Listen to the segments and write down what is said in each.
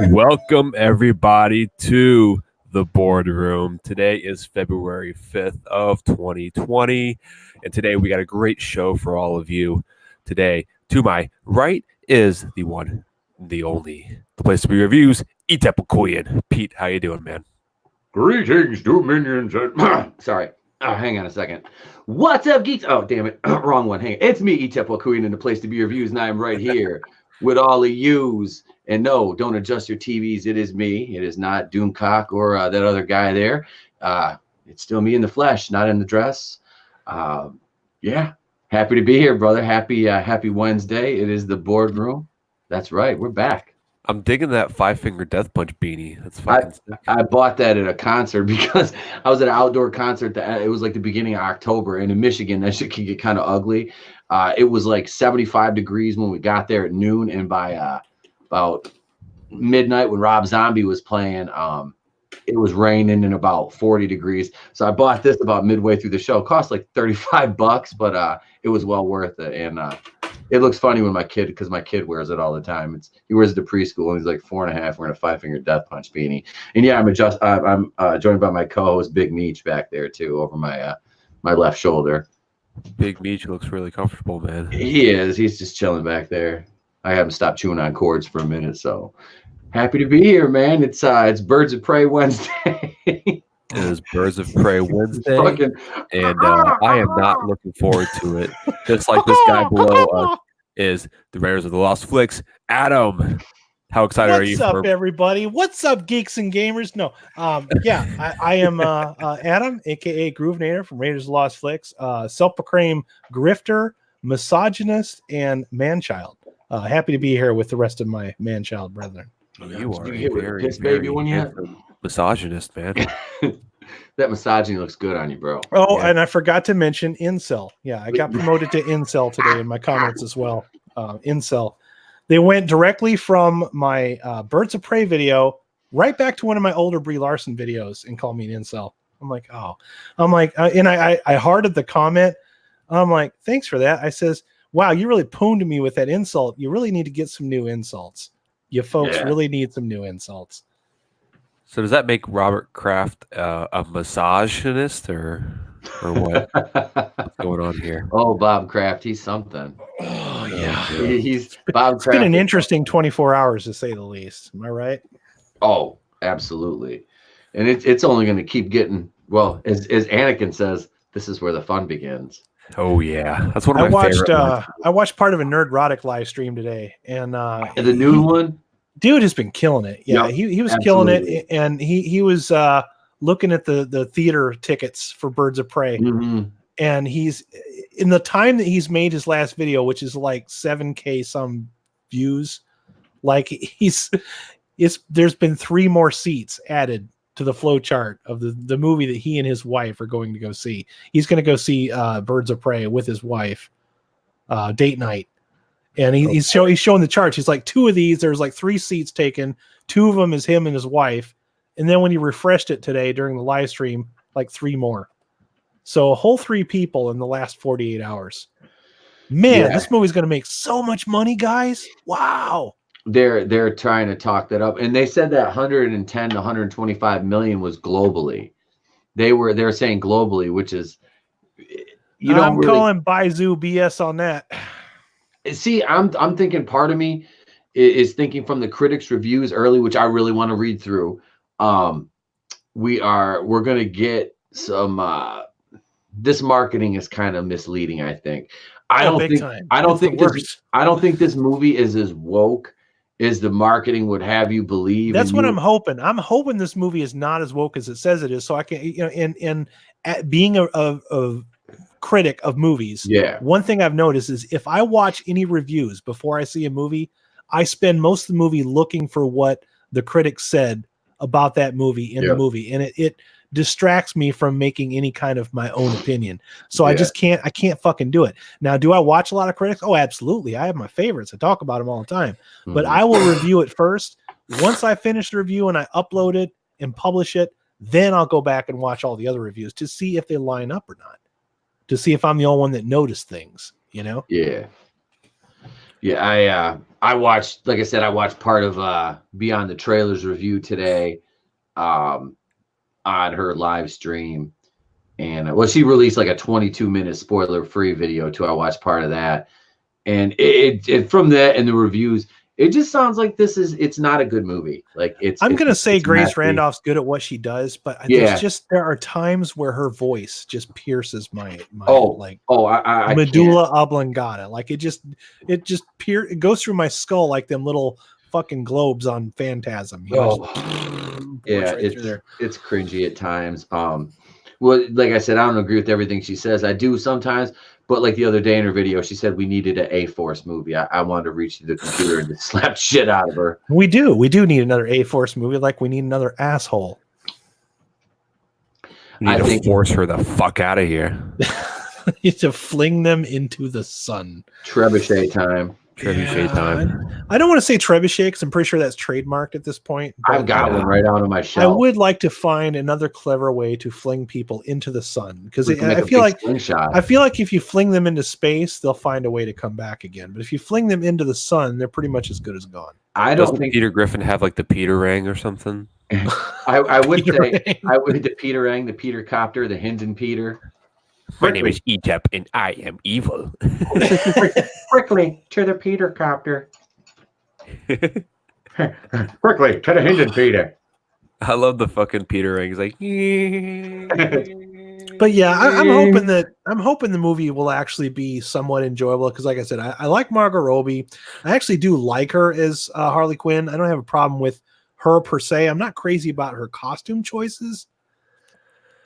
Welcome everybody to the boardroom. Today is February 5th of 2020, and today we got a great show for all of you. Today, to my right is the one, the only, the place to be reviews, Itepakuyan. Pete, how you doing, man? Greetings, Dominions. Sorry. Oh, hang on a second. What's up, geeks? Oh, damn it. Wrong one. Hang on. It's me, Itepakuyan, and the place to be reviews, and I'm right here with all of yous. And no, don't adjust your TVs. It is me. It is not Doomcock or that other guy there. It's still me in the flesh, not in the dress. Yeah, happy to be here, brother. Happy Wednesday. It is the boardroom. That's right. We're back. I'm digging that 5-finger death punch beanie. That's fucking sick. I bought that at a concert because I was at an outdoor concert. It was like the beginning of October, and in Michigan, that shit can get kind of ugly. It was like 75 degrees when we got there at noon, and by about midnight when Rob Zombie was playing, it was raining and about 40 degrees. So I bought this about midway through the show. It cost like $35, but it was well worth it. And it looks funny when because my kid wears it all the time. He wears it to preschool, and he's like 4.5 wearing a 5-finger death punch beanie. And yeah, I'm joined by my co-host Big Meech back there too, over my left shoulder. Big Meech looks really comfortable, man. He is. He's just chilling back there. I haven't stopped chewing on cords for a minute, so happy to be here, man. It's Birds of Prey Wednesday. It is Birds of Prey Wednesday, and I am not looking forward to it. Just like this guy below us is the Raiders of the Lost Flicks, Adam. How excited are you? What's up, everybody? What's up, geeks and gamers? No, I am Adam, aka Groovinator from Raiders of the Lost Flicks, self-proclaimed grifter, misogynist, and man-child. Happy to be here with the rest of my man-child brethren. You are a very, piss baby one yet? Misogynist, man. That misogyny looks good on you, bro. Oh, yeah. And I forgot to mention incel. Yeah, I got promoted to incel today in my comments as well. Incel. They went directly from my Birds of Prey video right back to one of my older Brie Larson videos and called me an incel. I'm like, oh. And I hearted the comment. I'm like, thanks for that. I says, wow, you really pooned me with that insult. You really need to get some new insults. You folks really need some new insults. So does that make Robert Kraft a misogynist or what? What's going on here? Oh, Bob Kraft, he's something. Oh yeah, he's Bob It's Kraft. been an interesting 24 hours to say the least. Am I right? Oh, absolutely. And it's only going to keep getting, well, as Anakin says, this is where the fun begins. Oh yeah, that's one of my favorite ones. I watched part of a Nerdrotic live stream today, and the new one, dude has been killing it. Yeah, yep, he was absolutely killing it, and he was looking at the theater tickets for Birds of Prey, and he's in the time that he's made his last video, which is like 7K some views. Like there's been 3 more seats added to the flow chart of the movie that he and his wife are going to go see. He's going to go see Birds of Prey with his wife, date night. And he's showing the charts. He's like, 2 of these, there's like 3 seats taken. 2 of them is him and his wife. And then when he refreshed it today during the live stream, like 3 more. So a whole 3 people in the last 48 hours. Man, This movie's going to make so much money, guys. Wow. They're trying to talk that up, and they said that 110 to 125 million was globally. They're saying globally, which is I'm calling Baizu BS on that. See, I'm thinking part of me is thinking from the critics' reviews early, which I really want to read through. We're gonna get some. This marketing is kind of misleading. I think. I don't think this movie is as woke as the marketing would have you believe. That's what I'm hoping. I'm hoping this movie is not as woke as it says it is, so I can, being a critic of movies, one thing I've noticed is if I watch any reviews before I see a movie, I spend most of the movie looking for what the critics said about that movie in the movie, and it distracts me from making any kind of my own opinion. So I can't fucking do it. Now, do I watch a lot of critics? Oh, absolutely. I have my favorites. I talk about them all the time, but I will review it first. Once I finish the review and I upload it and publish it, then I'll go back and watch all the other reviews to see if they line up or not, to see if I'm the only one that noticed things, you know? Yeah. Yeah, I watched, like I said, I watched part of Beyond the Trailers review today on her live stream. And well, she released like a 22-minute spoiler-free video too. I watched part of that. And it from that and the reviews, it just sounds like it's not a good movie. Like I'm gonna say Grace messy. Randolph's good at what she does, but Yeah. there are times where her voice just pierces my I medulla oblongata. Like it goes through my skull like them little fucking globes on Phantasm. You know, yeah, right through there. It's cringy at times. Well, like I said, I don't agree with everything she says. I do sometimes, but like the other day in her video, she said we needed an A-Force movie. I wanted to reach to the computer and just slap shit out of her. We do need another A-Force movie, like we need another asshole. You need to force her the fuck out of here. You need to fling them into the sun. Trebuchet time. Trebuchet time. I don't want to say trebuchet because I'm pretty sure that's trademarked at this point. I've got one right out on my shelf. I would like to find another clever way to fling people into the sun because I feel like if you fling them into space, they'll find a way to come back again. But if you fling them into the sun, they're pretty much as good as gone. Doesn't Peter Griffin have like the Peter ring or something? I would say the Peter ring, the Peter copter, the Hinden Peter. My name is Egypt, and I am evil. Quickly to the Peter copter. Quickly to the Hinden Peter. I love the fucking Peter ring. He's like, but yeah, I'm hoping the movie will actually be somewhat enjoyable because, like I said, I like Margot Robbie. I actually do like her as Harley Quinn. I don't have a problem with her per se. I'm not crazy about her costume choices.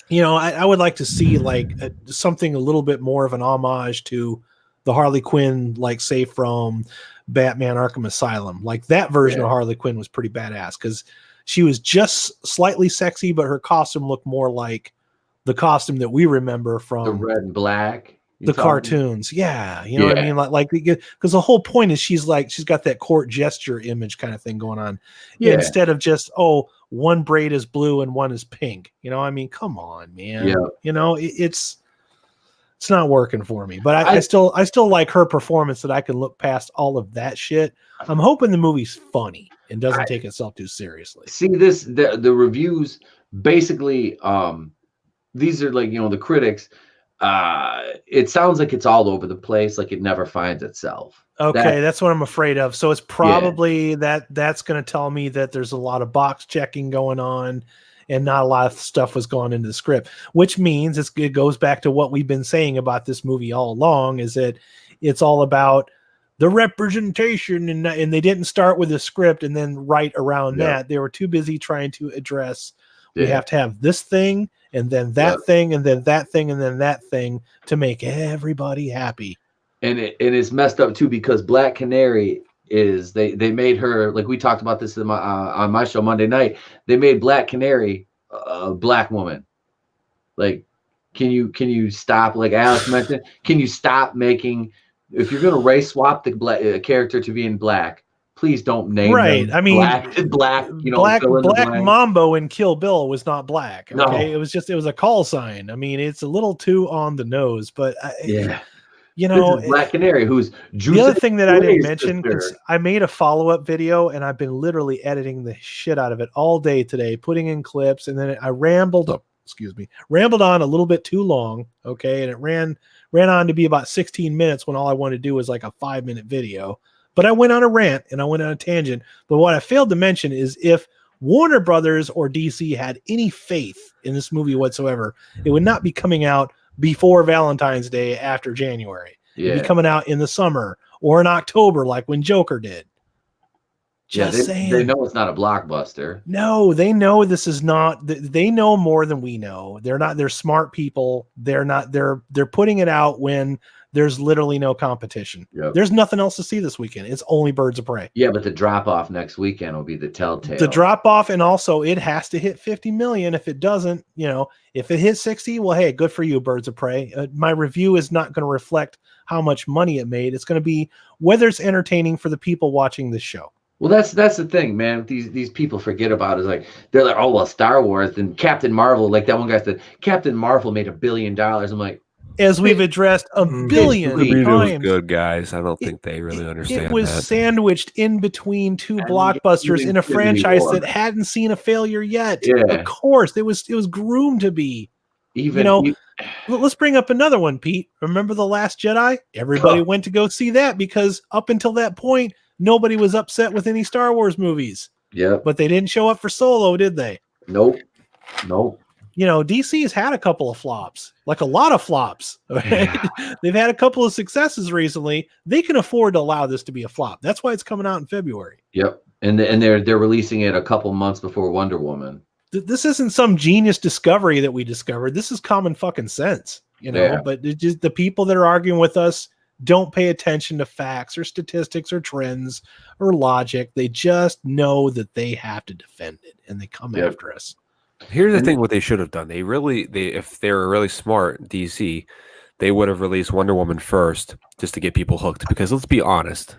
You know, I would like to see like something a little bit more of an homage to the Harley Quinn, like say from Batman Arkham Asylum. Like that version of Harley Quinn was pretty badass because she was just slightly sexy, but her costume looked more like the costume that we remember from the red and black, the cartoons. Yeah, you know what I mean? Like because the whole point is she's got that court gesture image kind of thing going on. Yeah. Instead of just one braid is blue and one is pink. You know, I mean, come on, man. Yeah. You know, it's not working for me. But I still like her performance that I can look past all of that shit. I'm hoping the movie's funny and doesn't take itself too seriously. See the reviews basically these are like, you know, the critics. It sounds like it's all over the place, like it never finds itself. Okay, that's what I'm afraid of. So it's probably that's going to tell me that there's a lot of box checking going on and not a lot of stuff was going into the script, which means it goes back to what we've been saying about this movie all along, is that it's all about the representation, and they didn't start with a script and then write around that. They were too busy trying to address we have to have this thing and then that thing and then that thing and then that thing to make everybody happy. And it's messed up too because Black Canary is they made her, like we talked about this on my show Monday night. They made Black Canary a black woman. Like, can you stop? Like Alex mentioned, can you stop making, if you're gonna race swap the black character to being black, please don't name them I mean, black. You know, Black Mambo in Kill Bill was not black. Okay, no. It was a call sign. I mean, it's a little too on the nose, but you know, Black Canary, who's the other thing that I didn't mention, because I made a follow-up video and I've been literally editing the shit out of it all day today, putting in clips, and then I rambled on a little bit too long. Okay, and it ran on to be about 16 minutes when all I wanted to do was like a 5-minute video. But I went on a rant and I went on a tangent. But what I failed to mention is if Warner Brothers or DC had any faith in this movie whatsoever, it would not be coming out before Valentine's Day after January. It'd be coming out in the summer or in October, like when Joker did. Just saying. They know it's not a blockbuster. No, they know this is not. They know more than we know. They're smart people. They're putting it out when there's literally no competition. Yep. There's nothing else to see this weekend. It's only Birds of Prey. Yeah, but the drop off next weekend will be the telltale. The drop off, and also it has to hit 50 million. If it doesn't, if it hits 60, well, hey, good for you, Birds of Prey. My review is not going to reflect how much money it made. It's going to be whether it's entertaining for the people watching this show. Well, that's the thing, man. These people forget about is like they're like, oh well, Star Wars and Captain Marvel. Like that one guy said, Captain Marvel made $1 billion. I'm like. as we've addressed a billion The media was times. good, guys. I don't think they really understand It was that. sandwiched in between two And blockbusters even in a Infinity franchise War. that hadn't seen a failure yet. Yeah. Of course, it was groomed to be. Even Let's bring up another one, Pete. Remember The Last Jedi? Everybody Oh. went to go see that because up until that point, nobody was upset with any Star Wars movies. Yep. But they didn't show up for Solo, did they? Nope. DC's had a couple of flops, like a lot of flops. Right? Yeah. They've had a couple of successes recently. They can afford to allow this to be a flop. That's why it's coming out in February. Yep. And they're releasing it a couple months before Wonder Woman. This isn't some genius discovery that we discovered. This is common fucking sense, Yeah. But it just, the people that are arguing with us don't pay attention to facts or statistics or trends or logic. They just know that they have to defend it, and they come after us. Here's the thing: what they should have done. If they were really smart, DC, they would have released Wonder Woman first, just to get people hooked. Because let's be honest,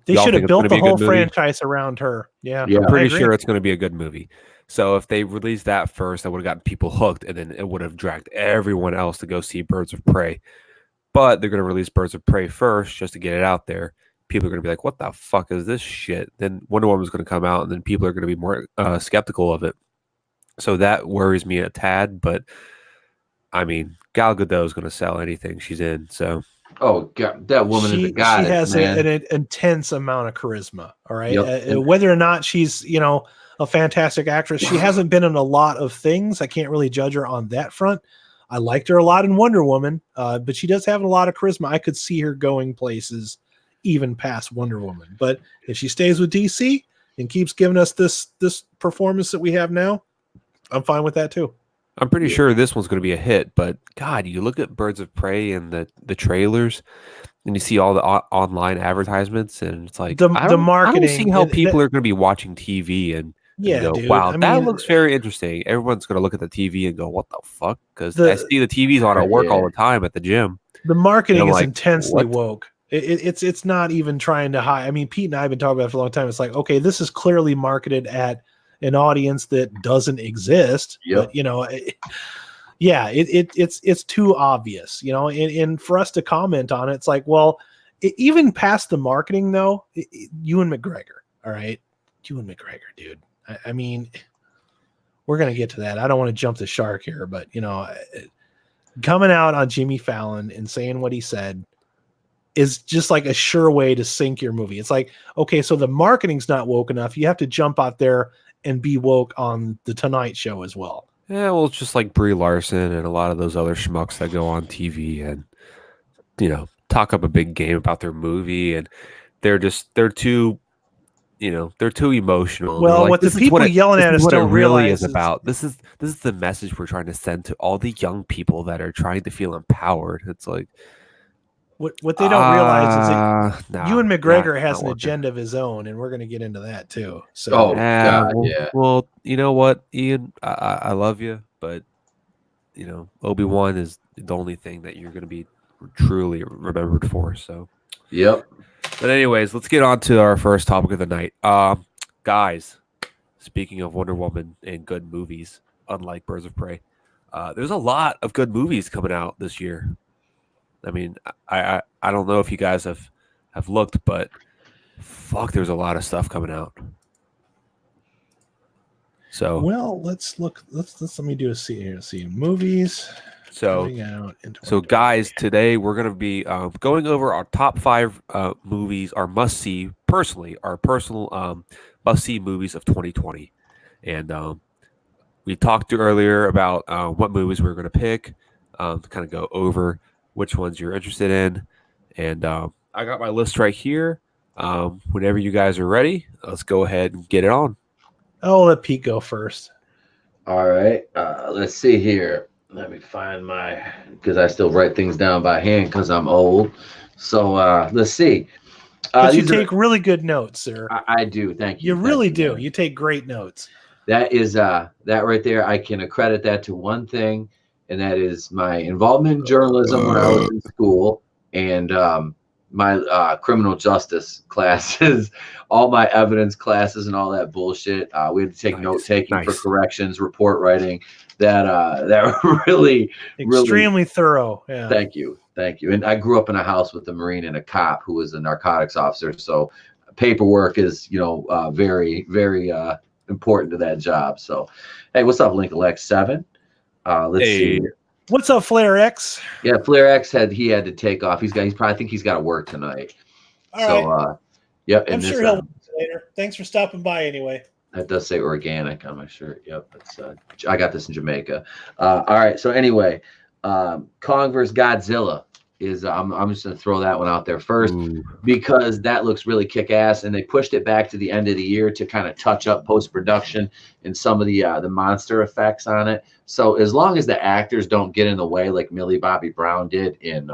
They y'all should think have it's built gonna be the a whole good movie? franchise around her. Yeah, Yeah. I'm pretty I agree. sure it's going to be a good movie. So if they released that first, that would have gotten people hooked, and then it would have dragged everyone else to go see Birds of Prey. But they're going to release Birds of Prey first just to get it out there. People are going to be like, "What the fuck is this shit?" Then Wonder Woman's going to come out, and then people are going to be more skeptical of it. So that worries me a tad. But I mean, Gal Gadot is going to sell anything she's in. So Oh God, that woman is a goddess, she has man. an intense amount of charisma. All right, Yep. whether or not she's a fantastic actress, she hasn't been in a lot of things. I can't really judge her on that front. I liked her a lot in Wonder Woman, but she does have a lot of charisma. I could see her going places even past Wonder Woman. But if she stays with DC and keeps giving us this performance that we have now, I'm fine with that too. I'm pretty sure this one's going to be a hit. But God, you look at Birds of Prey and the trailers, and you see all the online advertisements, and it's like The I marketing. don't see how people are going to be watching TV and go, dude. wow, I that mean, looks very interesting. Everyone's going to look at the TV and go, what the fuck? Because The- I see the TVs on at work all the time at the gym. the marketing I'm is like, intensely what? woke. It's not even trying to hide. I mean, Pete and I have been talking about it for a long time. It's like, okay, this is clearly marketed at an audience that doesn't exist. Yep. But it's too obvious. And for us to comment on it, it's like, well, even past the marketing though, Ewan McGregor. All right, Ewan McGregor, dude. I mean, we're gonna get to that. I don't want to jump the shark here, but coming out on Jimmy Fallon and saying what he said is just like a sure way to sink your movie. It's like, okay, so the marketing's not woke enough. You have to jump out there and be woke on the Tonight Show as well. Yeah, well, it's just like Brie Larson and a lot of those other schmucks that go on TV and talk up a big game about their movie, and they're too emotional. Well, They're like, what the "This is people it- yelling this at is us what it don't really realize is about. This is the message we're trying to send to all the young people that are trying to feel empowered." It's like what they don't realize is that nah, Ewan McGregor not has an working. agenda of his own, and we're going to get into that too. So, Oh, God, yeah. Well, you know what, Ian, I love you, but Obi-Wan is the only thing that you're going to be truly remembered for. So, Yep. but anyways, let's get on to our first topic of the night. Guys, speaking of Wonder Woman and good movies, unlike Birds of Prey, there's a lot of good movies coming out this year. I mean, I don't know if you guys have looked, but fuck, there's a lot of stuff coming out. So well, let's look. Let me do a see here. See movies. So, coming out in guys, today we're going to be going over our top 5 movies, our must-see, our personal must-see movies of 2020. And we talked earlier about what movies we were going to pick, to kind of go over which ones you're interested in. And I got my list right here. Whenever you guys are ready, let's go ahead and get it on. I'll let Pete go first. All right. Let's see here. Let me find because I still write things down by hand because I'm old. So let's see. But you take really good notes, sir. I do. Thank you. You really do. You take great notes. That is that right there. I can accredit that to one thing, and that is my involvement in journalism when I was in school, and my criminal justice classes, all my evidence classes, and all that bullshit. We had to take note taking for corrections, report writing. that really extremely thorough. Yeah. Thank you. And I grew up in a house with a Marine and a cop who was a narcotics officer, so paperwork is very, very important to that job. So, hey, what's up, Lincoln Lex 7? Let's see. What's up, Flair X? Yeah, Flair X had to take off. He's probably think he's got to work tonight. All right. Yep. I'm sure he'll later. Thanks for stopping by anyway. That does say organic on my shirt. Yep. It's I got this in Jamaica. All right. So anyway, Kong vs. Godzilla is I'm just gonna throw that one out there first because that looks really kick-ass, and they pushed it back to the end of the year to kind of touch up post-production and some of the monster effects on it. So as long as the actors don't get in the way like Millie Bobby Brown did in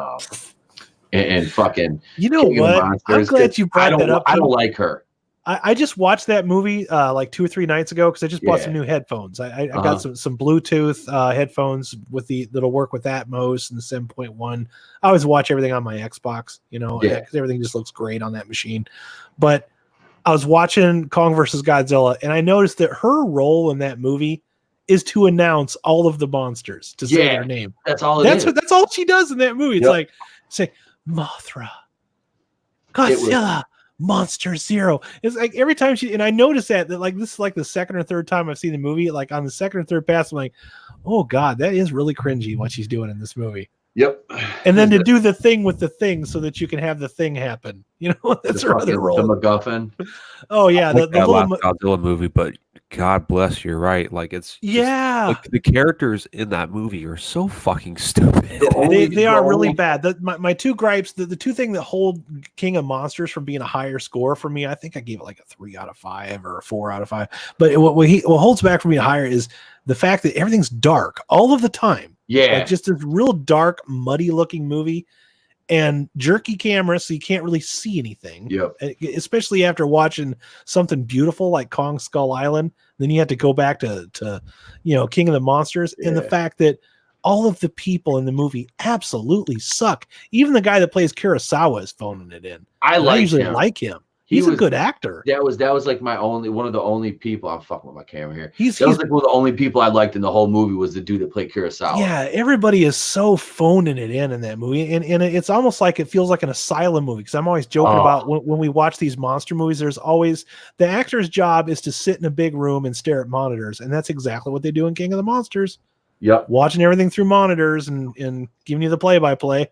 fucking what? I'm glad you brought that up. I don't like her. I just watched that movie like 2 or 3 nights ago because I just bought some new headphones. I got some Bluetooth headphones that'll work with Atmos and the 7.1. I always watch everything on my Xbox, because everything just looks great on that machine. But I was watching Kong versus Godzilla, and I noticed that her role in that movie is to announce all of the monsters to say their name. That's all. That's all she does in that movie. It's like say Mothra, Godzilla. Monster Zero. It's like every time and I noticed that like this is like the second or third time I've seen the movie. Like on the second or third pass, I'm like, oh God, that is really cringy what she's doing in this movie. Yep. And then to do the thing with the thing so that you can have the thing happen. That's her other role. The MacGuffin. Oh yeah, the little Godzilla movie, but God bless, you're right. Like it's like the characters in that movie are so fucking stupid. They are really bad. My two gripes, the two things that hold King of Monsters from being a higher score for me, I think I gave it like a 3 out of 5 or a 4 out of 5. But what holds back from being higher is the fact that everything's dark all of the time. Yeah, like just this real dark, muddy looking movie. And jerky camera, so you can't really see anything. Yep. Especially after watching something beautiful like Kong Skull Island, then you have to go back to King of the Monsters, and the fact that all of the people in the movie absolutely suck. Even the guy that plays Kurosawa is phoning it in. I usually like him. He's a good actor. That was like one of the only people. I'm fucking with my camera here. That was like one of the only people I liked in the whole movie was the dude that played Kurosawa. Yeah, everybody is so phoning it in that movie, and it's almost like it feels like an asylum movie. Because I'm always joking about when we watch these monster movies. There's always the actor's job is to sit in a big room and stare at monitors, and that's exactly what they do in King of the Monsters. Yep, watching everything through monitors and giving you the play-by-play.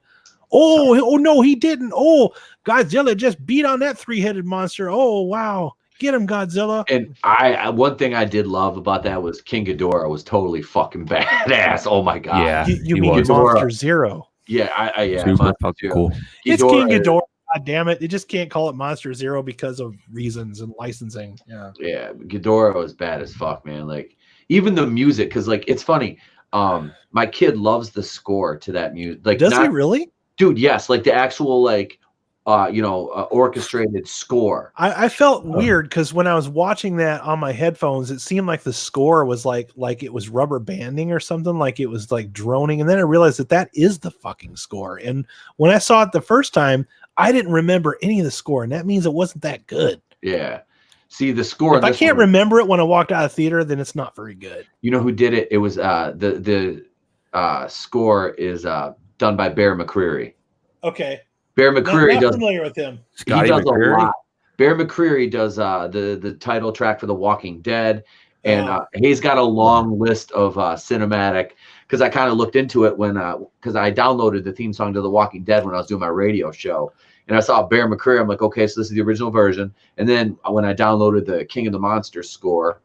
Oh no, he didn't. Oh, Godzilla just beat on that 3-headed monster. Oh wow, get him, Godzilla. And one thing I did love about that was King Ghidorah was totally fucking badass. Oh my God. Yeah, you mean Monster Zero? Yeah, super cool. It's King Ghidorah. God damn it! They just can't call it Monster Zero because of reasons and licensing. Yeah. Ghidorah was bad as fuck, man. Like even the music, because like it's funny. My kid loves the score to that music. Like, does he really? Dude, yes, like the actual orchestrated score. I felt weird because when I was watching that on my headphones, it seemed like the score was like it was rubber banding or something, like it was like droning. And then I realized that is the fucking score. And when I saw it the first time, I didn't remember any of the score, and that means it wasn't that good. Yeah. See, the score. If I can't remember it when I walked out of the theater, then it's not very good. You know who did it? It was the score is done by Bear McCreary. Okay. Bear McCreary not familiar with him. He does McCreary? A lot. Bear McCreary does the title track for The Walking Dead, and he's got a long list of cinematic. Because I kind of looked into it when because I downloaded the theme song to The Walking Dead when I was doing my radio show, and I saw Bear McCreary. I'm like, okay, so this is the original version. And then when I downloaded the King of the Monsters score,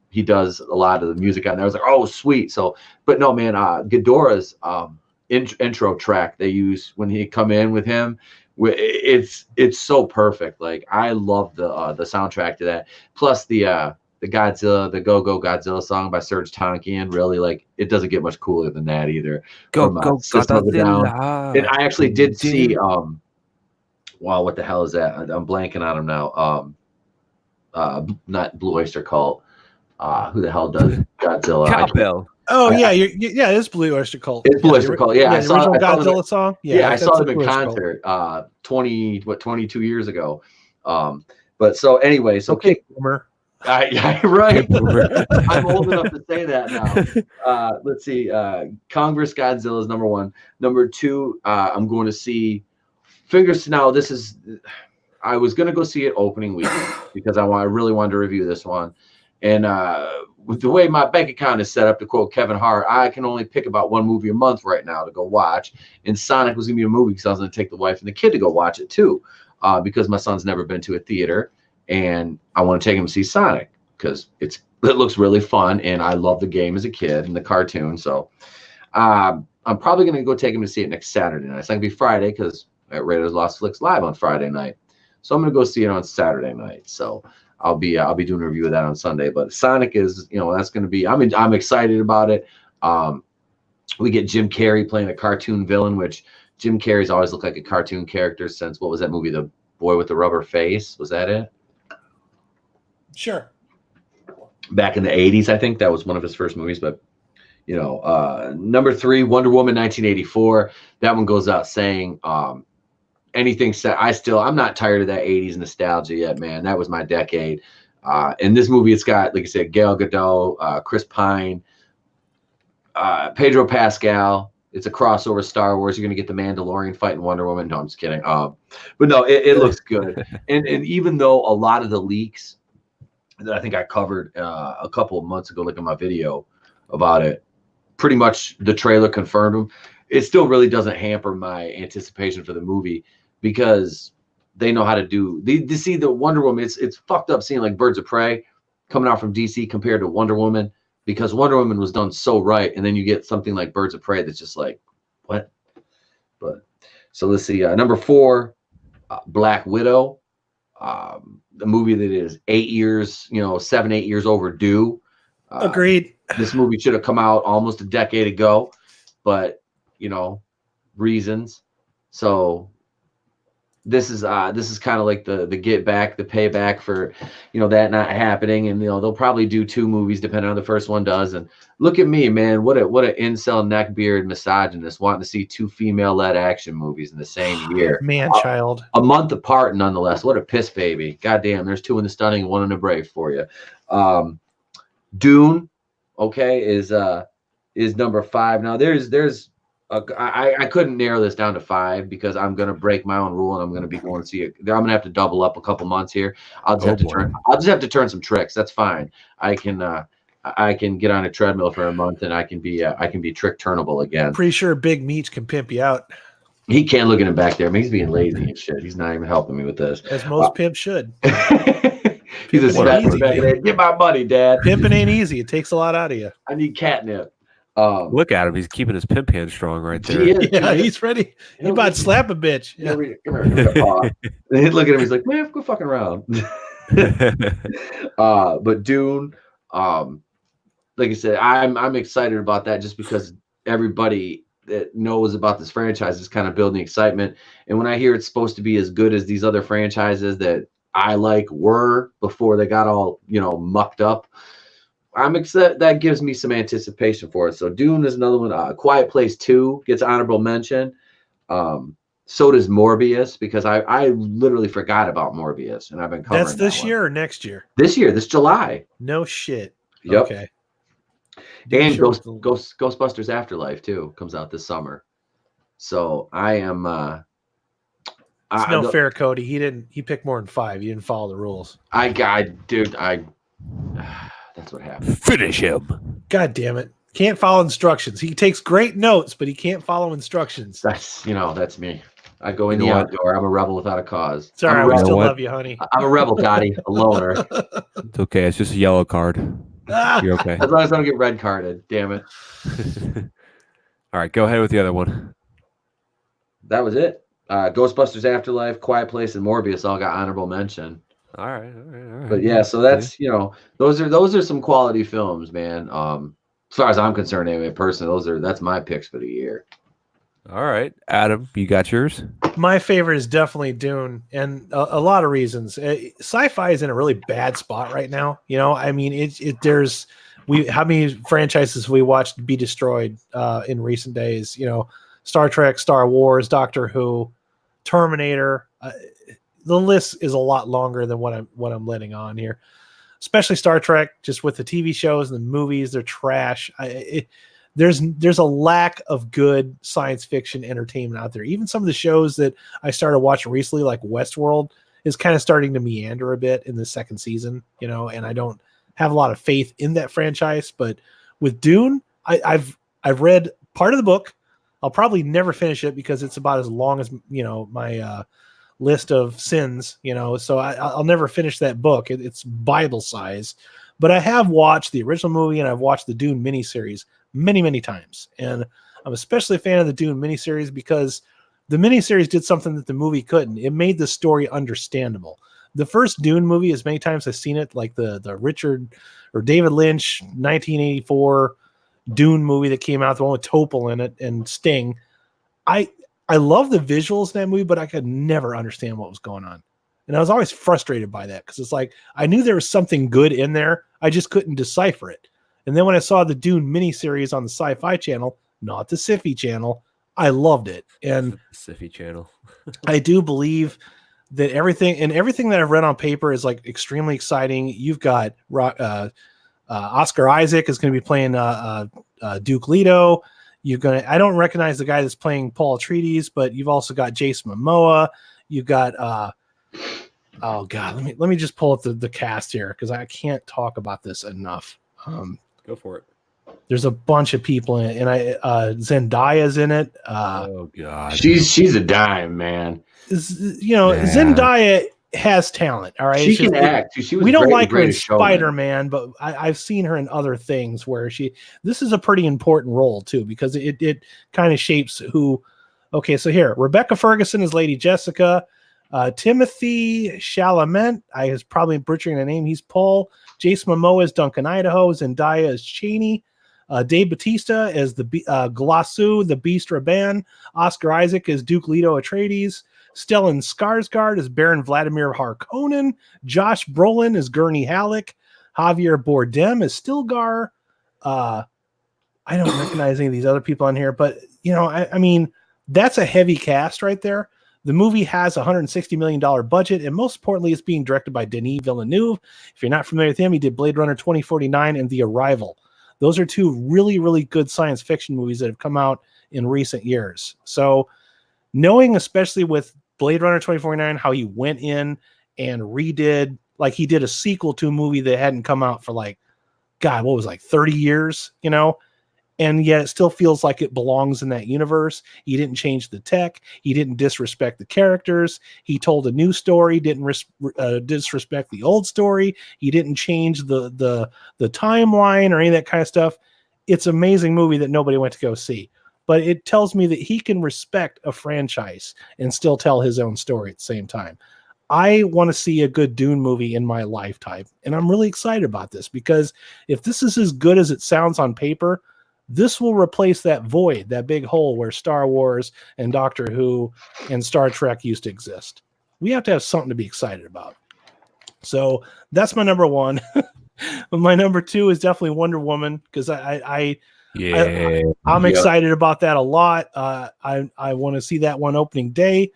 he does a lot of the music on there. I was like, oh, sweet. So, but no, man, Ghidorah's intro track they use when he come in with him, it's so perfect. Like I love the soundtrack to that. Plus the Godzilla, the Go Go Godzilla song by Serge Tankian. Really, like it doesn't get much cooler than that either. Go System of a Down. And I actually did see wow, what the hell is that? I'm blanking on him now. Not Blue Oyster Cult. Who the hell does Godzilla? Cowbell. Oh yeah, it's Blue Oyster Cult. It's Blue Oyster Cult. Yeah, I saw the Godzilla song. Yeah, I saw them in concert 22 years ago. But so anyway, so okay, Boomer. Right. Boomer. I'm old enough to say that now. Let's see. Congress Godzilla is number 1. Number 2, I'm going to see Fingers. Now, this is. I was going to go see it opening weekend because I really wanted to review this one, and with the way my bank account is set up, to quote Kevin Hart, I can only pick about 1 movie a month right now to go watch. And Sonic was going to be a movie because I was going to take the wife and the kid to go watch it too, because my son's never been to a theater, and I want to take him to see Sonic because it looks really fun, and I love the game as a kid and the cartoon. So I'm probably going to go take him to see it next Saturday night. It's not going to be Friday because Raiders Lost Flicks live on Friday night. So I'm going to go see it on Saturday night. So I'll be doing a review of that on Sunday. But Sonic is, that's going to be. I'm excited about it. We get Jim Carrey playing a cartoon villain, which Jim Carrey's always looked like a cartoon character since, what was that movie, The Boy with the Rubber Face? Was that it? Sure. Back in the 80s, I think that was one of his first movies. But number 3, Wonder Woman 1984. That one goes out saying. Anything said, I'm not tired of that 80s nostalgia yet, man. That was my decade. In this movie, it's got, like I said, Gal Gadot, Chris Pine, Pedro Pascal. It's a crossover Star Wars. You're going to get the Mandalorian fighting Wonder Woman. No, I'm just kidding. But no, it looks good. And even though a lot of the leaks that I think I covered a couple of months ago, look at my video about it, pretty much the trailer confirmed them. It still really doesn't hamper my anticipation for the movie, because they know how to do. They see the Wonder Woman. It's fucked up seeing like Birds of Prey coming out from DC compared to Wonder Woman, because Wonder Woman was done so right, and then you get something like Birds of Prey that's just like, what? But so let's see. Number 4, Black Widow, the movie that is 8 years, 7-8 years overdue. Agreed. This movie should have come out almost a decade ago, but reasons. So this is kind of like the get back, the payback for that not happening. And they'll probably do 2 movies depending on how the first one does. And look at me, man, what a incel neckbeard misogynist wanting to see 2 female-led action movies in the same year. Man child. A month apart, nonetheless. What a piss baby. Goddamn, there's 2 in the Stunning, 1 in the Brave for you. Dune, okay, is number 5. Now I couldn't narrow this down to 5 because I'm going to break my own rule, and I'm going to be going to see it. I'm going to have to double up a couple months here. I'll just have to turn some tricks. That's fine. I can get on a treadmill for a month, and I can be trick turnable again. Pretty sure Big Meech can pimp you out. He can't. Look at him back there. I mean, he's being lazy and shit. He's not even helping me with this. As most pimps should. He's a back there. Get my money, Dad. Pimping ain't easy. It takes a lot out of you. I need catnip. Look at him. He's keeping his pimp hand strong right there. Yeah, he's ready. He about to slap a bitch. Yeah. Come here. Look at him. He's like, man, go fucking around. But Dune, like I said, I'm excited about that just because everybody that knows about this franchise is kind of building excitement. And when I hear it's supposed to be as good as these other franchises that I were before they got all, mucked up, I'm excited. That gives me some anticipation for it. So Dune is another one. Quiet Place 2 gets honorable mention. So does Morbius, because I literally forgot about Morbius, and I've been covering. That's this year or next year? This year, this July. No shit. Yep. Okay. And Ghostbusters Afterlife too comes out this summer. So I am. It's no fair, Cody. He picked more than 5. He didn't follow the rules. That's what happened. Finish him. God damn it. Can't follow instructions. He takes great notes, but he can't follow instructions. That's me. I go in the outdoor. I'm a rebel without a cause. It's all right. We still love you, honey. I'm a rebel, Gotti. A loner. It's okay. It's just a yellow card. You're okay. As long as I don't get red carded. Damn it. All right. Go ahead with the other one. That was it. Ghostbusters Afterlife, Quiet Place, and Morbius all got honorable mention. All right. But yeah, so that's those are some quality films, man. As far as I'm concerned, anyway, personally, that's my picks for the year. All right, Adam, you got yours? My favorite is definitely Dune, and a lot of reasons. Sci-fi is in a really bad spot right now. I mean, how many franchises we watched be destroyed in recent days? Star Trek, Star Wars, Doctor Who, Terminator. The list is a lot longer than what I'm letting on here. especially Star Trek, just with the TV shows and the movies, they're trash. There's a lack of good science fiction entertainment out there. Even some of the shows that I started watching recently, like Westworld, is kind of starting to meander a bit in the second season, and I don't have a lot of faith in that franchise. But with Dune, I've read part of the book. I'll probably never finish it because it's about as long as my list of sins, so I'll never finish that book. It's Bible size. But I have watched the original movie and I've watched the Dune miniseries many times, and I'm especially a fan of the Dune miniseries because the miniseries did something that the movie couldn't. It made the story understandable. The first Dune movie, as many times I've seen it, like the Richard or David Lynch 1984 Dune movie that came out, the one with Topol in it and Sting. I love the visuals in that movie, but I could never understand what was going on. And I was always frustrated by that because it's like I knew there was something good in there. I just couldn't decipher it. And then when I saw the Dune miniseries on the Sci-Fi Channel, not the Sci-Fi Channel, I loved it. And Sci-Fi Channel. I do believe that everything that I've read on paper is like extremely exciting. You've got Oscar Isaac is going to be playing Duke Leto. I don't recognize the guy that's playing Paul Atreides, but you've also got Jason Momoa. You've got oh god, let me just pull up the cast here because I can't talk about this enough. Go for it. There's a bunch of people in it, and Zendaya's in it. Oh god, she's a dime, man. Zendaya has talent. All right, she can act. We don't like her in Spider-Man, but I've seen her in other things where this is a pretty important role too because it kind of shapes who. Okay, so here Rebecca Ferguson is Lady Jessica. Timothy Chalamet, I was probably butchering the name. He's Paul. Jason Momoa is Duncan Idaho. Zendaya is Cheney. Dave Bautista as the Glossu, the Beast Raban. Oscar Isaac is Duke Leto Atreides. Stellan Skarsgård is Baron Vladimir Harkonnen. Josh Brolin is Gurney Halleck. Javier Bardem is Stilgar. I don't recognize any of these other people on here, but I mean, that's a heavy cast right there. The movie has a $160 million budget, and most importantly, it's being directed by Denis Villeneuve. If you're not familiar with him, he did Blade Runner 2049 and The Arrival. Those are two really, really good science fiction movies that have come out in recent years. So knowing, especially with Blade Runner 2049, how he went in and redid, like he did a sequel to a movie that hadn't come out for 30 years, and yet it still feels like it belongs in that universe. He didn't change the tech. He didn't disrespect the characters. He told a new story, didn't disrespect the old story. He didn't change the timeline or any of that kind of stuff. It's an amazing movie that nobody went to go see. But it tells me that he can respect a franchise and still tell his own story at the same time. I want to see a good Dune movie in my lifetime. And I'm really excited about this because if this is as good as it sounds on paper, this will replace that void, that big hole where Star Wars and Doctor Who and Star Trek used to exist. We have to have something to be excited about. So that's my number one. My number two is definitely Wonder Woman because I'm excited about that a lot. I want to see that one opening day.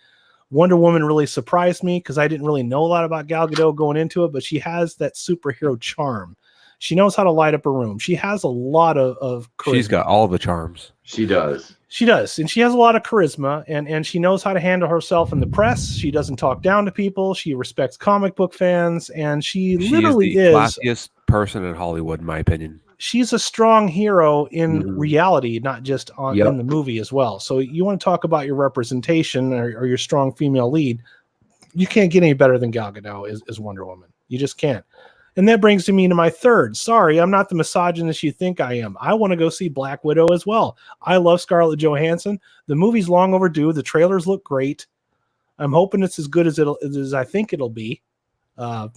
Wonder Woman really surprised me because I didn't really know a lot about Gal Gadot going into it, but she has that superhero charm. She knows how to light up a room. She has a lot of charisma. She's got all the charms. She does. She does. And she has a lot of charisma and she knows how to handle herself in the press. She doesn't talk down to people. She respects comic book fans. And she literally is the classiest person in Hollywood, in my opinion. She's a strong hero in reality, not just in the movie as well. So you want to talk about your representation or your strong female lead. You can't get any better than Gal Gadot as Wonder Woman. You just can't. And that brings me to my third. Sorry, I'm not the misogynist you think I am. I want to go see Black Widow as well. I love Scarlett Johansson. The movie's long overdue. The trailers look great. I'm hoping it's as good as I think it'll be. I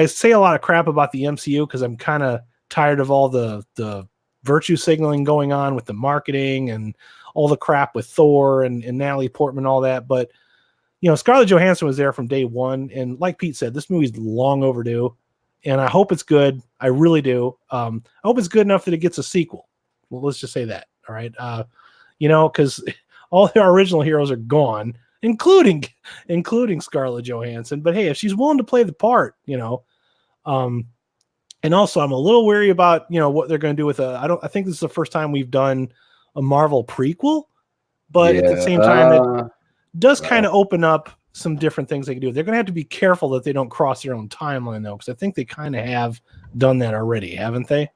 say a lot of crap about the MCU because I'm kind of tired of all the virtue signaling going on with the marketing and all the crap with Thor and Natalie Portman, all that. But Scarlett Johansson was there from day one. And like Pete said, this movie's long overdue. And I hope it's good. I really do. I hope it's good enough that it gets a sequel. Well, let's just say that. All right. Because all our original heroes are gone, including Scarlett Johansson. But hey, if she's willing to play the part, And also, I'm a little weary about what they're going to do with I think this is the first time we've done a Marvel prequel, but at the same time, it does kind of open up some different things they can do. They're going to have to be careful that they don't cross their own timeline, though, because I think they kind of have done that already, haven't they?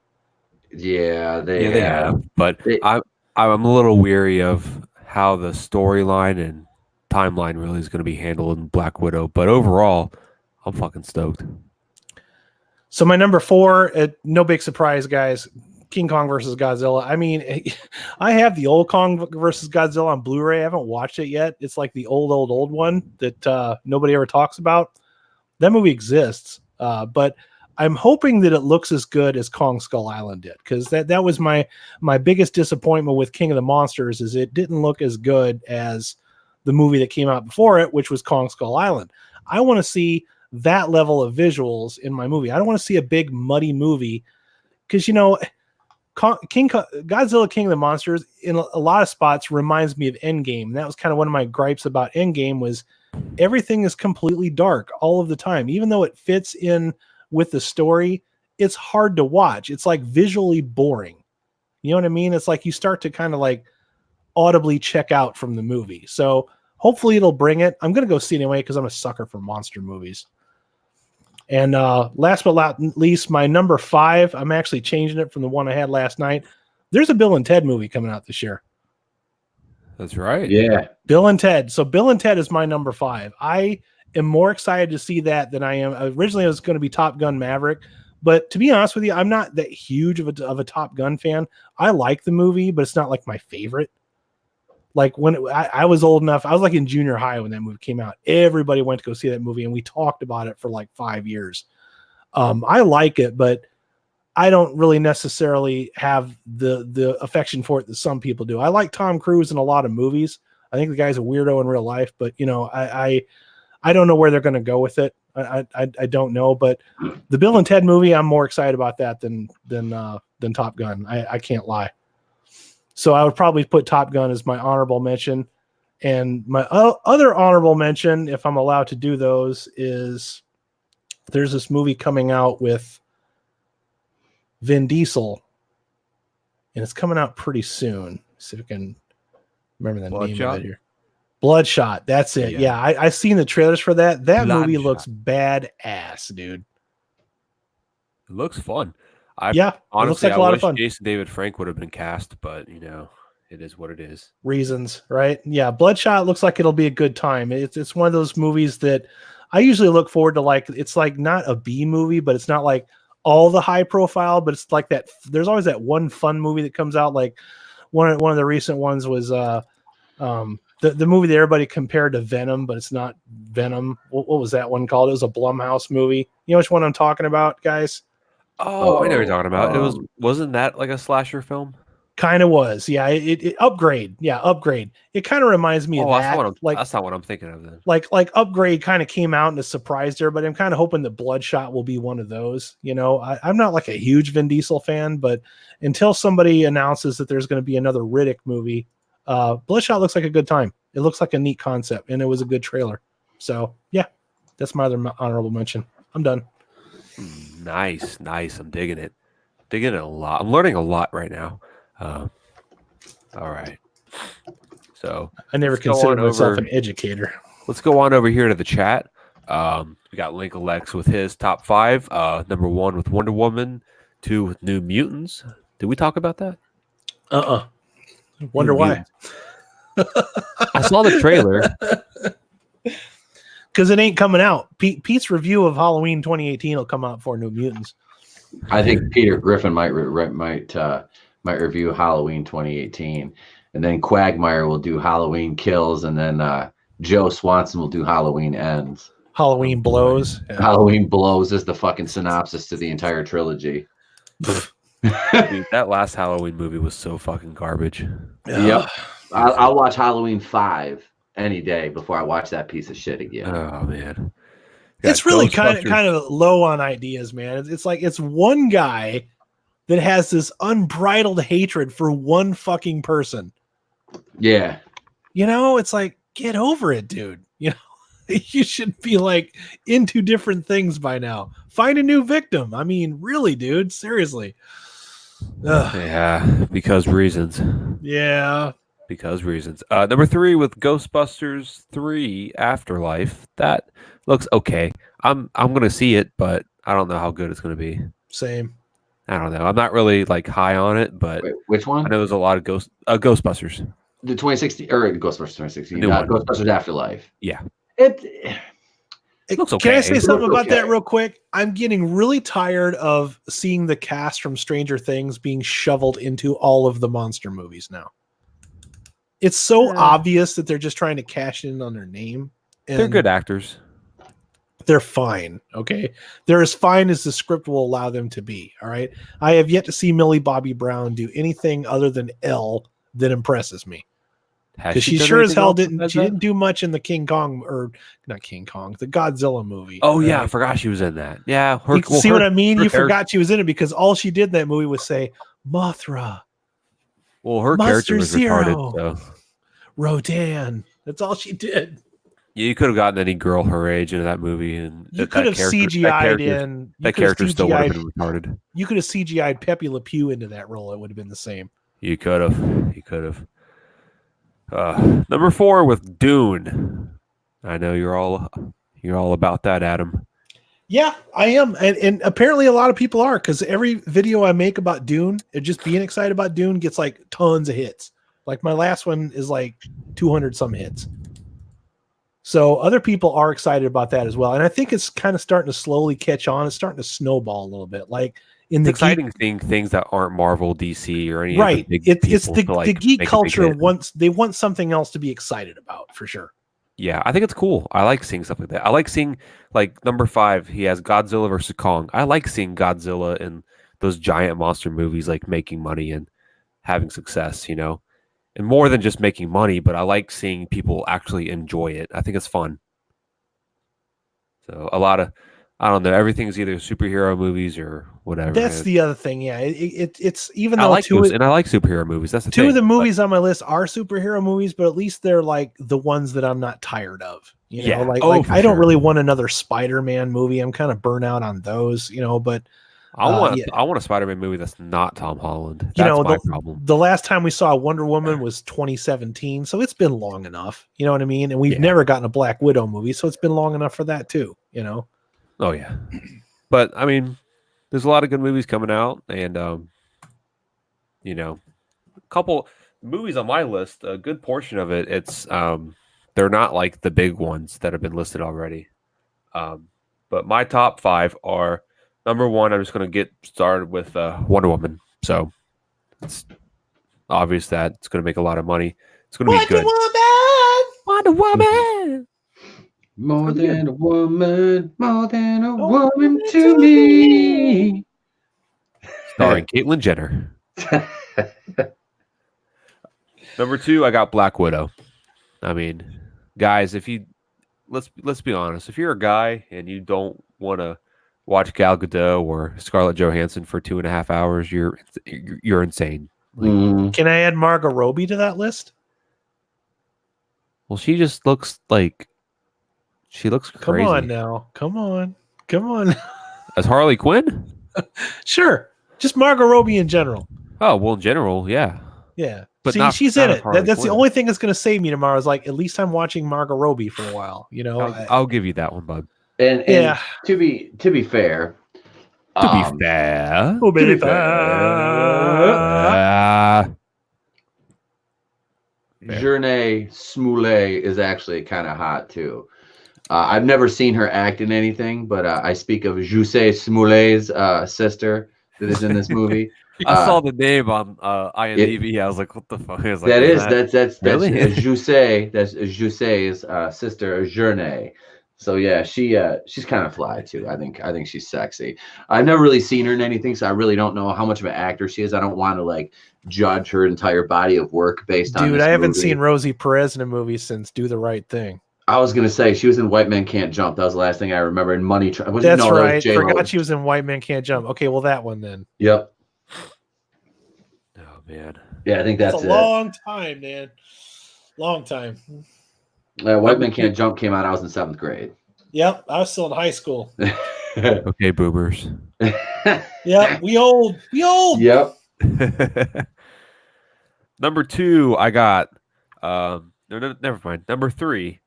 Yeah, they have. But I'm a little weary of how the storyline and timeline really is going to be handled in Black Widow. But overall, I'm fucking stoked. So my number 4, no big surprise, guys. King Kong versus Godzilla. I mean, I have the old Kong versus Godzilla on Blu-ray. I haven't watched it yet. It's like the old one that nobody ever talks about. That movie exists, but I'm hoping that it looks as good as Kong Skull Island did, because that was my biggest disappointment with King of the Monsters, is it didn't look as good as the movie that came out before it, which was Kong Skull Island. I want to see that level of visuals in my movie. I don't want to see a big muddy movie, because Godzilla King of the Monsters in a lot of spots reminds me of Endgame. And that was kind of one of my gripes about Endgame, was everything is completely dark all of the time. Even though it fits in with the story, it's hard to watch. It's like visually boring. You know what I mean? It's like you start to kind of like audibly check out from the movie. So hopefully it'll bring it. I'm going to go see it anyway, because I'm a sucker for monster movies. And last but not least, my number 5, I'm actually changing it from the one I had last night. There's a Bill and Ted movie coming out this year. That's right. Yeah. Bill and Ted. So Bill and Ted is my number 5. I am more excited to see that than I am. Originally, it was going to be Top Gun Maverick. But to be honest with you, I'm not that huge of a Top Gun fan. I like the movie, but it's not like my favorite. Like when I was old enough, I was like in junior high when that movie came out. Everybody went to go see that movie, and we talked about it for like 5 years. I like it, but I don't really necessarily have the affection for it that some people do. I like Tom Cruise in a lot of movies. I think the guy's a weirdo in real life, but I don't know where they're going to go with it. I don't know, but the Bill and Ted movie, I'm more excited about that than Top Gun. I can't lie. So I would probably put Top Gun as my honorable mention. And my other honorable mention, if I'm allowed to do those, is there's this movie coming out with Vin Diesel, and it's coming out pretty soon. See if I can remember the name of it here. Bloodshot. That's it. Yeah, I've seen the trailers for that. That movie looks badass, dude. It looks fun. Honestly, it looks like a lot of fun. Jason David Frank would have been cast, but it is what it is. Reasons, right? Yeah, Bloodshot looks like it'll be a good time. It's one of those movies that I usually look forward to. Like, it's like not a B movie, but it's not like all the high profile, but it's like that. There's always that one fun movie that comes out. Like one of the recent ones was the movie that everybody compared to Venom, but it's not Venom. What was that one called? It was a Blumhouse movie. You know which one I'm talking about, guys? Oh, I know what you're talking about. Wasn't that like a slasher film? Kind of was, yeah. It Upgrade, yeah, Upgrade. It kind of reminds me of that. That's not what I'm thinking of then. Like Upgrade kind of came out and it surprised everybody. I'm kind of hoping that Bloodshot will be one of those. I'm not like a huge Vin Diesel fan, but until somebody announces that there's going to be another Riddick movie, Bloodshot looks like a good time. It looks like a neat concept, and it was a good trailer. So yeah, that's my other honorable mention. I'm done. Nice. I'm digging it a lot. I'm learning a lot right now. All right. So I never considered myself an educator. Let's go on over here to the chat. We got Link Alex with his top 5. Number 1 with Wonder Woman, 2 with New Mutants. Did we talk about that? Wonder why. I saw the trailer. Because it ain't coming out. Pete's review of Halloween 2018 will come out for New Mutants. I think Peter Griffin might review Halloween 2018, and then Quagmire will do Halloween Kills, and then Joe Swanson will do Halloween Ends. Halloween Blows. Yeah. Halloween Blows is the fucking synopsis to the entire trilogy. Dude, that last Halloween movie was so fucking garbage. Yep. I'll watch Halloween 5 any day before I watch that piece of shit again. Oh man. It's really kind of low on ideas, man. It's like it's one guy that has this unbridled hatred for one fucking person. Yeah. It's like, get over it, dude. You should be like into different things by now. Find a new victim. I mean, really, dude, seriously. Ugh. Yeah, because reasons. Yeah. Because reasons. Number 3 with Ghostbusters 3 Afterlife. That looks okay. I'm gonna see it, but I don't know how good it's gonna be. Same. I don't know. I'm not really like high on it, but Wait, which I one? know there's a lot of Ghostbusters. The 2016 or Ghostbusters 2016. The new one. Ghostbusters Afterlife. Yeah, It looks Can I okay. say something about that okay. real quick? I'm getting really tired of seeing the cast from Stranger Things being shoveled into all of the monster movies now. It's so obvious that they're just trying to cash in on their name. And They're good actors. they're fine. Okay. They're as fine as the script will allow them to be. All right. I have yet to see Millie Bobby Brown do anything other than Elle that impresses me. Has Because she done sure as anything hell else didn't. besides She that? didn't do much in the King Kong, or not King Kong, the Godzilla movie. Oh yeah, I right? forgot she was in that. Yeah, See what I mean? her You char- forgot she was in it because all she did in that movie was say Mothra, Well, her character Monster was Zero. retarded. So Rodan. That's all she did. yeah, you could have gotten any girl her age into that movie, and You could have CGI'd in. That character still would have been retarded. You could have CGI'd Pepe Le Pew into that role. It would have been the same. You could have. You could have. Number 4 with Dune. I know you're all about that, Adam. Yeah, I am, and apparently a lot of people are, because every video I make about Dune, just being excited about Dune, gets like tons of hits. Like my last one is like 200 some hits. So other people are excited about that as well, and I think it's kind of starting to slowly catch on. It's starting to snowball a little bit. Like It's exciting seeing things that aren't Marvel, DC, or any right. of the big It's people the geek culture wants something else to be excited about for sure. Yeah, I think it's cool. I like seeing stuff like that. I like seeing, like, number 5, he has Godzilla versus Kong. I like seeing Godzilla and those giant monster movies, like, making money and having success, you know? And more than just making money, but I like seeing people actually enjoy it. I think it's fun. So a lot of, I don't know, everything's either superhero movies or whatever. That's the other thing. Yeah, it's even though I like those, and I like superhero movies. That's the two thing. of the movies on my list are superhero movies, but at least they're like the ones that I'm not tired of. You know, Yeah. like for I don't sure. really want another Spider-Man movie. I'm kind of burnt out on those, you know, but I want yeah. I want a Spider-Man movie that's not Tom Holland. That's You know, my problem. the last time we saw Wonder Woman was 2017, so it's been long enough. You know what I mean? And we've Yeah. never gotten a Black Widow movie, so it's been long enough for that too. You know? Oh yeah, but I mean, there's a lot of good movies coming out, and you know, a couple movies on my list. A good portion of it, it's they're not like the big ones that have been listed already. But my top 5 are, number 1. I'm just going to get started with Wonder Woman. So it's obvious that it's going to make a lot of money. It's going to be good. Wonder Woman. more than a woman to me. Starring Caitlyn Jenner. Number 2, I got Black Widow. I mean, guys, if you let's be honest, if you're a guy and you don't want to watch Gal Gadot or Scarlett Johansson for 2.5 hours, you're insane. Like, Can I add Margot Robbie to that list? well, she just looks like she looks crazy. Come on now. Come on. As Harley Quinn? Sure. Just Margot Robbie in general. Oh, well, in general, yeah. Yeah. But See, she's in not it. Harley That's the Quinn. only thing that's going to save me tomorrow is like, at least I'm watching Margot Robbie for a while, you know? I'll give you that one, bud. And Yeah. to be fair, To be fair. Oh, baby. Journée Smollett is actually kind of hot too. I've never seen her act in anything, but I speak of Jussie Smollett's sister that is in this movie. I saw the name on IMDb. I was like, "What the fuck?" I was like, that's really? Jussie. That's Jussie's sister, Journée. So yeah, she's kind of fly too. I think she's sexy. I've never really seen her in anything, so I really don't know how much of an actor she is. I don't want to like judge her entire body of work based on. Dude, this I haven't movie. seen Rosie Perez in a movie since Do the Right Thing. I was gonna say she was in White Men Can't Jump. That was the last thing I remember. In Money. That's right. Forgot she was in White Man Can't Jump. Okay, well that one then. Yep. Oh man. Yeah, I think that's a long time, man. Long time. White Men Can't Jump came out. I was in 7th grade. Yep, I was still in high school. Okay, boomers. Yep, we old. Yep. Number 2, I got. No, never mind. Number 3,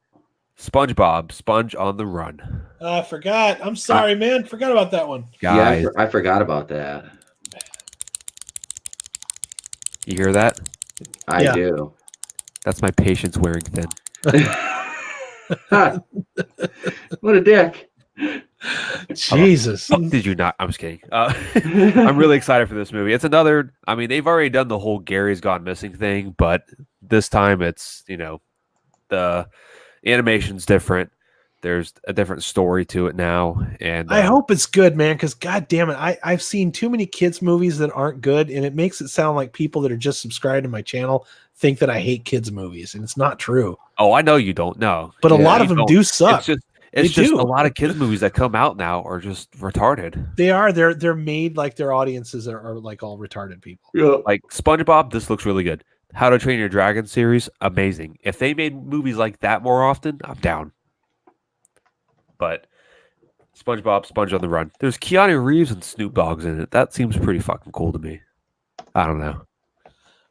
SpongeBob, Sponge on the Run. I forgot. I'm sorry, man. Forgot about that one. Guys, Yeah, I forgot about that. you hear that? I do. That's my patience wearing thin. What a dick. Jesus. Did you not? I'm just kidding. I'm really excited for this movie. It's another. I mean, they've already done the whole Gary's Gone Missing thing, but this time it's the animation's different. There's a different story to it now, and I hope it's good, man, because god damn it, I've seen too many kids movies that aren't good, and it makes it sound like people that are just subscribed to my channel think that I hate kids movies, and it's not true. Oh, I know you don't know, but a lot of them do suck. It's just a lot of kids movies that come out now are just retarded. They are. They're made like their audiences are like all retarded people. Yeah. Like SpongeBob, this looks really good. How to Train Your Dragon series, amazing. If they made movies like that more often, I'm down. But SpongeBob, Sponge on the Run. There's Keanu Reeves and Snoop Dogg's in it. That seems pretty fucking cool to me. I don't know.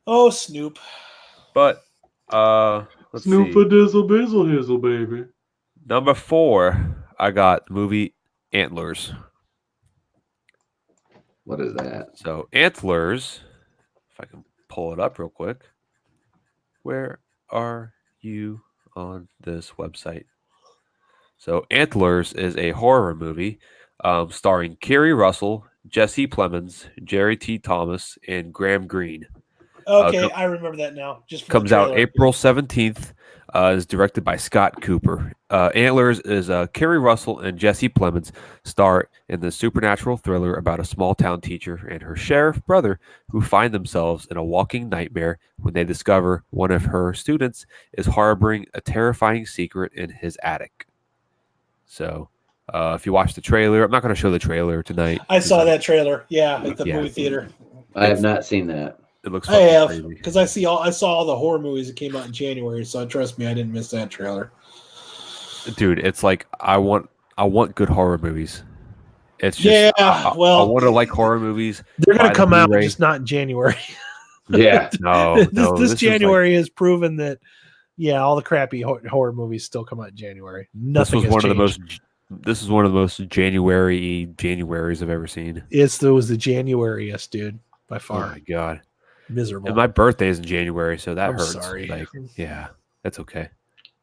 Oh, Snoop. But let's Snoop see. a dizzle bizzle hizzle, baby. Number 4, I got the movie Antlers. What is that? So Antlers, if I can pull it up real quick. Where are you on this website? So Antlers is a horror movie starring Kerry Russell, Jesse Plemons, Jerry T. Thomas, and Graham Greene. Okay, I remember that now. Just comes out April 17th. Is directed by Scott Cooper. Antlers is Kerry Russell and Jesse Plemons star in the supernatural thriller about a small-town teacher and her sheriff brother who find themselves in a walking nightmare when they discover one of her students is harboring a terrifying secret in his attic. So, if you watch the trailer, I'm not going to show the trailer tonight. I saw that trailer, at the movie theater. I have not seen that. It looks. I have, because I saw all the horror movies that came out in January, so trust me, I didn't miss that trailer. Dude, it's like I want good horror movies. It's just I want to like horror movies. They're going to come out, just not in January. Yeah, this January has proven that. Yeah, all the crappy horror movies still come out in January. Nothing. This is one of the most Januaries I've ever seen. It was the Januariest, dude, by far. Oh my god. Miserable. And my birthday is in January, so that I'm hurts. Sorry. Like, yeah, that's okay.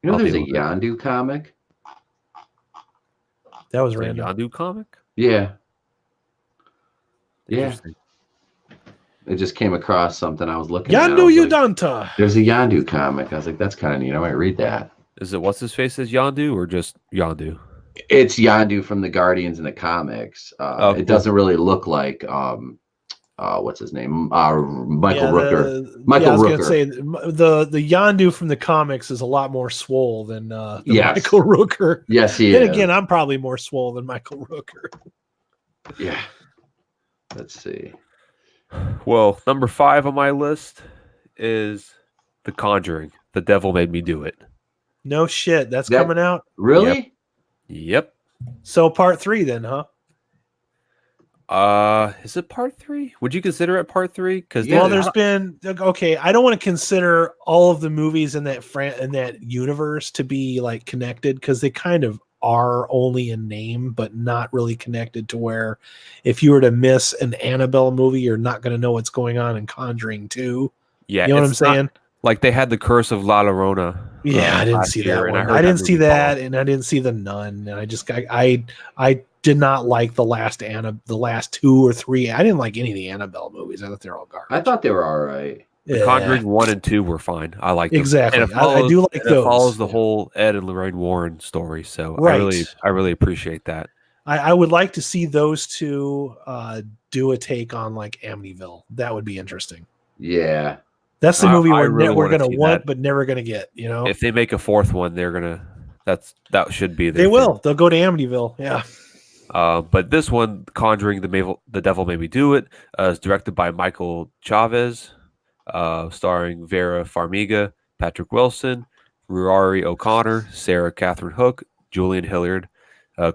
You know, there's a Yondu comic. That was random. Yondu comic? Yeah. Yeah. It just came across something I was looking at. Yondu Udanta. There's a Yondu comic. I was like, that's kind of neat. I might read that. Is it what's his face as Yondu or just Yondu? It's Yondu from the Guardians in the comics. It doesn't really look like what's his name? Michael Rooker. Michael Rooker. I was gonna say the Yondu from the comics is a lot more swole than Michael Rooker. Yes, he is. Then again, I'm probably more swole than Michael Rooker. Yeah. Let's see. Well, number 5 on my list is The Conjuring. The Devil Made Me Do It. No shit, that's coming out. Really? Yep. So part 3 then, huh? Is it part 3? Would you consider it part 3? Because there's been I don't want to consider all of the movies in that universe to be like connected because they kind of are only in name, but not really connected to where if you were to miss an Annabelle movie, you're not going to know what's going on in Conjuring 2. Yeah, you know what I'm saying? Like they had the Curse of La Llorona. Yeah, I didn't see that one. I didn't see that, and I didn't see The Nun, and I did not like the last 2 or 3. I didn't like any of the Annabelle movies. I thought they're all garbage. I thought they were all right. The Conjuring 1 and 2 were fine. I liked them. Exactly. I do like those. It follows the whole Ed and Lorraine Warren story, so I really appreciate that. I would like to see those two do a take on like Amityville. That would be interesting. Yeah. That's the movie we're going to want, but never going to get, you know? If they make a 4th one, they're going to, that should be They will. They'll go to Amityville. Yeah. But this one, Conjuring, The Devil Made Me Do It, is directed by Michael Chavez, starring Vera Farmiga, Patrick Wilson, Rory O'Connor, Sarah Catherine Hook, Julian Hilliard.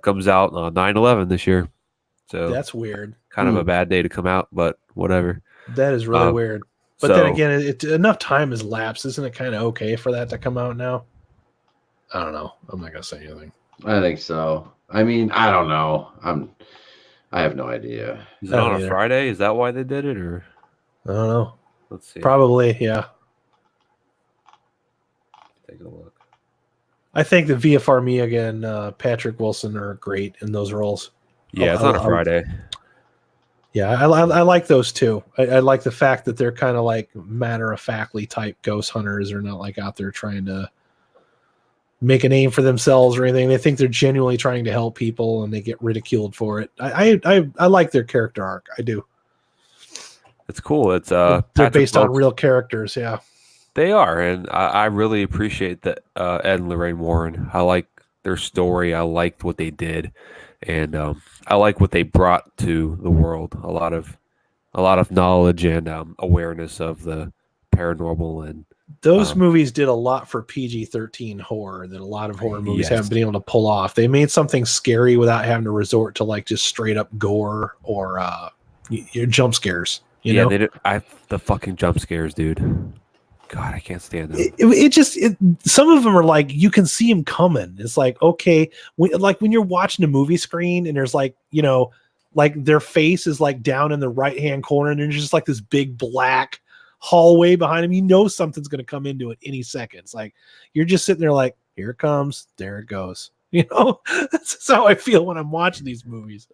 Comes out on 9/11 this year. So That's weird. kind of a bad day to come out, but whatever. That is really weird. But then again, enough time has lapsed. Isn't it kind of okay for that to come out now? I don't know. I'm not gonna say anything. I think so. I mean, I don't know. I have no idea. Is it on a Friday? Is that why they did it, or I don't know. Let's see. Probably, yeah. Take a look. I think that Via Farmiga and Patrick Wilson are great in those roles. Yeah, it's on a Friday. Yeah, I like those too. I like the fact that they're kind of like matter-of-factly type ghost hunters. They're not like out there trying to make a name for themselves or anything. They think they're genuinely trying to help people, and they get ridiculed for it. I like their character arc. I do. It's cool. It's they're based on real characters. Yeah, they are, and I really appreciate that Ed and Lorraine Warren. I like their story. I liked what they did, and I like what they brought to the world. A lot of knowledge and awareness of the paranormal, and those movies did a lot for PG-13 horror that a lot of horror movies haven't been able to pull off. They made something scary without having to resort to like just straight up gore or jump scares. You know? They did. The fucking jump scares, dude. God, I can't stand them. Some of them are like you can see them coming. It's like okay, when you're watching a movie screen and there's like like their face is like down in the right hand corner and there's just like this big black hallway behind him. You know something's going to come into it any second. It's like you're just sitting there like here it comes, there it goes. That's how I feel when I'm watching these movies.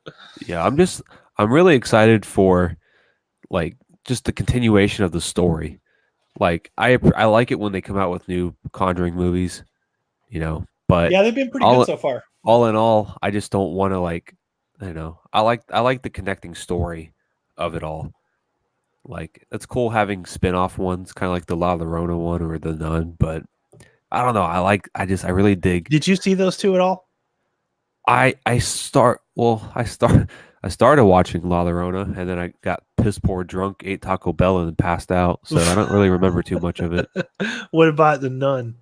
Yeah, I'm really excited for like just the continuation of the story. Like I like it when they come out with new Conjuring movies, but yeah, they've been pretty good so far. All in all, I just don't want to I like the connecting story of it all. Like it's cool having spin-off ones, kind of like the La Llorona one or the Nun, but I don't know. I really dig. Did you see those two at all? I started watching La Llorona, and then I got piss poor drunk, ate Taco Bell, and then passed out. So I don't really remember too much of it. What about the Nun?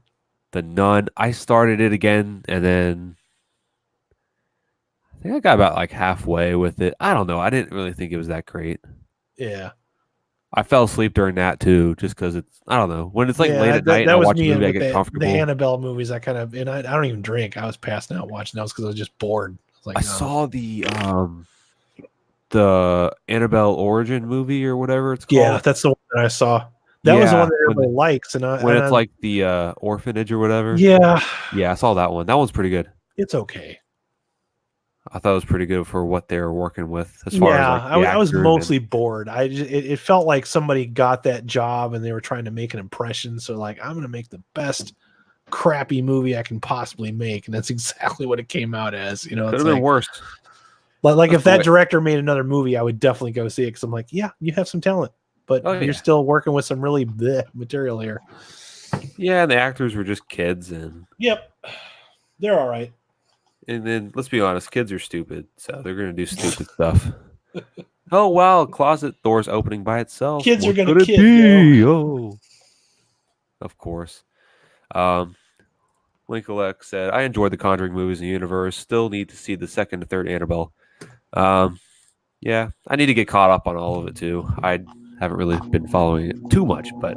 The Nun, I started it again, and then I think I got about like halfway with it. I don't know. I didn't really think it was that great. Yeah. I fell asleep during that too, just because I don't know. When it's like late at night and I watch a movie, I get comfortable. The Annabelle movies, I don't even drink. I was passing out watching those because I was just bored. I saw the Annabelle Origin movie or whatever it's called. Yeah, that's the one that I saw. That was the one that everybody likes. When it's like the orphanage or whatever. Yeah. Yeah, I saw that one. That one's pretty good. It's okay. I thought it was pretty good for what they were working with. As far as I was mostly bored. It felt like somebody got that job and they were trying to make an impression. So like, I'm going to make the best crappy movie I can possibly make, and that's exactly what it came out as. Could have been worse. Like if that director made another movie, I would definitely go see it because I'm like, yeah, you have some talent, but you're still working with some really bleh material here. Yeah, and the actors were just kids, and yep, they're all right. And then let's be honest, kids are stupid, so they're gonna do stupid stuff. Oh wow, closet doors opening by itself. Kids are gonna kid. Oh, of course. Lincoln said, "I enjoyed the Conjuring movies in the universe. Still need to see the second and third Annabelle. Yeah, I need to get caught up on all of it too. I haven't really been following it too much, but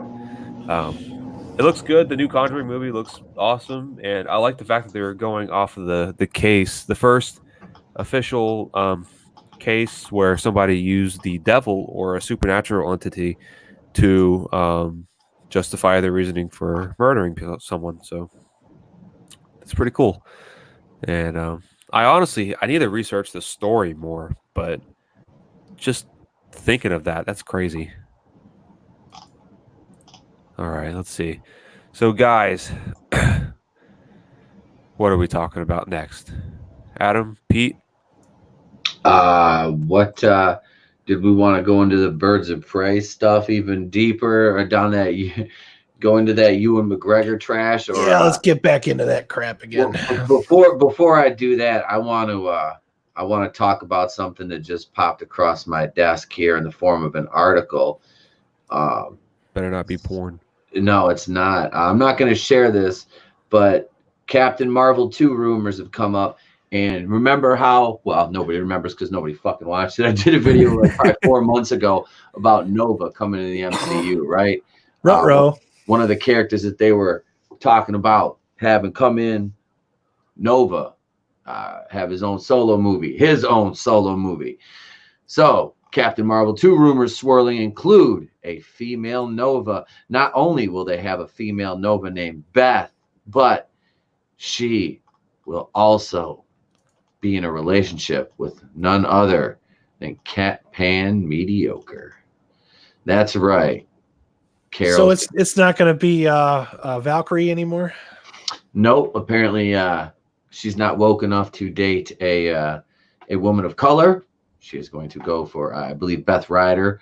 it looks good. The new Conjuring movie looks awesome, and I like the fact that they're going off of the case, the first official case where somebody used the devil or a supernatural entity to justify their reasoning for murdering someone. So it's pretty cool. And I need to research the story more, but just thinking of that's crazy. All right, let's see. So, guys, what are we talking about next? Adam, Pete? What did we want to go into the Birds of Prey stuff even deeper, or down that go into that Ewan McGregor trash? Or let's get back into that crap again. Before I do that, I want to talk about something that just popped across my desk here in the form of an article. Better not be porn. No, it's not. I'm not going to share this, but Captain Marvel 2 rumors have come up. And remember how, well, nobody remembers because nobody fucking watched it. I did a video like probably 4 months ago about Nova coming in the MCU, right? Ruh-roh. One of the characters that they were talking about having come in, Nova, have his own solo movie. So Captain Marvel 2 rumors swirling include a female Nova. Not only will they have a female Nova named Beth, but she will also be in a relationship with none other than Cat Pan Mediocre. That's right. Carol. So it's not going to be Valkyrie anymore? Nope. Apparently, she's not woke enough to date a woman of color. She is going to go for, I believe, Beth Ryder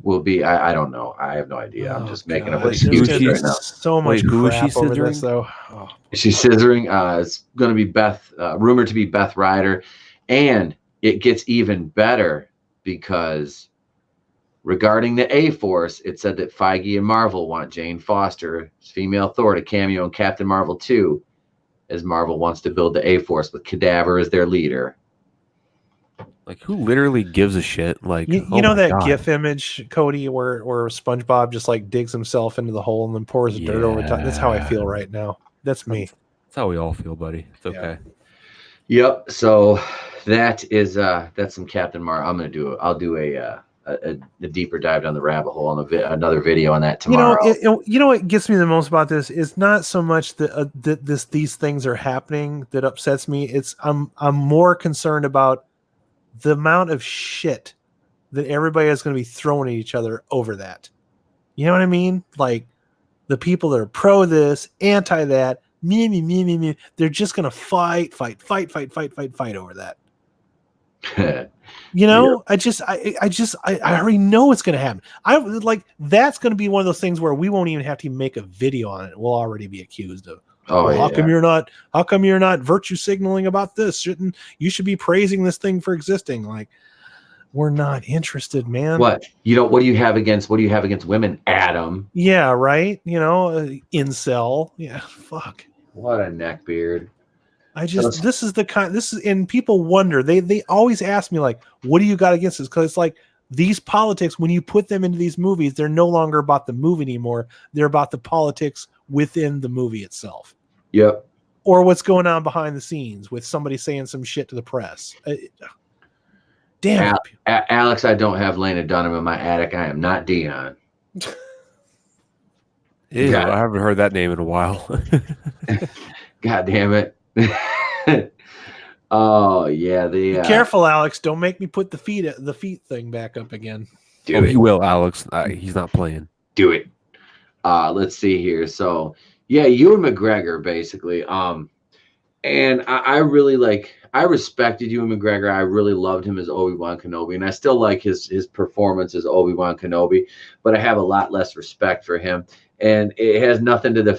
will be. I don't know. I have no idea. I'm just making up excuses right now. So much crap over this, though. Oh. She's scissoring. It's going to be Beth, rumored to be Beth Ryder. And it gets even better because regarding the A-Force, it said that Feige and Marvel want Jane Foster, female Thor, to cameo in Captain Marvel 2, as Marvel wants to build the A-Force with Cadaver as their leader. Like, who literally gives a shit? Like, you know that GIF image, Cody, where SpongeBob just like digs himself into the hole and then pours dirt over top? That's how I feel right now. That's me. That's how we all feel, buddy. It's okay. Yeah. Yep. So that is that's some Captain Marvel. I'll do a deeper dive down the rabbit hole on another video on that tomorrow. You know what gets me the most about this is not so much that these things are happening that upsets me. It's I'm more concerned about the amount of shit that everybody is going to be throwing at each other over that. You know what I mean? Like the people that are pro this, anti that, me. They're just going to fight over that. You know, yeah. I already know it's going to happen. That's going to be one of those things where we won't even have to make a video on it. We'll already be accused of. How come you're not virtue signaling about this? You should be praising this thing for existing. Like, we're not interested, man. What do you have against women, Adam? Yeah, right. Incel. Yeah, fuck. What a neckbeard. And people wonder, they always ask me, like, what do you got against this? Because it's like these politics, when you put them into these movies, they're no longer about the movie anymore. They're about the politics within the movie itself. Yep. Or what's going on behind the scenes with somebody saying some shit to the press. Damn. Alex, I don't have Lena Dunham in my attic. I am not Dion. Ew, I haven't heard that name in a while. God damn it. Oh yeah, Be careful, Alex. Don't make me put the feet thing back up again. He will, Alex. He's not playing. Do it. Let's see here. So yeah, Ewan McGregor basically. And I really I respected Ewan McGregor. I really loved him as Obi-Wan Kenobi, and I still like his performance as Obi-Wan Kenobi, but I have a lot less respect for him. And it has nothing to do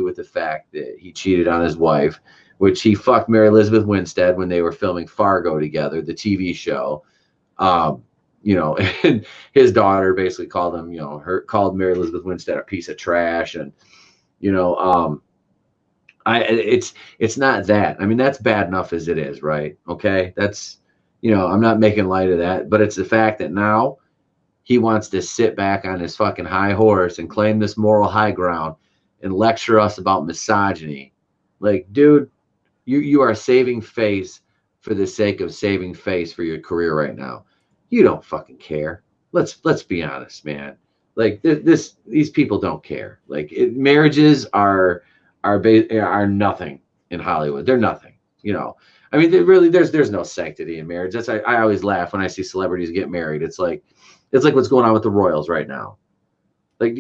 with the fact that he cheated on his wife, which he fucked Mary Elizabeth Winstead when they were filming Fargo together, the TV show. And his daughter basically called him, called Mary Elizabeth Winstead a piece of trash. And, it's not that. I mean, that's bad enough as it is, right? Okay. That's, I'm not making light of that, but it's the fact that now he wants to sit back on his fucking high horse and claim this moral high ground and lecture us about misogyny. Like, dude, you are saving face for the sake of saving face for your career right now. You don't fucking care. Let's be honest, man. Like these people don't care. Like marriages are nothing in Hollywood. They're nothing. I mean, there's no sanctity in marriage. That's I always laugh when I see celebrities get married. It's like what's going on with the Royals right now. Like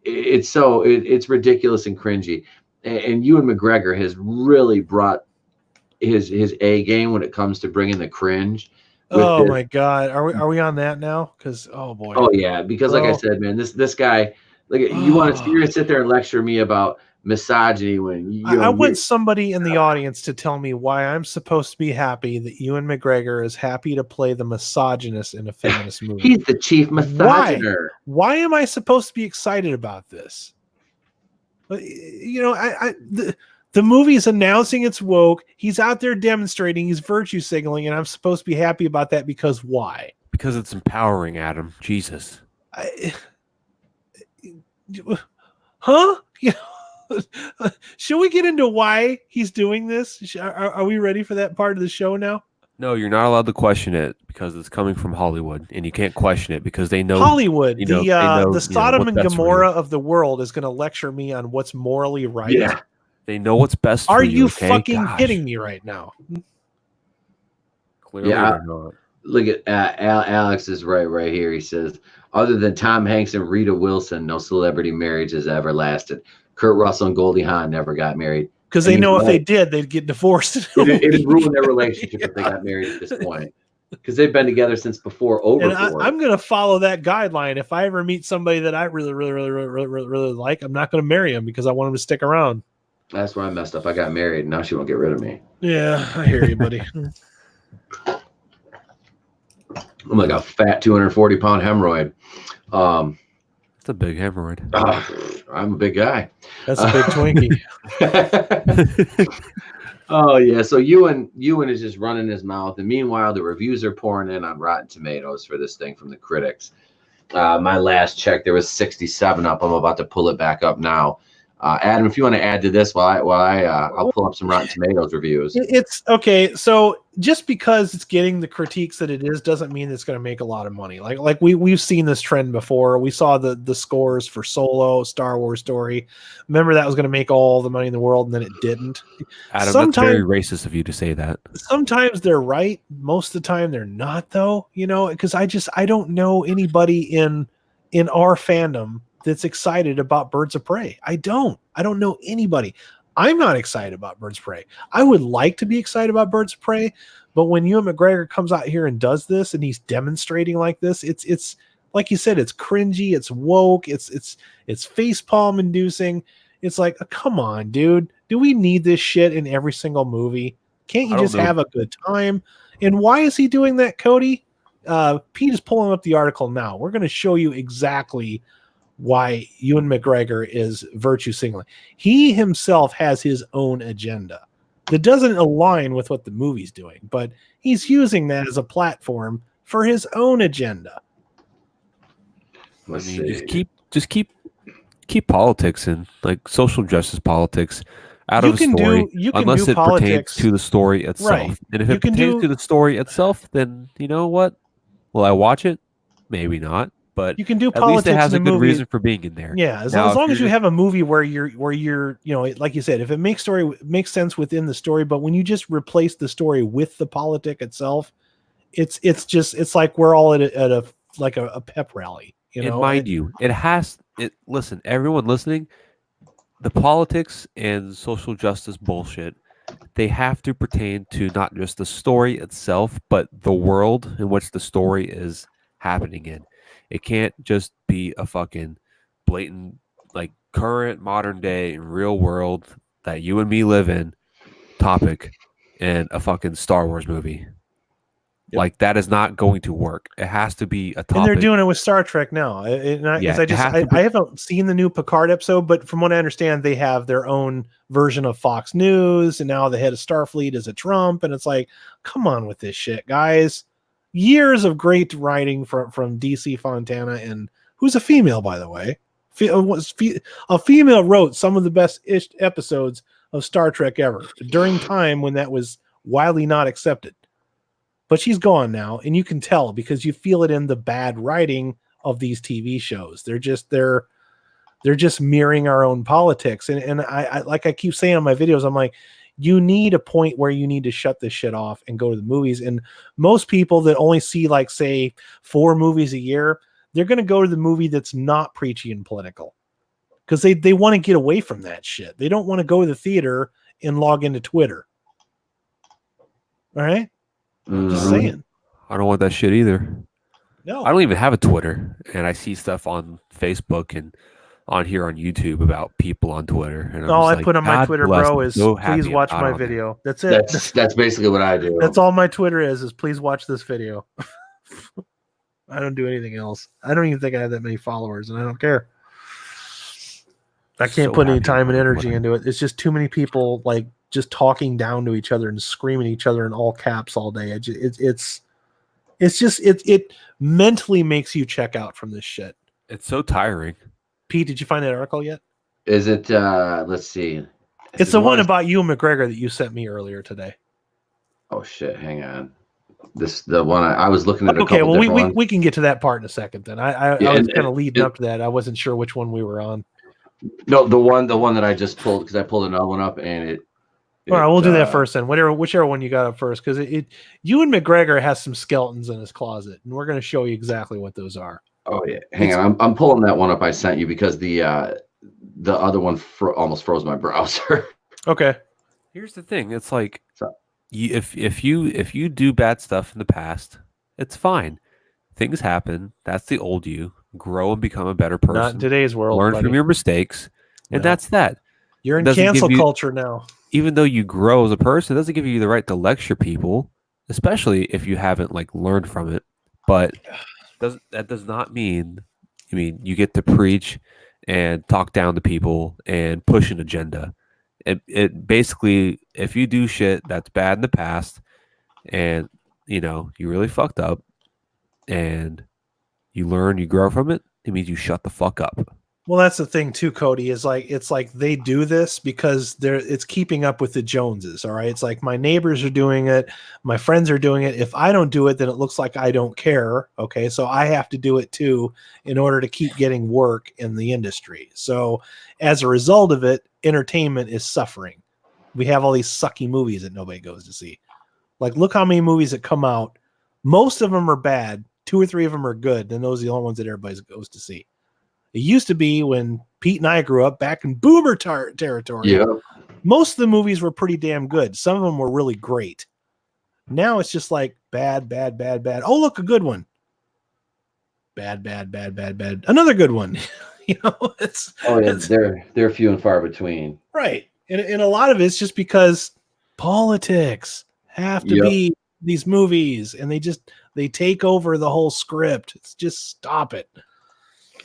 it's ridiculous and cringy. And Ewan McGregor has really brought his A game when it comes to bringing the cringe. Oh my God, are we on that now? Because oh boy. Oh yeah, because like I said, man, this guy, like you're gonna sit there and lecture me about misogyny when I want somebody in the audience to tell me why I'm supposed to be happy that Ewan McGregor is happy to play the misogynist in a feminist movie. He's the chief misogyner. Why am I supposed to be excited about this? You know, the movie's announcing it's woke. He's out there demonstrating. He's virtue signaling, and I'm supposed to be happy about that because why? Because it's empowering, Adam. Jesus. Huh? You know, should we get into why he's doing this? Are we ready for that part of the show now? No, you're not allowed to question it because it's coming from Hollywood, and you can't question it because they know Hollywood. You know, the Sodom and Gomorrah of of the world is going to lecture me on what's morally right. Yeah, they know what's best. Are for you okay? fucking kidding me right now? Clearly, they're not. Look at Alex is right here. He says, other than Tom Hanks and Rita Wilson, no celebrity marriage has ever lasted. Kurt Russell and Goldie Hawn never got married. Because they know if they did, they'd get divorced. It'd ruin their relationship if they got married at this point. Because they've been together since before Overboard. I'm going to follow that guideline. If I ever meet somebody that I really like, I'm not going to marry him because I want him to stick around. That's where I messed up. I got married, and now she won't get rid of me. Yeah, I hear you, buddy. I'm like a fat 240-pound hemorrhoid. It's a big hemorrhoid. I'm a big guy. That's a big Twinkie. Oh yeah. So Ewan is just running his mouth, and meanwhile the reviews are pouring in on Rotten Tomatoes for this thing from the critics. My last check, there was 67 up. I'm about to pull it back up now. Adam, if you want to add to this, I'll pull up some Rotten Tomatoes reviews. It's okay. So just because it's getting the critiques that it is doesn't mean it's going to make a lot of money. Like we've seen this trend before. We saw the scores for Solo, Star Wars Story. Remember that was going to make all the money in the world, and then it didn't. Adam, that's very racist of you to say that. Sometimes they're right. Most of the time they're not, though. You know, because I don't know anybody in our fandom that's excited about Birds of Prey. I don't know anybody. I'm not excited about Birds of Prey. I would like to be excited about Birds of Prey, but when Ewan McGregor comes out here and does this and he's demonstrating like this, it's like you said, it's cringy, it's woke, it's facepalm inducing. It's like, come on, dude. Do we need this shit in every single movie? Can't you just have a good time? And why is he doing that, Cody? Pete is pulling up the article now. We're going to show you exactly why Ewan McGregor is virtue signaling. He himself has his own agenda that doesn't align with what the movie's doing, but he's using that as a platform for his own agenda. Just keep politics and like social justice politics out of the story, unless it pertains to the story itself. Right. And if it pertains to the story itself, then you know what? Will I watch it? Maybe not. But you can do at politics. Least it has a good movie. reason for being in there. Yeah, as long as you have a movie where you're, you know, like you said, if it makes sense within the story, but when you just replace the story with the politic itself, it's like we're all at a pep rally. You know, and mind you, listen, everyone listening, the politics and social justice bullshit, they have to pertain to not just the story itself, but the world in which the story is happening in. It can't just be a fucking blatant, like current modern day real world that you and me live in topic in a fucking Star Wars movie. Yep. Like that is not going to work. It has to be a topic. And they're doing it with Star Trek now. I haven't seen the new Picard episode, but from what I understand, they have their own version of Fox News, and now the head of Starfleet is a Trump, and it's like, come on with this shit, guys. Years of great writing from DC Fontana, and who's a female, by the way. A female wrote some of the best episodes of Star Trek ever during time when that was widely not accepted. But she's gone now, and you can tell because you feel it in the bad writing of these TV shows. They're just mirroring our own politics, and I like I keep saying on my videos, I'm like, you need a point where you need to shut this shit off and go to the movies. And most people that only see, like, say 4 movies a year, they're going to go to the movie that's not preachy and political because they want to get away from that shit. They don't want to go to the theater and log into Twitter. All right. Just saying. I don't want that shit either. No, I don't even have a Twitter, and I see stuff on Facebook and on here on YouTube about people on Twitter, and I'm All just I like, put on my God Twitter, bless, bro, I'm is so please happy I'm watch not my on there. video. That's it. That's basically what I do. That's all my Twitter is please watch this video. I don't do anything else. I don't even think I have that many followers, and I don't care. I can't So put any happy I'm time and not on energy Twitter. into it. It's just too many people like just talking down to each other and screaming at each other in all caps all day. It mentally makes you check out from this shit. It's so tiring. Pete, did you find that article yet? Is it? Let's see. It's the one about Ewan McGregor that you sent me earlier today. Oh shit! Hang on. The one I was looking at. Okay, well we can get to that part in a second. Then I was kind of leading up to that. I wasn't sure which one we were on. No, the one that I just pulled, because I pulled another one up and it. All right, we'll do that first then. Whichever one you got up first, because Ewan McGregor has some skeletons in his closet, and we're going to show you exactly what those are. Oh yeah, hang on. I'm pulling that one up I sent you because the other one almost froze my browser. Okay. Here's the thing. It's like if you do bad stuff in the past, it's fine. Things happen. That's the old you. Grow and become a better person. Not in today's world. Learn buddy. from your mistakes, and that's that. You're in cancel culture now. Even though you grow as a person, it doesn't give you the right to lecture people, especially if you haven't like learned from it. But that does not mean, I mean, you get to preach and talk down to people and push an agenda. It basically, if you do shit that's bad in the past, and you know you really fucked up, and you learn, you grow from it, it means you shut the fuck up. Well, that's the thing too, Cody, is like it's like they do this because it's keeping up with the Joneses. All right. It's like my neighbors are doing it, my friends are doing it. If I don't do it, then it looks like I don't care. Okay. So I have to do it too in order to keep getting work in the industry. So as a result of it, entertainment is suffering. We have all these sucky movies that nobody goes to see. Like, look how many movies that come out. Most of them are bad. 2 or 3 of them are good. And those are the only ones that everybody goes to see. It used to be when Pete and I grew up back in boomer territory. Yeah. Most of the movies were pretty damn good. Some of them were really great. Now it's just like bad, bad, bad, bad. Oh, look, a good one. Bad, bad, bad, bad, bad. Another good one. You know, they're few and far between. Right. And a lot of it's just because politics have to be these movies, and they take over the whole script. It's just stop it.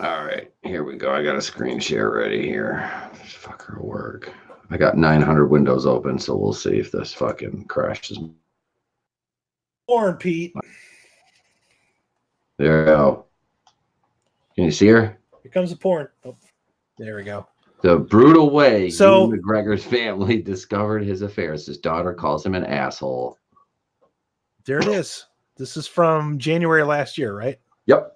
All right, here we go. I got a screen share ready here. This fucker will work. I got 900 windows open, so we'll see if this fucking crashes. Porn, Pete. There we go. Can you see her? Here comes the porn. Oh, there we go. The brutal way Ewan McGregor's family discovered his affairs. His daughter calls him an asshole. There it is. This is from January last year, right? Yep.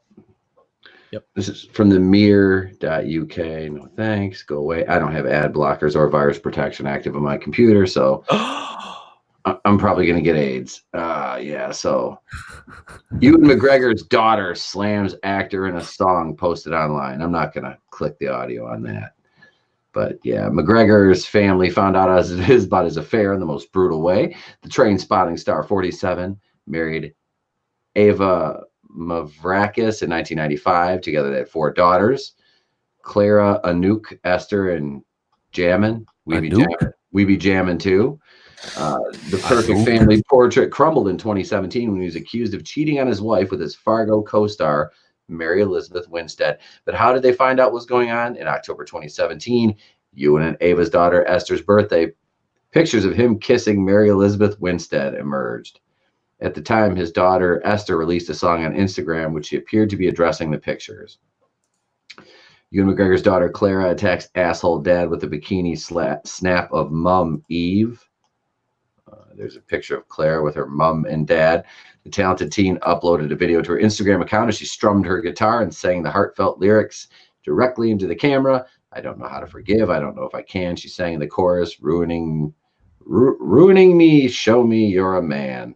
This is from the mirror.uk. No thanks. Go away. I don't have ad blockers or virus protection active on my computer, so I'm probably going to get AIDS. Yeah, so Ewan McGregor's daughter slams actor in a song posted online. I'm not going to click the audio on that. But yeah, McGregor's family found out about his affair in the most brutal way. The Train Spotting star 47 married Ava Mavrakis in 1995. Together they had 4 daughters: Clara, Anouk, Esther, and Jammin. We be jammin' too. The perfect family portrait crumbled in 2017 when he was accused of cheating on his wife with his Fargo co-star Mary Elizabeth Winstead. But how did they find out what was going on? In October 2017, Ewan and Ava's daughter Esther's birthday, pictures of him kissing Mary Elizabeth Winstead emerged. At the time, his daughter Esther released a song on Instagram, which she appeared to be addressing the pictures. Ewan McGregor's daughter Clara attacks asshole dad with a bikini snap of mum Eve. There's a picture of Clara with her mum and dad. The talented teen uploaded a video to her Instagram account as she strummed her guitar and sang the heartfelt lyrics directly into the camera. I don't know how to forgive. I don't know if I can. She sang in the chorus, ruining me, show me you're a man.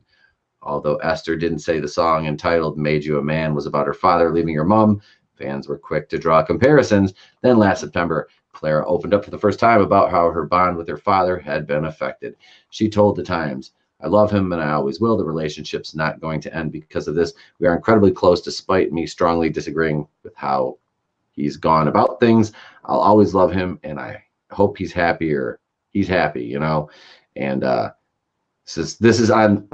Although Esther didn't say the song entitled Made You a Man was about her father leaving her mom, fans were quick to draw comparisons. Then last September, Clara opened up for the first time about how her bond with her father had been affected. She told The Times, "I love him and I always will. The relationship's not going to end because of this. We are incredibly close despite me strongly disagreeing with how he's gone about things. I'll always love him, and I hope he's happier. He's happy, you know. And this is on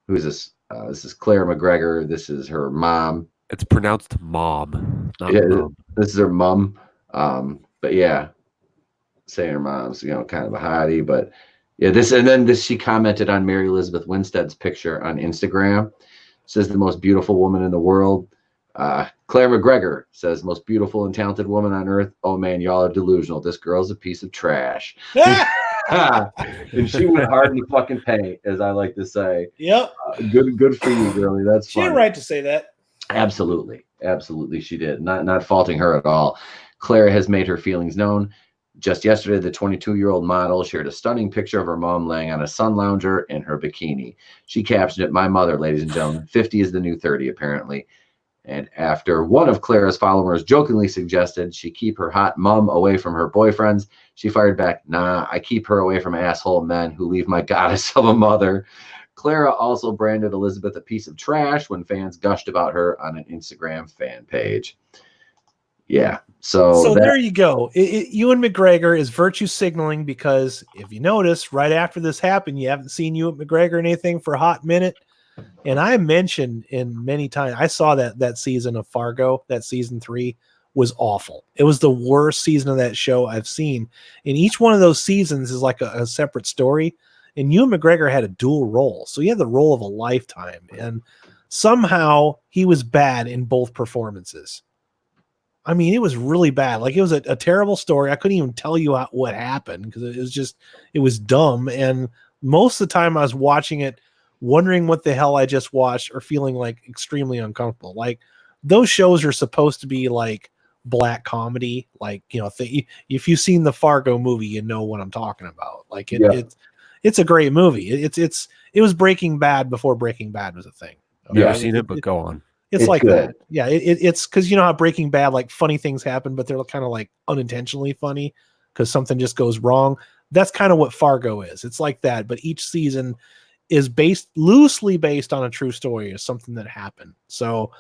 who is this? This is Claire McGregor. This is her mom. It's pronounced mom, not Yeah, mom. this is her mom. But yeah, saying her mom's, you know, kind of a hottie. But yeah, this she commented on Mary Elizabeth Winstead's picture on Instagram. Says the most beautiful woman in the world. Claire McGregor says most beautiful and talented woman on earth. Oh man, y'all are delusional. This girl's a piece of trash. And she went hard in the fucking paint, as I like to say. Yep. Good for you, girlie. That's she had funny. right to say that. Absolutely, she did. Not faulting her at all. Claire has made her feelings known. Just yesterday, the 22-year-old model shared a stunning picture of her mom laying on a sun lounger in her bikini. She captioned it, "My mother, ladies and gentlemen. 50 is the new 30, apparently." And after one of Claire's followers jokingly suggested she keep her hot mom away from her boyfriends, she fired back, "Nah, I keep her away from asshole men who leave my goddess of a mother." Clara also branded Elizabeth a piece of trash when fans gushed about her on an Instagram fan page. Yeah. So there you go. Ewan McGregor is virtue signaling, because if you notice, right after this happened, you haven't seen Ewan McGregor anything for a hot minute. And I mentioned in many times, I saw that season of Fargo, that season 3 was awful. It was the worst season of that show I've seen. And each one of those seasons is like a separate story. And Ewan McGregor had a dual role. So he had the role of a lifetime. And somehow he was bad in both performances. I mean, it was really bad. Like, it was a terrible story. I couldn't even tell you what happened, because it was dumb. And most of the time I was watching it, wondering what the hell I just watched, or feeling like extremely uncomfortable. Like, those shows are supposed to be like black comedy. Like, you know, if you've seen the Fargo movie, you know what I'm talking about. Like, it's a great movie. It was Breaking Bad before Breaking Bad was a thing. Okay? Never seen it, but go on. It's like good. that. Yeah, it's because you know how Breaking Bad, like, funny things happen, but they're kind of like unintentionally funny because something just goes wrong. That's kind of what Fargo is. It's like that, but each season is loosely based on a true story, or something that happened. So,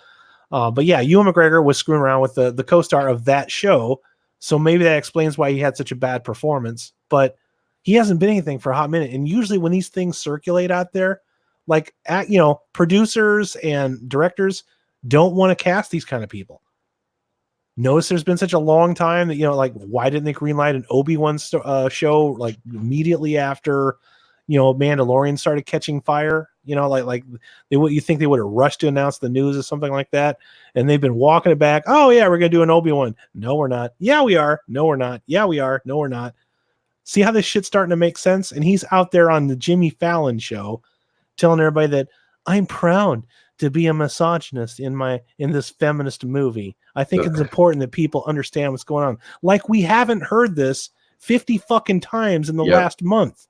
but yeah, Ewan McGregor was screwing around with the co-star of that show, so maybe that explains why he had such a bad performance. But he hasn't been anything for a hot minute, and usually when these things circulate out there, like, producers and directors don't want to cast these kind of people. Notice there's been such a long time that, like, why didn't they greenlight an Obi-Wan show like immediately after, Mandalorian started catching fire? Like you think they would have rushed to announce the news or something like that, and they've been walking it back. Oh yeah, we're gonna do an Obi-Wan. No, we're not. Yeah, we are. No, we're not. Yeah, we are. No, we're not. See how this shit's starting to make sense? And he's out there on the Jimmy Fallon show telling everybody that I'm proud to be a misogynist in this feminist movie. I think it's important that people understand what's going on. Like, we haven't heard this 50 fucking times in the last month.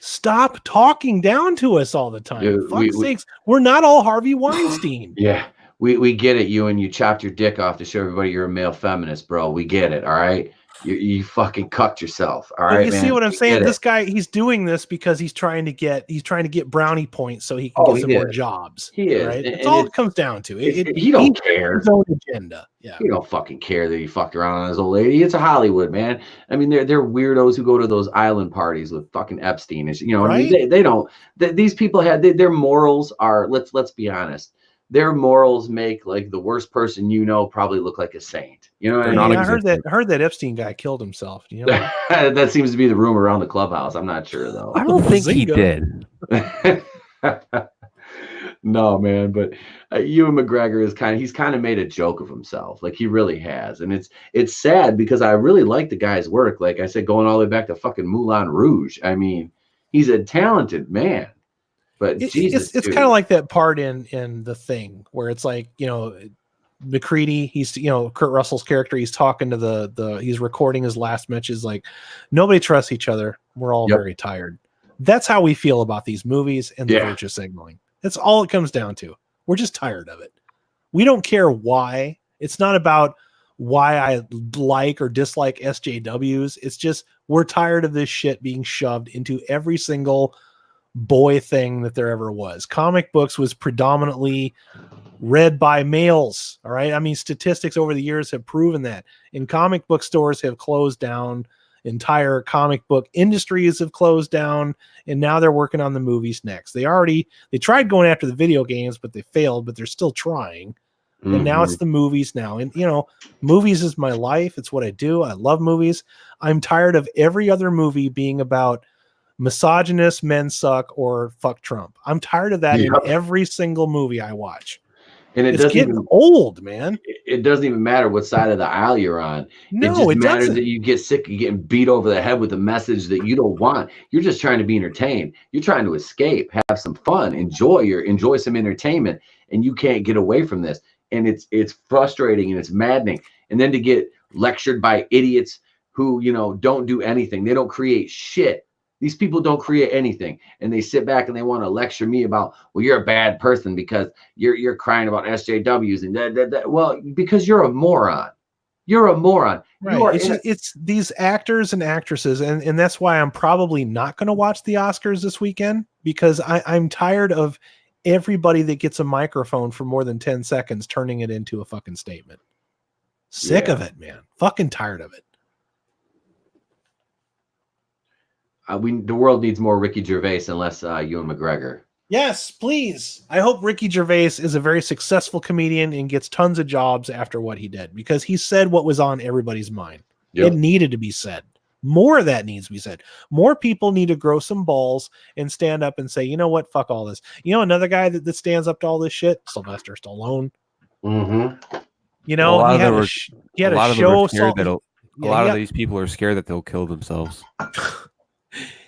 Stop talking down to us all the time. Dude, Fuck's sakes, we're not all Harvey Weinstein. Yeah, we get it, you, and you chopped your dick off to show everybody you're a male feminist, bro. We get it, all right? You fucking cucked yourself. All right, you man. See what I'm saying? This guy, he's doing this because he's trying to get brownie points so he can get some more jobs. He is. Right? That's all it comes down to. He don't care. His own agenda. Yeah. He don't fucking care that he fucked around on his old lady. It's a Hollywood, man. I mean, they're weirdos who go to those island parties with fucking Epstein. And, right? I mean, they don't. These people their morals are. Let's be honest. Their morals make, like, the worst person probably look like a saint. You know what I mean? I heard that Epstein guy killed himself. You know, that seems to be the rumor around the clubhouse. I'm not sure though. I don't think he did. No, man. But Ewan McGregor he's kind of made a joke of himself. Like, he really has, and it's sad because I really like the guy's work. Like I said, going all the way back to fucking Moulin Rouge. I mean, he's a talented man. But it's kind of like that part in The Thing where it's like, McCready, he's, Kurt Russell's character, he's talking to he's recording his last messages, like, nobody trusts each other. We're all very tired. That's how we feel about these movies and the virtue signaling. That's all it comes down to. We're just tired of it. We don't care why. It's not about why I like or dislike SJWs. It's just, we're tired of this shit being shoved into every single boy thing that there ever was. Comic books was predominantly read by males. All right. I mean, statistics over the years have proven that. And comic book stores have closed down. Entire comic book industries have closed down, and now they're working on the movies next. They tried going after the video games, but they failed, but they're still trying. And now it's the movies now. And, you know, movies is my life. It's what I do. I love movies. I'm tired of every other movie being about misogynist, men suck, or fuck Trump. I'm tired of that in every single movie I watch. And it's getting old, man. It doesn't even matter what side of the aisle you're on. No, it just matters that you get sick of getting beat over the head with a message that you don't want. You're just trying to be entertained. You're trying to escape, have some fun, enjoy some entertainment, and you can't get away from this. And it's frustrating and it's maddening. And then to get lectured by idiots who, you know, don't do anything. They don't create shit. These people don't create anything, and they sit back and they want to lecture me about, well, you're a bad person because you're crying about SJWs and that. Well, because you're a moron. You're a moron. Right. It's these actors and actresses, and that's why I'm probably not going to watch the Oscars this weekend, because I'm tired of everybody that gets a microphone for more than 10 seconds turning it into a fucking statement. Sick of it, man. Fucking tired of it. The world needs more Ricky Gervais and less Ewan McGregor. Yes, please. I hope Ricky Gervais is a very successful comedian and gets tons of jobs after what he did, because he said what was on everybody's mind. Yep. It needed to be said. More of that needs to be said. More people need to grow some balls and stand up and say, you know what? Fuck all this. You know, another guy that stands up to all this shit, Sylvester Stallone. Mm-hmm. You know, he had a show. A lot of these people are scared that they'll kill themselves.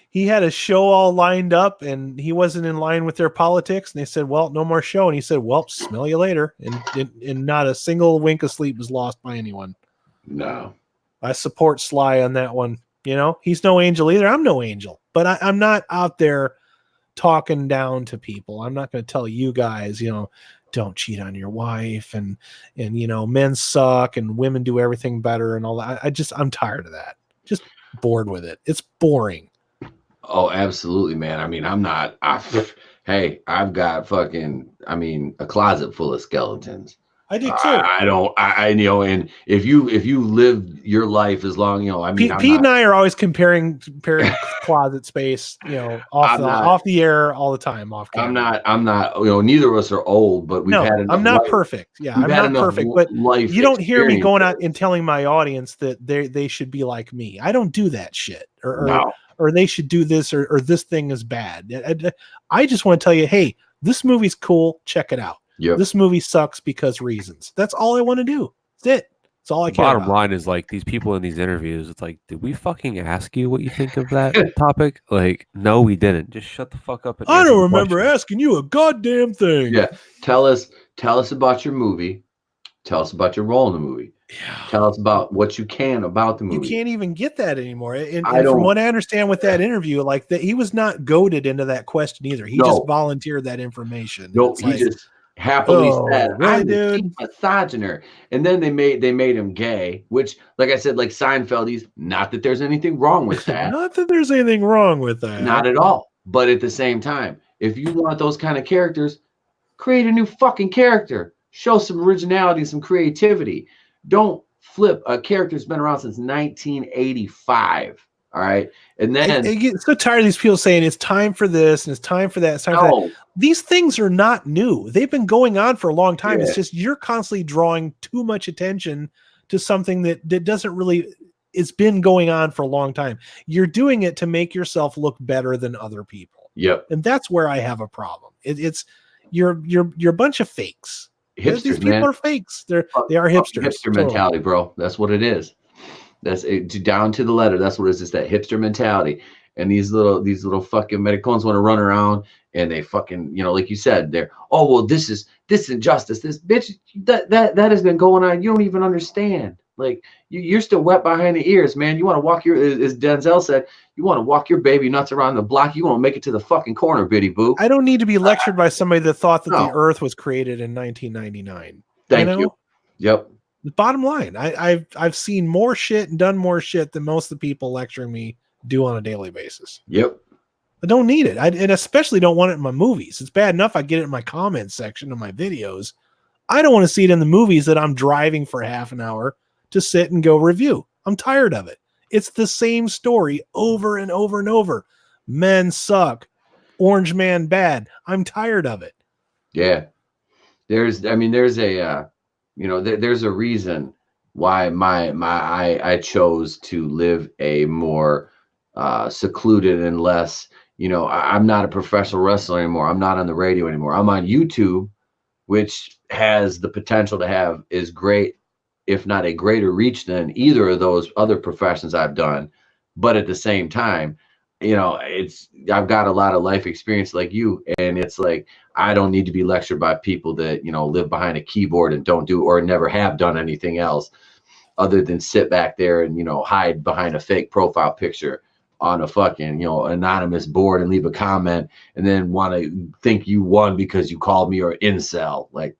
He had a show all lined up, and he wasn't in line with their politics. And they said, well, no more show. And he said, well, smell you later. And not a single wink of sleep was lost by anyone. No. I support Sly on that one. You know, he's no angel either. I'm no angel. But I'm not out there talking down to people. I'm not going to tell you guys, you know, don't cheat on your wife, and you know, men suck and women do everything better and all that. I'm tired of that. Just bored with it. It's boring. Oh, absolutely, man. I mean, hey, I've got a closet full of skeletons. I do too. I you know, and if you live your life as long, you know, I mean, Pete and I are always comparing closet space, you know, off the air all the time, off camera. I'm not, you know, neither of us are old, but I'm not perfect. Yeah, I'm not perfect, but you don't hear me going out and telling my audience that they should be like me. I don't do that shit, or they should do this, or this thing is bad. I just want to tell you, hey, this movie's cool. Check it out. Yep. This movie sucks because reasons. That's all I want to do. That's it. That's all I care about. Bottom line is, like, these people in these interviews, it's like, did we fucking ask you what you think of that topic? Like, no, we didn't. Just shut the fuck up. I don't remember asking you a goddamn thing. Yeah. Tell us about your movie. Tell us about your role in the movie. Yeah. Tell us about what you can about the movie. You can't even get that anymore. And from what I understand with that interview, like, that he was not goaded into that question either. He just volunteered that information. No, he just happily said, "I'm the misogyner," and then they made him gay. Which, like I said, like Seinfeld, he's not that there's anything wrong with that. Not that there's anything wrong with that. Not at all. But at the same time, if you want those kind of characters, create a new fucking character. Show some originality, some creativity. Don't flip a character that's been around since 1985. All right. And then I get so tired of these people saying it's time for this and it's time for that. It's time for that. These things are not new. They've been going on for a long time. Yeah. It's just you're constantly drawing too much attention to something that doesn't really, it's been going on for a long time. You're doing it to make yourself look better than other people. Yep. And that's where I have a problem. You're a bunch of fakes. Hipsters, these people are fakes. They are hipsters. Hipster mentality, bro. That's what it is. That's it, down to the letter. That's what it is. It's that hipster mentality. And these little fucking Medicones want to run around and they fucking, you know, like you said, they're, oh, well, this injustice, this bitch, that has been going on. You don't even understand. Like, you're still wet behind the ears, man. You want to walk as Denzel said, you want to walk your baby nuts around the block. You want to make it to the fucking corner, bitty boo. I don't need to be lectured by somebody that thought that the earth was created in 1999. Thank you. Yep. The bottom line, I've seen more shit and done more shit than most of the people lecturing me do on a daily basis. Yep. I don't need it. And especially don't want it in my movies. It's bad enough I get it in my comments section of my videos. I don't want to see it in the movies that I'm driving for half an hour to sit and go review. I'm tired of it. It's the same story over and over and over. Men suck. Orange man bad. I'm tired of it. Yeah. There's a there's a reason why I chose to live a more secluded and less, I'm not a professional wrestler anymore. I'm not on the radio anymore. I'm on YouTube, which has the potential to have is great, if not a greater reach than either of those other professions I've done. But at the same time, I've got a lot of life experience like you, and it's like I don't need to be lectured by people that live behind a keyboard and don't do or never have done anything else other than sit back there and hide behind a fake profile picture on a fucking anonymous board and leave a comment and then want to think you won because you called me or incel. Like,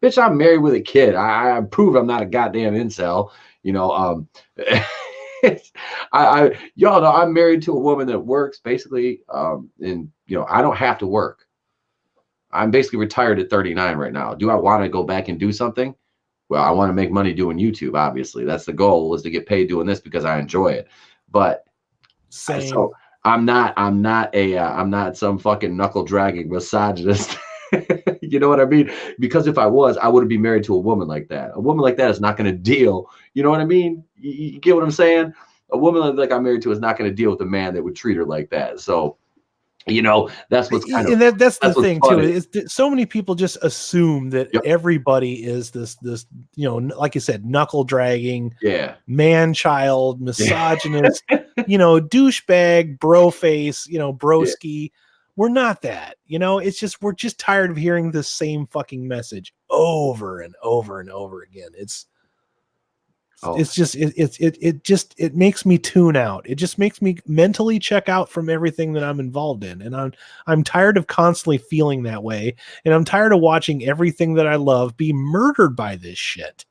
bitch, I'm married with a kid. I prove I'm not a goddamn incel. Y'all know I'm married to a woman that works basically, and I don't have to work. I'm basically retired at 39 right now. Do I want to go back and do something? Well, I want to make money doing YouTube. Obviously, that's the goal, is to get paid doing this because I enjoy it. But so I'm not some fucking knuckle dragging misogynist. You know what I mean? Because if I was, I wouldn't be married to a woman like that. A woman like that is not going to deal. You know what I mean? You get what I'm saying? A woman like I'm married to is not going to deal with a man that would treat her like that. So, that's what's kind of, and that's the thing funny. too. Is so many people just assume that everybody is this, like you said, knuckle dragging, man child, misogynist, douchebag, bro face, broski. Yeah. We're not that, it's just, we're just tired of hearing the same fucking message over and over and over again. It makes me tune out. It just makes me mentally check out from everything that I'm involved in. And I'm tired of constantly feeling that way. And I'm tired of watching everything that I love be murdered by this shit.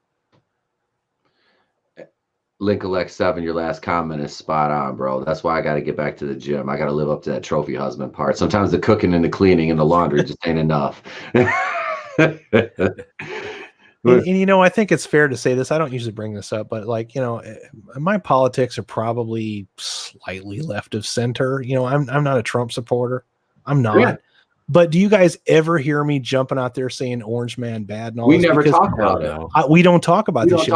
Link7, your last comment is spot on, bro. That's why I got to get back to the gym. I got to live up to that trophy husband part. Sometimes the cooking and the cleaning and the laundry just ain't enough. And I think it's fair to say this. I don't usually bring this up, but my politics are probably slightly left of center. I'm not a Trump supporter. I'm not. Yeah. But do you guys ever hear me jumping out there saying Orange Man bad and all we this? Never talk about it. We don't talk about this shit.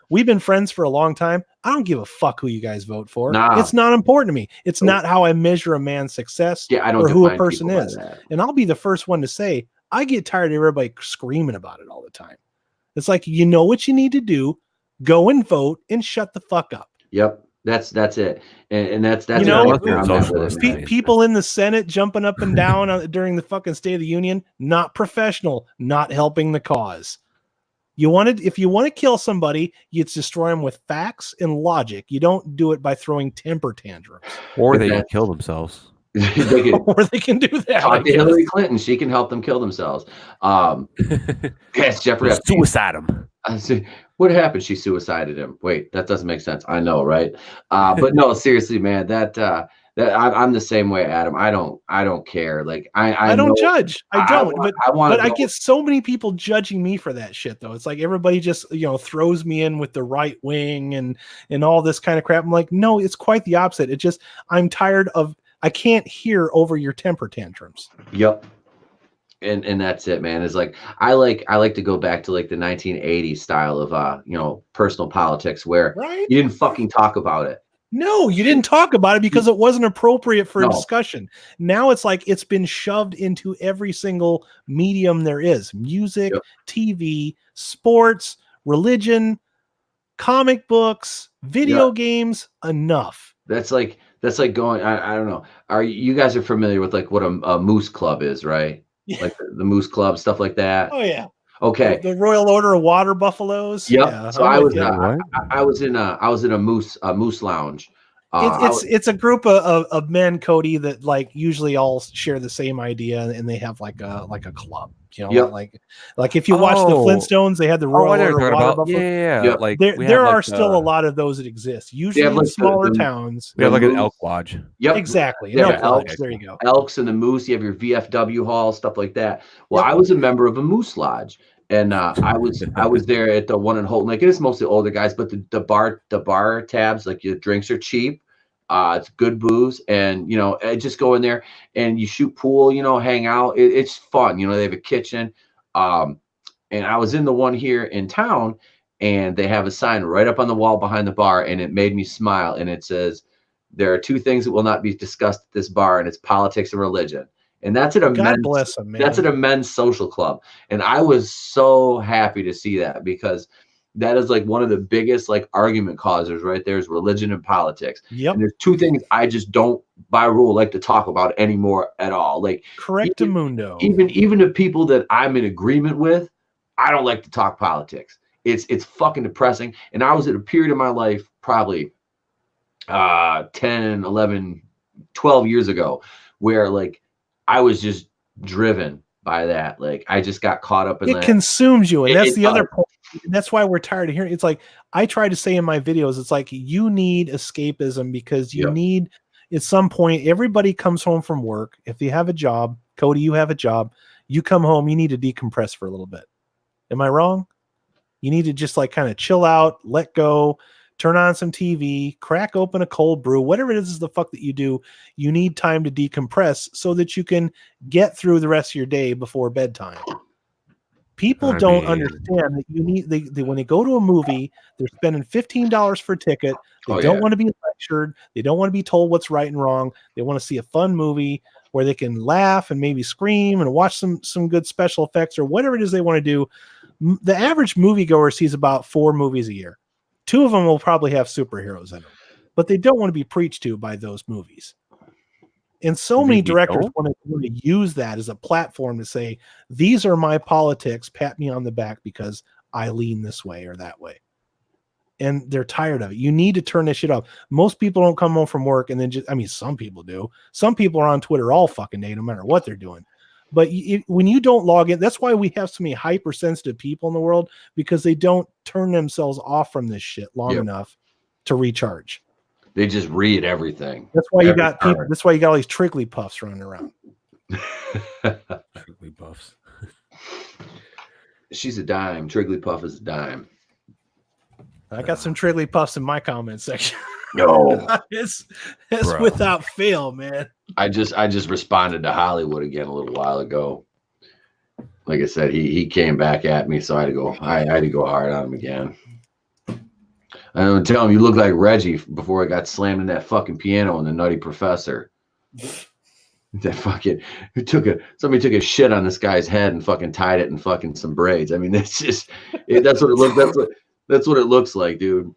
We've been friends for a long time. I don't give a fuck who you guys vote for. Nah. It's not important to me. It's not how I measure a man's success or who a person is. And I'll be the first one to say, I get tired of everybody screaming about it all the time. It's like, what you need to do, go and vote and shut the fuck up. Yep. That's it. And that's people in the Senate jumping up and down during the fucking State of the Union, not professional, not helping the cause. If you want to kill somebody, you destroy them with facts and logic. You don't do it by throwing temper tantrums. Or they can kill themselves. Or they can do that. Talk to Hillary Clinton. She can help them kill themselves. Yes, Jeffrey. Suicide them. What happened? She suicided him. Wait, that doesn't make sense. I know, right? But no, seriously, man, that I'm the same way, Adam. I don't care. Like I don't judge. I don't. But I get so many people judging me for that shit, though. It's like everybody just throws me in with the right wing and all this kind of crap. I'm like, no, it's quite the opposite. It just I'm tired of. I can't hear over your temper tantrums. Yep. And that's it, man. It's like I like to go back to like the 1980s style of personal politics where you didn't fucking talk about it. No, you didn't talk about it because it wasn't appropriate for a discussion. Now it's like it's been shoved into every single medium there is. Music, TV, sports, religion, comic books, video games, enough. That's like going, I don't know. You guys are familiar with like what a moose club is, right? Yeah. Like the Moose Club, stuff like that. Oh yeah. Okay. The Royal Order of Water Buffaloes. Yep. Yeah. So I was in a moose lounge. It's a group of men, Cody, that like usually all share the same idea, and they have like a club. Like if you watch the Flintstones, they had the Royal Order of Water Buffalo. Yeah. Yep. Like there are still a lot of those that exist. Usually in smaller towns. We have like an elk lodge. Yep. Exactly. Elks. There you go. Elks and the moose. You have your VFW hall, stuff like that. Well, I was a member of a moose lodge, And I was there at the one in Holton Lake. It's mostly older guys, but the bar tabs, like your drinks are cheap. It's good booze, and I just go in there and you shoot pool, hang out. It's fun. They have a kitchen. And I was in the one here in town, and they have a sign right up on the wall behind the bar, and it made me smile. And it says, "There are two things that will not be discussed at this bar, and it's politics and religion." And that's at a God bless them, man. That's at a men's social club. And I was so happy to see that, because that is like one of the biggest like argument causers right there is religion and politics. Yep. And there's two things I just don't by rule like to talk about anymore at all. Like correctamundo. Even the people that I'm in agreement with, I don't like to talk politics. It's fucking depressing. And I was at a period of my life probably 10, 11, 12 years ago where like I was just driven by that. Like I just got caught up in it. That. Consumes you. And that's the other point. And that's why we're tired of hearing. It's like I try to say in my videos, it's like you need escapism because you need at some point, everybody comes home from work. If you have a job, Cody, you have a job, you come home, you need to decompress for a little bit. Am I wrong? You need to just like kind of chill out, let go, turn on some TV, crack open a cold brew, whatever it is the fuck that you do. You need time to decompress so that you can get through the rest of your day before bedtime. People don't understand that you need they when they go to a movie, they're spending $15 for a ticket. They don't want to be lectured. They don't want to be told what's right and wrong. They want to see a fun movie where they can laugh and maybe scream and watch some good special effects or whatever it is they want to do. The average moviegoer sees about 4 movies a year. 2 of them will probably have superheroes in them, but they don't want to be preached to by those movies. And so many directors want to use that as a platform to say, these are my politics, pat me on the back because I lean this way or that way. And they're tired of it. You need to turn this shit off. Most people don't come home from work and then some people do. Some people are on Twitter all fucking day, no matter what they're doing. But when you don't log in, that's why we have so many hypersensitive people in the world, because they don't turn themselves off from this shit long enough to recharge. They just read everything. That's why you got people. That's why you got all these Trickly Puffs running around. Trickly Puffs. She's a dime. Trickly Puff is a dime. I got some Trickly Puffs in my comment section. No, it's without fail, man. I just responded to Hollywood again a little while ago. Like I said, he came back at me, so I had to go hard on him again. I don't tell him you look like Reggie before I got slammed in that fucking piano in The Nutty Professor. That fucking somebody took a shit on this guy's head and fucking tied it in fucking some braids. I mean, that's what it looks. That's what it looks like, dude.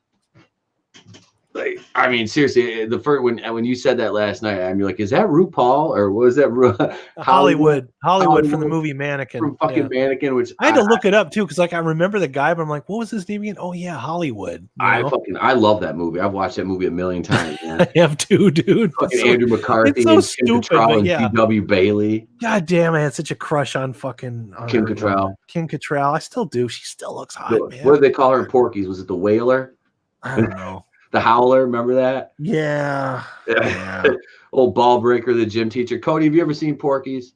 Like, I mean, seriously, the first when you said that last night, I'm like, is that RuPaul or was that Hollywood from the movie Mannequin? From fucking Mannequin, which I had to look it up too, because like I remember the guy, but I'm like, what was his name again? Oh yeah, Hollywood. I love that movie. I've watched that movie a million times. Man. I have too, dude. Fucking Andrew McCarthy so and stupid, Kim Cattrall and yeah. P.W. Bailey. God damn, I had such a crush on fucking Kim Cattrall. Kim Cattrall. I still do. She still looks hot, man. What did they call her in Porky's? Was it the Whaler? I don't know. The Howler, remember that? Yeah. Old ball breaker, the gym teacher. Cody, have you ever seen Porky's?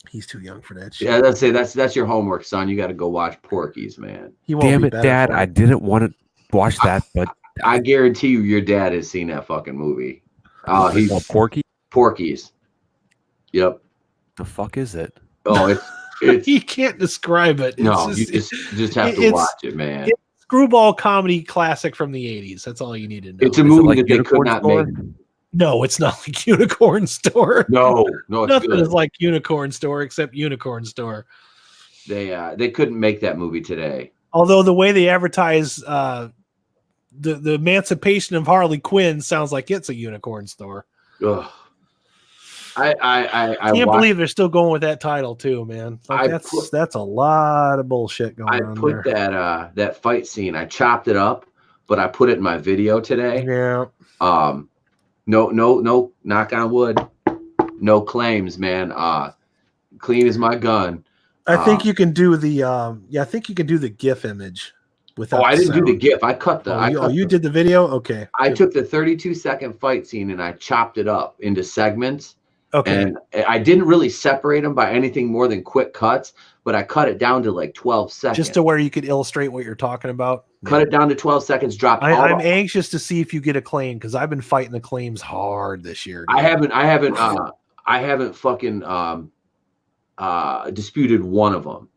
He's too young for that shit. Yeah, that's your homework, son. You got to go watch Porky's, man. Damn it, Dad! I didn't want to watch that, but I guarantee you, your dad has seen that fucking movie. Oh, he's Porky's. Yep. The fuck is it? Oh, it's you can't describe it. No, you just have to watch it, man. Screwball comedy classic from the 80s. That's all you need to know. It's a movie that they could not make. No, it's not like Unicorn Store. No, nothing is like Unicorn Store except Unicorn Store. They couldn't make that movie today. Although the way they advertise the emancipation of Harley Quinn sounds like it's a Unicorn Store. Ugh. I can't believe they're still going with that title too, man. Like that's a lot of bullshit going on there. I put that fight scene. I chopped it up, but I put it in my video today. Yeah. No, knock on wood. No claims, man. Clean as my gun. I think you can do the I think you can do the GIF image. I didn't do the GIF. I cut the. You did the video? Okay. I took the 32-second fight scene and I chopped it up into segments. Okay. And I didn't really separate them by anything more than quick cuts, but I cut it down to like 12 seconds. Just to where you could illustrate what you're talking about. Cut it down to 12 seconds, dropped I'm anxious to see if you get a claim because I've been fighting the claims hard this year. Dude. I haven't fucking disputed one of them.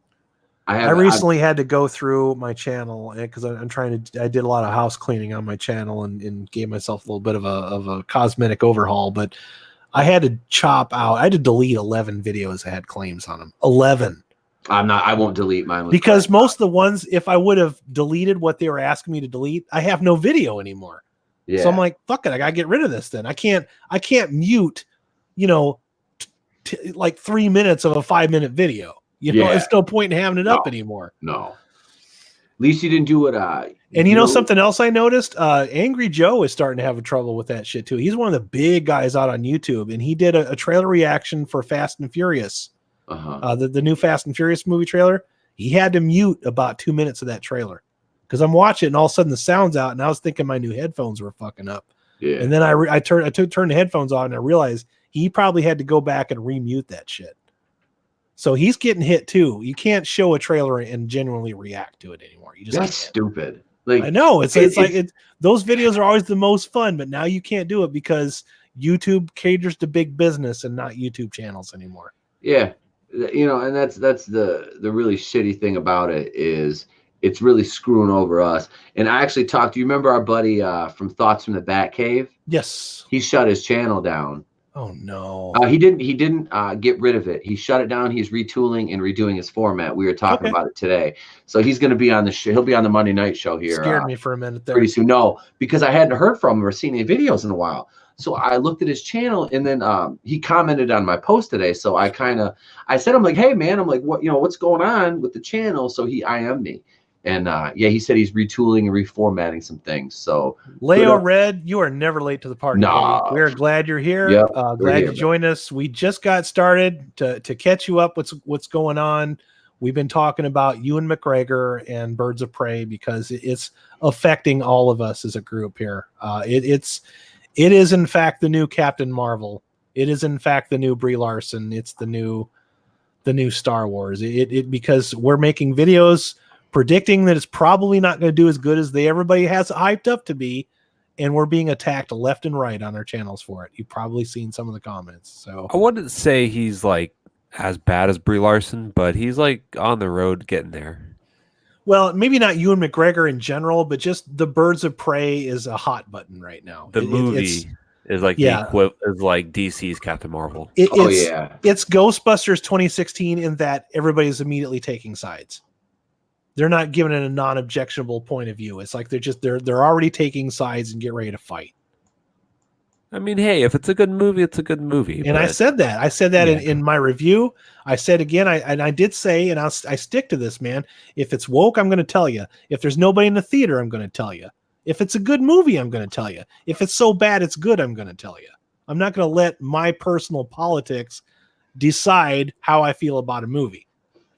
I recently had to go through my channel because I did a lot of house cleaning on my channel and gave myself a little bit of a cosmetic overhaul, but I had to I had to delete 11 videos that had claims on them. 11. I won't delete mine. Because most of the ones, if I would have deleted what they were asking me to delete, I have no video anymore. Yeah. So I'm like, fuck it. I got to get rid of this then. I can't mute, like 3 minutes of a 5-minute video. There's no point in having it up anymore. No. At least you didn't do it. And something else I noticed, Angry Joe is starting to have trouble with that shit too. He's one of the big guys out on YouTube, and he did a trailer reaction for Fast and Furious. The new Fast and Furious movie trailer. He had to mute about 2 minutes of that trailer because I'm watching, and all of a sudden the sound's out, and I was thinking my new headphones were fucking up. Yeah. And then I turned the headphones on, and I realized he probably had to go back and remute that shit. So he's getting hit too. You can't show a trailer and genuinely react to it anymore. That's stupid. Like, I know it's like those videos are always the most fun, but now you can't do it because YouTube caters to big business and not YouTube channels anymore. Yeah, and that's the really shitty thing about it is it's really screwing over us. And I actually talked. Do you remember our buddy from Thoughts from the Batcave? Yes. He shut his channel down. Oh no. He didn't get rid of it. He shut it down. He's retooling and redoing his format. We were talking about it today. So he's going to be on the show. He'll be on the Monday night show here. Scared me for a minute there. Pretty soon. No, because I hadn't heard from him or seen any videos in a while. So I looked at his channel, and then he commented on my post today. So I said, I'm like, hey man, I'm like, what's going on with the channel? So he IM'd me. And he said he's retooling and reformatting some things. So Leo Red, you are never late to the party. No. We're glad you're here. Yep, glad you joined us. We just got started to catch you up. What's going on? We've been talking about Ewan McGregor and Birds of Prey because it's affecting all of us as a group here. It is in fact the new Captain Marvel. It is in fact the new Brie Larson. It's the new Star Wars. Because we're making videos predicting that it's probably not going to do as good as everybody has it hyped up to be, and we're being attacked left and right on our channels for it. You've probably seen some of the comments. So I wouldn't say he's like as bad as Brie Larson, but he's like on the road getting there. Well, maybe not Ewan McGregor in general, but just the Birds of Prey is a hot button right now. The movie is like is like DC's Captain Marvel. It's Ghostbusters 2016 in that everybody's immediately taking sides. They're not giving it a non-objectionable point of view. It's like they're already taking sides and get ready to fight. I mean, hey, if it's a good movie, it's a good movie. And I said that in my review. I said again, I did say, and I stick to this, man. If it's woke, I'm going to tell you. If there's nobody in the theater, I'm going to tell you. If it's a good movie, I'm going to tell you. If it's so bad it's good, I'm going to tell you. I'm not going to let my personal politics decide how I feel about a movie.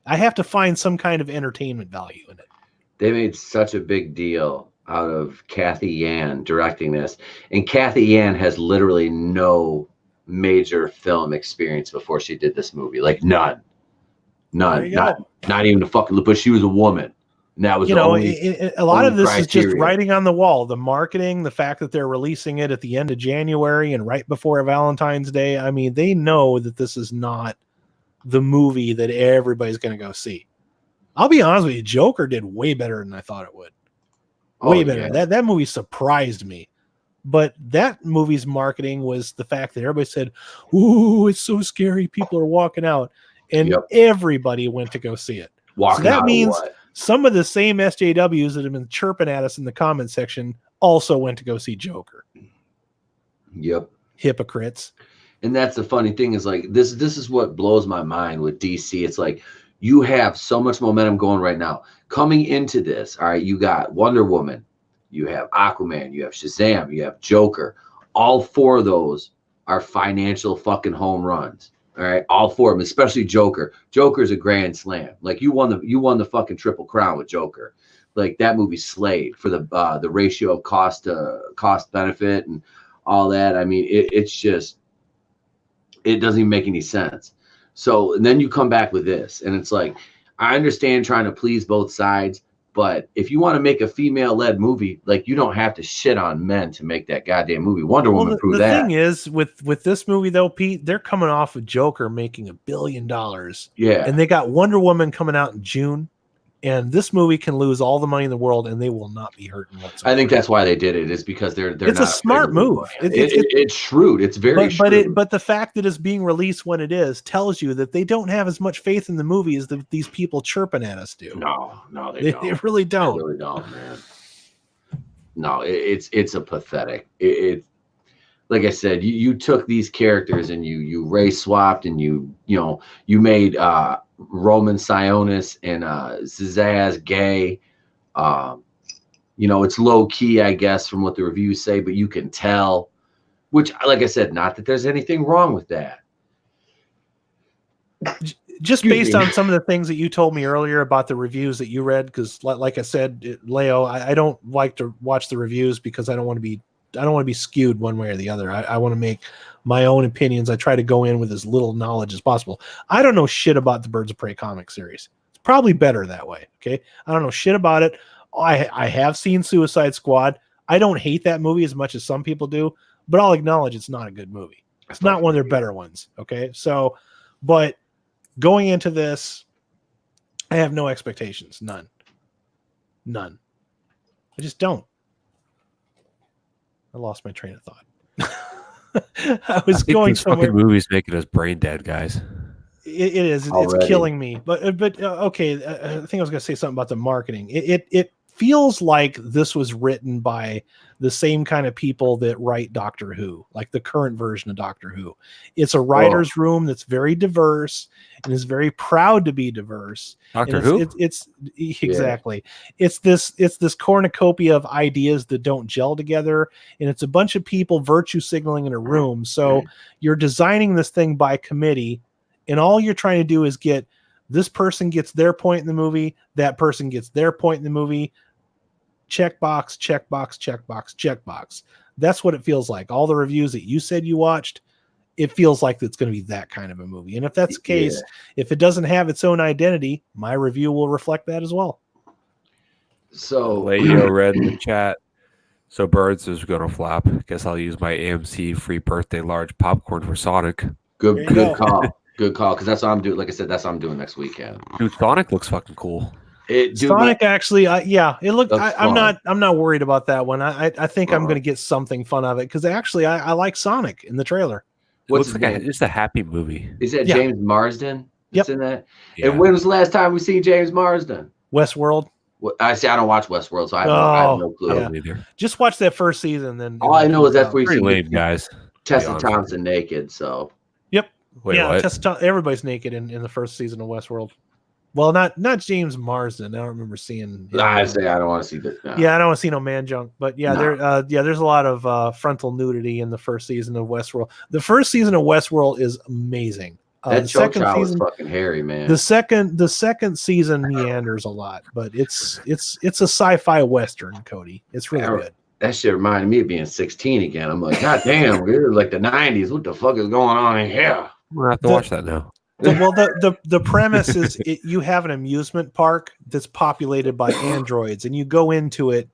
I have to find some kind of entertainment value in it. They made such a big deal out of Kathy Yan directing this. And Kathy Yan has literally no major film experience before she did this movie. Like none. Not even a fucking, but she was a woman. And that was a lot of this is just writing on the wall. The marketing, the fact that they're releasing it at the end of January and right before Valentine's Day. I mean, they know that this is not the movie that everybody's going to go see. I'll be honest with you, Joker did way better than I thought it would. Way better. Yeah. That movie surprised me. But that movie's marketing was the fact that everybody said, "Ooh, it's so scary. People are walking out." And everybody went to go see it. So that means some of the same SJWs that have been chirping at us in the comment section also went to go see Joker. Yep. Hypocrites. And that's the funny thing is like this is what blows my mind with DC. It's like you have so much momentum going right now. Coming into this, all right, you got Wonder Woman, you have Aquaman, you have Shazam, you have Joker. All four of those are financial fucking home runs. All right, all four of them, especially Joker. Joker's a grand slam. Like you won the fucking Triple Crown with Joker. Like that movie slayed for the ratio of cost benefit and all that. I mean, it's just It doesn't even make any sense. So and then you come back with this, and it's like, I understand trying to please both sides, but if you want to make a female-led movie, like, you don't have to shit on men to make that goddamn movie. Wonder Woman proved that. The thing is, with this movie though, Pete, they're coming off of Joker making $1 billion. Yeah. And they got Wonder Woman coming out in June. And this movie can lose all the money in the world, and they will not be hurting whatsoever. I think that's why they did it, is because they're it's not a smart move. It's shrewd. It's very shrewd. But the fact that it's being released when it is tells you that they don't have as much faith in the movie as these people chirping at us do. No, they don't. They really don't. They really don't, man. No, it's a pathetic. It like I said, you took these characters and you race swapped, and you made Roman Sionis and Zazaz gay. It's low key, I guess, from what the reviews say, but you can tell. Which, like I said, not that there's anything wrong with that. Just based on some of the things that you told me earlier about the reviews that you read, because like I said, Leo, I don't like to watch the reviews because I don't want to be skewed one way or the other. I want to make my own opinions. I try to go in with as little knowledge as possible. I don't know shit about the Birds of Prey comic series. It's probably better that way. Okay. I don't know shit about it. I have seen Suicide Squad. I don't hate that movie as much as some people do, but I'll acknowledge it's not a good movie. It's not one of their better ones. Okay. So, but going into this, I have no expectations. None. I just don't. I lost my train of thought. I was going somewhere. Fucking movies making us brain dead, guys. It is. Already. It's killing me. But okay. I think I was going to say something about the marketing. It feels like this was written by the same kind of people that write Doctor Who, like the current version of Doctor Who. It's a writer's room that's very diverse and is very proud to be diverse. Doctor Who? It's exactly. Yeah. It's this cornucopia of ideas that don't gel together, and it's a bunch of people virtue signaling in a room. So you're designing this thing by committee, and all you're trying to do is get this person gets their point in the movie, that person gets their point in the movie. Checkbox, checkbox, checkbox, checkbox. That's what it feels like. All the reviews that you said you watched, it feels like it's going to be that kind of a movie. And if that's the case, if it doesn't have its own identity, my review will reflect that as well. So Leo read in the chat. So Birds is going to flop. Guess I'll use my AMC free birthday large popcorn for Sonic. Good call. Good call. Because that's what I'm doing. Like I said, that's what I'm doing next weekend. Dude, Sonic looks fucking cool. Sonic actually, it looked. I'm not worried about that one. I think I'm going to get something fun of it because actually I like Sonic in the trailer. It looks like just a happy movie. Is that James Marsden? Yep. In that. Yeah. And when was the last time we seen James Marsden? Westworld. I don't watch Westworld, so I have no clue. Either. Just watch that first season, then. All I know is that's where you see lame guys. Tessa Thompson naked. So. Yep. Wait, what? Everybody's naked in the first season of Westworld. Well, not James Marsden. I don't remember seeing. I don't want to see that. No. Yeah, I don't want to see no man junk. But there's a lot of frontal nudity in the first season of Westworld. The first season of Westworld is amazing. That second season was fucking hairy, man. The second season meanders a lot, but it's a sci-fi western, Cody. It's really good. That shit reminded me of being 16 again. I'm like, God damn, we're like the 90s. What the fuck is going on in here? We'll have to watch that now. The premise is you have an amusement park that's populated by androids, and you go into it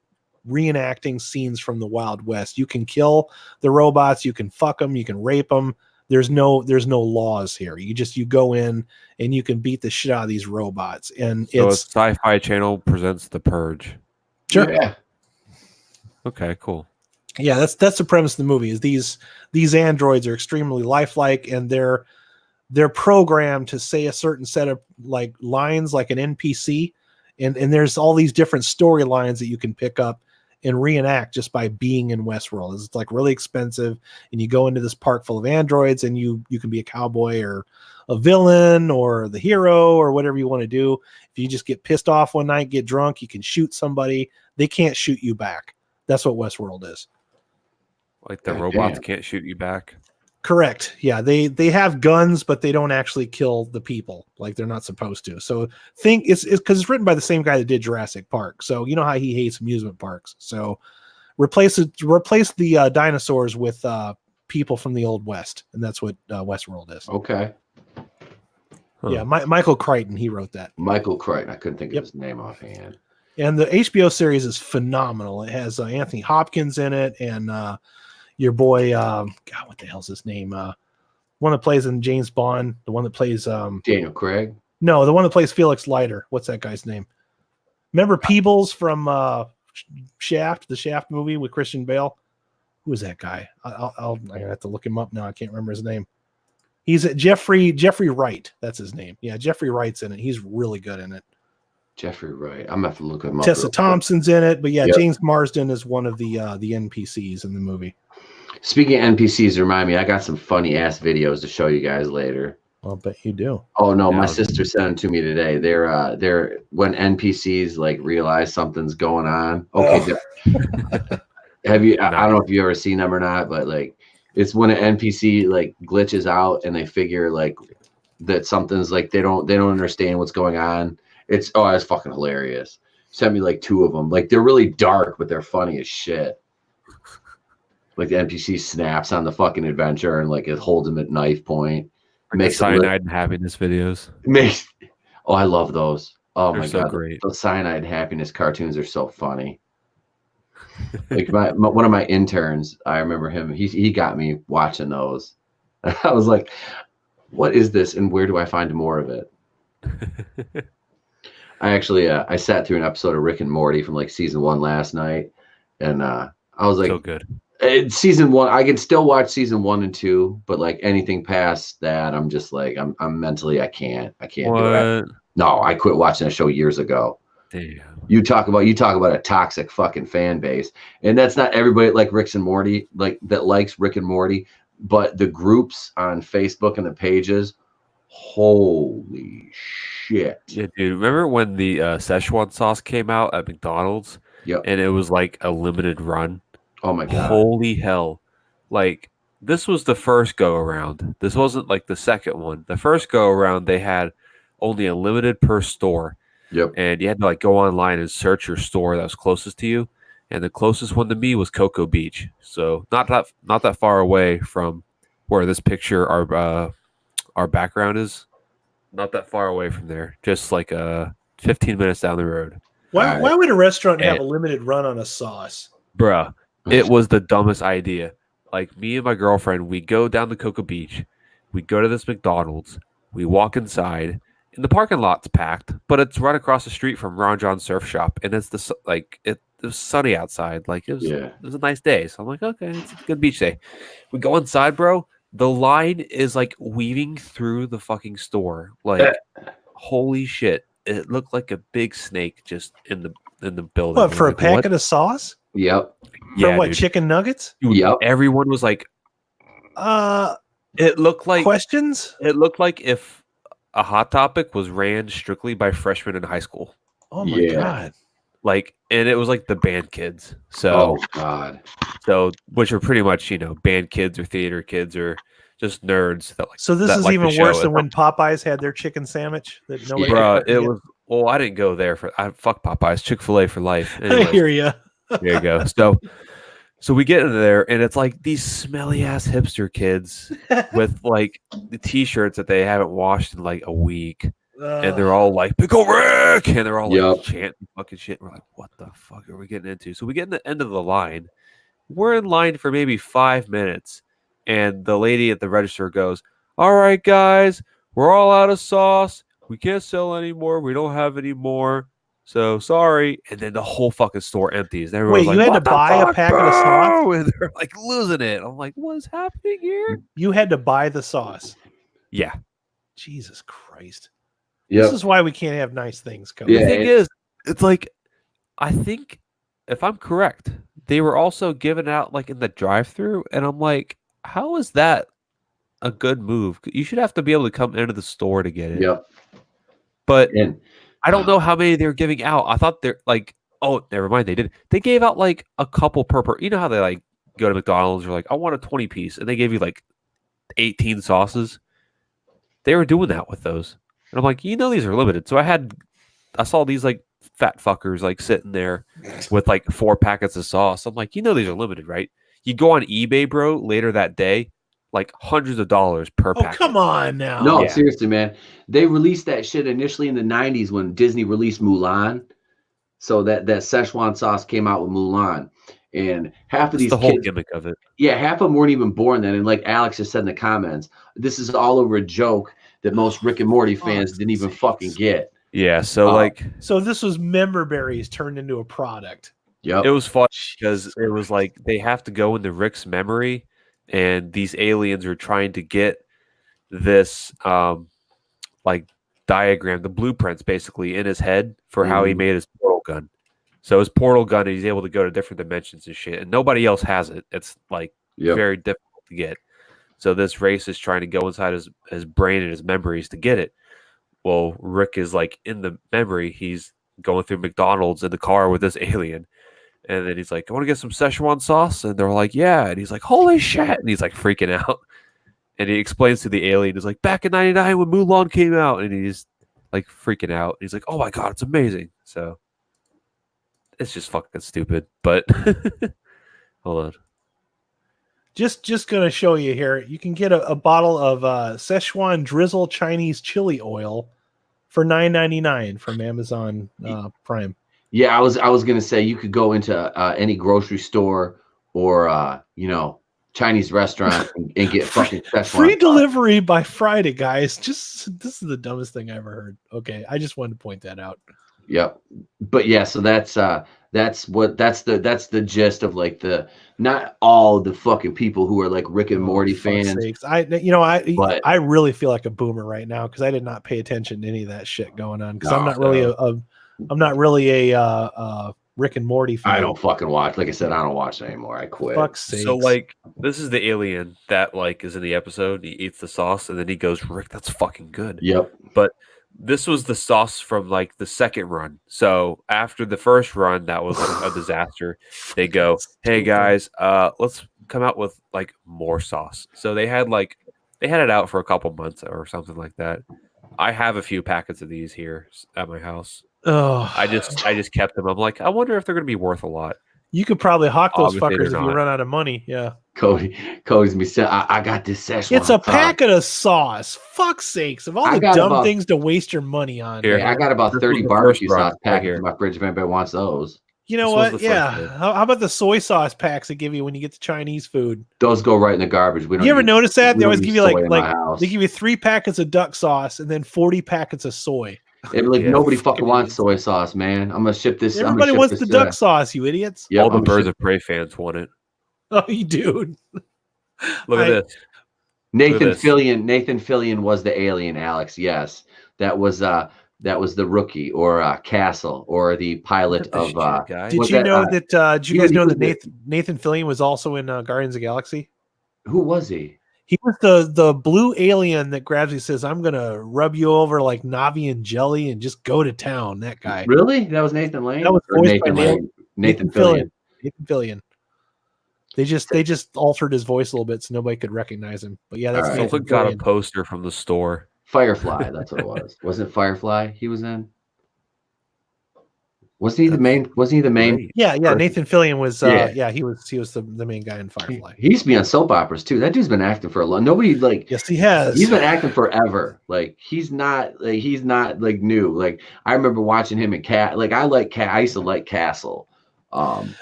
reenacting scenes from the Wild West. You can kill the robots, you can fuck them, you can rape them. There's no laws here. You go in and you can beat the shit out of these robots. And so it's Sci-Fi Channel presents The Purge. Sure. Yeah. Okay, cool. Yeah, that's the premise of the movie. Is these androids are extremely lifelike, and they're programmed to say a certain set of like lines, like an NPC, and there's all these different storylines that you can pick up and reenact just by being in Westworld. It's like really expensive, and you go into this park full of androids, and you can be a cowboy or a villain or the hero or whatever you want to do. If you just get pissed off one night, get drunk, you can shoot somebody. They can't shoot you back. That's what Westworld is. Like the robots can't shoot you back. Correct. Yeah, they have guns, but they don't actually kill the people like they're not supposed to. So it's because it's written by the same guy that did Jurassic Park. So you know how he hates amusement parks. So replace the dinosaurs with people from the Old West, and that's what Westworld is. Okay. Huh. Yeah, Michael Crichton, he wrote that. Michael Crichton. I couldn't think of his name offhand. And the HBO series is phenomenal. It has Anthony Hopkins in it, and your boy, God, what the hell's his name? One that plays in James Bond, the one that plays Daniel Craig. No, the one that plays Felix Leiter. What's that guy's name? Remember Peebles from Shaft, the Shaft movie with Christian Bale? Who is that guy? I have to look him up now. I can't remember his name. He's Jeffrey Wright. That's his name. Yeah, Jeffrey Wright's in it. He's really good in it. Jeffrey Wright. I'm gonna have to look him up. Tessa Thompson's in it, but yeah, James Marsden is one of the NPCs in the movie. Speaking of NPCs, remind me, I got some funny ass videos to show you guys later. I'll bet you do. Oh no, my sister sent them to me today. They're when NPCs like realize something's going on. Okay, have you? I don't know if you ever seen them or not, but like it's when an NPC like glitches out and they figure like that something's like they don't understand what's going on. It's fucking hilarious. Sent me like 2 of them. Like they're really dark, but they're funny as shit. Like the NPC snaps on the fucking adventure and like it holds him at knife point. Makes cyanide and happiness videos. I love those. Oh They're my so god, great. those cyanide and happiness cartoons are so funny. Like one of my interns, I remember him. He got me watching those. I was like, "What is this? And where do I find more of it?" I actually I sat through an episode of Rick and Morty from like season 1 last night, and I was like, so good. Season 1, I can still watch season 1 and 2, but like anything past that, I'm just like I'm mentally I can't do it. No, I quit watching a show years ago. Damn. You talk about a toxic fucking fan base, and that's not everybody like Rick and Morty like that likes Rick and Morty, but the groups on Facebook and the pages, holy shit. Yeah, dude. Remember when the Szechuan sauce came out at McDonald's? Yep. And it was like a limited run. Oh my god. Holy hell. Like this was the first go around. This wasn't like the second one. The first go around they had only a limited per store. Yep. And you had to like go online and search your store that was closest to you. And the closest one to me was Cocoa Beach. So not that far away from where this picture our background is. Not that far away from there. Just like 15 minutes down the road. Why would a restaurant have a limited run on a sauce? Bruh, it was the dumbest idea. Like me and my girlfriend, we go down to Cocoa Beach. We go to this McDonald's. We walk inside. And the parking lot's packed, but it's right across the street from Ron John Surf Shop. And it's it was sunny outside. Like it was a nice day. So I'm like, okay, it's a good beach day. We go inside, bro. The line is like weaving through the fucking store. Like, holy shit. It looked like a big snake just in the building. What, for a packet of sauce? Yep. For what, dude. Chicken nuggets? Dude, yep. Everyone was like, it looked like questions. It looked like if a Hot Topic was ran strictly by freshmen in high school. Oh my god! Like, and it was like the band kids. So, oh god. So, which are pretty much band kids or theater kids or just nerds that like. So this is even worse than when Popeyes had their chicken sandwich. That nobody. Bro, it was. Well, I didn't go there fuck Popeyes. Chick-fil-A for life. Anyways, I hear you. There you go. So we get into there, and it's like these smelly ass hipster kids with like the t-shirts that they haven't washed in like a week, and they're all like Pickle Rick, and they're all like chanting fucking shit. We're like, what the fuck are we getting into? So we get in the end of the line. We're in line for maybe 5 minutes, and the lady at the register goes, "All right, guys, we're all out of sauce. We can't sell anymore. We don't have any more. So sorry." And then the whole fucking store empties. And wait, you had to buy a packet of sauce? And they're like losing it. I'm like, what is happening here? You had to buy the sauce. Yeah. Jesus Christ. Yep. This is why we can't have nice things, Cody. Yeah, the thing is, it's like, I think, if I'm correct, they were also given out like in the drive-thru, and I'm like, how is that a good move? You should have to be able to come into the store to get it. Yep. But I don't know how many they're giving out. I thought they're like, oh, never mind. They did. They gave out like a couple per. You know how they like go to McDonald's? You're like, I want a 20 piece, and they gave you like 18 sauces. They were doing that with those, and I'm like, these are limited. So I saw these like fat fuckers like sitting there with like 4 packets of sauce. I'm like, these are limited, right? You go on eBay, bro, later that day, like hundreds of dollars per Oh, packet. come on now. No, Yeah. seriously, man. They released that shit initially in the 90s when Disney released Mulan. So that Szechuan sauce came out with Mulan. And half of That's these the whole kids, gimmick of it. yeah, half of them weren't even born then. And like Alex just said in the comments, this is all over a joke that most Rick and Morty fans didn't even fucking get. Yeah, so like So this was member berries turned into a product. Yep. it was fun because it was like they have to go into Rick's memory, and these aliens are trying to get this like diagram, the blueprints basically in his head for how he Mhm. made his portal gun. So his portal gun, he's able to go to different dimensions and shit, and nobody else has it. It's like Yep. very difficult to get. So this race is trying to go inside his brain and his memories to get it. Well, Rick is like in the memory. He's going through McDonald's in the car with this alien. And then he's like, I want to get some Szechuan sauce. And they're like, yeah. And he's like, holy shit. And he's like freaking out. And he explains to the alien, he's like, back in 99 when Mulan came out. And he's like freaking out. He's like, oh my God, it's amazing. So it's just fucking stupid. But hold on. Just gonna show you here. You can get a bottle of Szechuan drizzle Chinese chili oil for $9.99 from Amazon Prime. Yeah, I was gonna say you could go into any grocery store or Chinese restaurant and get fucking Szechuan Free sauce. delivery by Friday, guys. This is the dumbest thing I ever heard. Okay, I just wanted to point that out. Yep. But yeah, so that's the gist of like the not all the fucking people who are like Rick and Morty fans. Sakes. I really feel like a boomer right now because I did not pay attention to any of that shit going on because I'm not really a Rick and Morty fan. I don't fucking watch. Like I said, I don't watch it anymore. I quit. Fuck's sakes. So like this is the alien that like is in the episode. He eats the sauce and then he goes, Rick, that's fucking good. Yep. But this was the sauce from like the second run. So after the first run, that was a disaster. They go, hey guys, let's come out with like more sauce. So they had it out for a couple months or something like that. I have a few packets of these here at my house. Oh, I just kept them. I'm like, I wonder if they're gonna be worth a lot. you could probably hawk those Obviously fuckers if they're you not. run out of money. Yeah. Cody's me saying, I got this Szechuan. It's a packet of sauce. Fuck's sakes. Of all the dumb things to waste your money on. Here, I got about 30 barbecue sauce packets in my fridge if anybody wants those. You know what? Yeah. How about the soy sauce packs they give you when you get the Chinese food? Those go right in the garbage. We don't. You ever notice that? They always give you like they they give you 3 packets of duck sauce and then 40 packets of soy. And like nobody fucking wants soy sauce, man. I'm gonna ship this. Everybody wants the duck sauce, you idiots. Yep, all the Birds of Prey fans want it. Oh, you dude. Look at this. Nathan Fillion was the alien, Alex. Yes. That was the rookie or Castle or the pilot of Did you know that did you guys know that Nathan Fillion was also in Guardians of the Galaxy? Who was he? He was the blue alien that grabs you, says, I'm gonna rub you over like Navi and jelly and just go to town. That guy. Really? That was Nathan Lane? That was Nathan Lane. Nathan Fillion. Nathan Fillion. They just altered his voice a little bit so nobody could recognize him. But yeah, that's Someone got a poster from the store. Firefly, that's what it was. Wasn't it Firefly he was in? Wasn't he the main? Yeah, Nathan Fillion was he was the main guy in Firefly. He used to be on soap operas too. That dude's been acting for a long. Nobody like. Yes, he has. He's been acting forever. Like he's not like new. Like I remember watching him in Cat. Like I used to like Castle.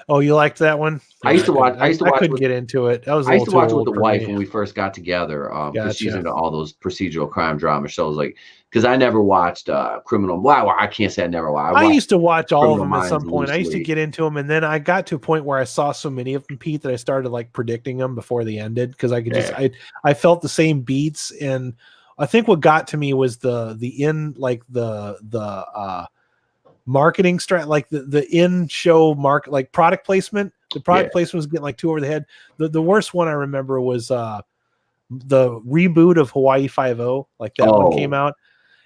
Oh, you liked that one? I used to watch. I couldn't get into it. I used to watch it with the wife when we first got together. Because she's into all those procedural crime drama shows. Like, because I never watched Criminal. Well, I can't say I never watched. I used to watch all of them at some point. I used to get into them, and then I got to a point where I saw so many of them, Pete, that I started like predicting them before they ended because I could I felt the same beats, and I think what got to me was the marketing strat, like the in-show market, like product placement. The product placement was getting like too over the head. The worst one I remember was the reboot of Hawaii Five-0. Like that one came out,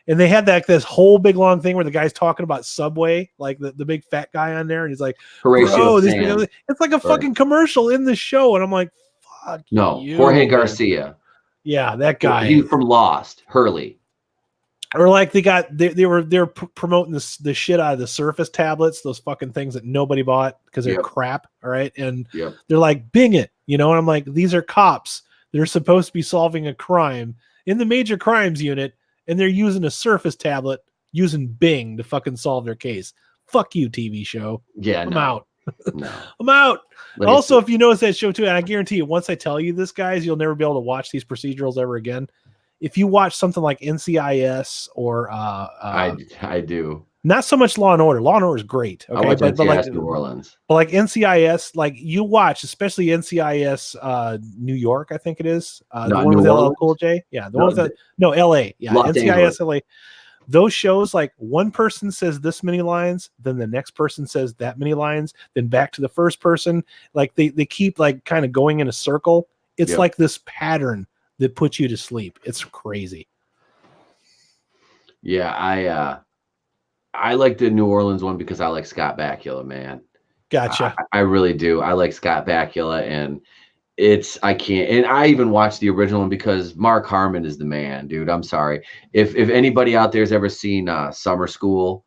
and they had this whole big long thing where the guy's talking about Subway, like the big fat guy on there, and he's like, "Bro, it's like a fucking commercial in the show," and I'm like, "Fuck no, you, Jorge man. Garcia." Yeah, that guy. He's from Lost. Hurley. Or like they were promoting the shit out of the Surface tablets, those fucking things that nobody bought because they're crap. All right, and they're like, Bing it, And I'm like, these are cops. They're supposed to be solving a crime in the major crimes unit, and they're using a Surface tablet using Bing to fucking solve their case. Fuck you, TV show. Yeah, I'm out. No. I'm out. Like Also, if you notice that show too, and I guarantee you, once I tell you this, guys, you'll never be able to watch these procedurals ever again. If you watch something like NCIS or I do. Not so much Law and Order. Law and Order is great. Okay, I watch but like New Orleans. But like NCIS, like you watch, especially NCIS New York, I think it is. The one with LL Cool J. Yeah, the one with LA. Yeah, NCIS LA. Those shows, like one person says this many lines, then the next person says that many lines, then back to the first person. Like they keep like kind of going in a circle. It's like this pattern that puts you to sleep. It's crazy. Yeah, I like the New Orleans one because I like Scott Bakula, man. Gotcha. I really do. I like Scott Bakula, and I can't. And I even watched the original one because Mark Harmon is the man, dude. I'm sorry. If anybody out there has ever seen Summer School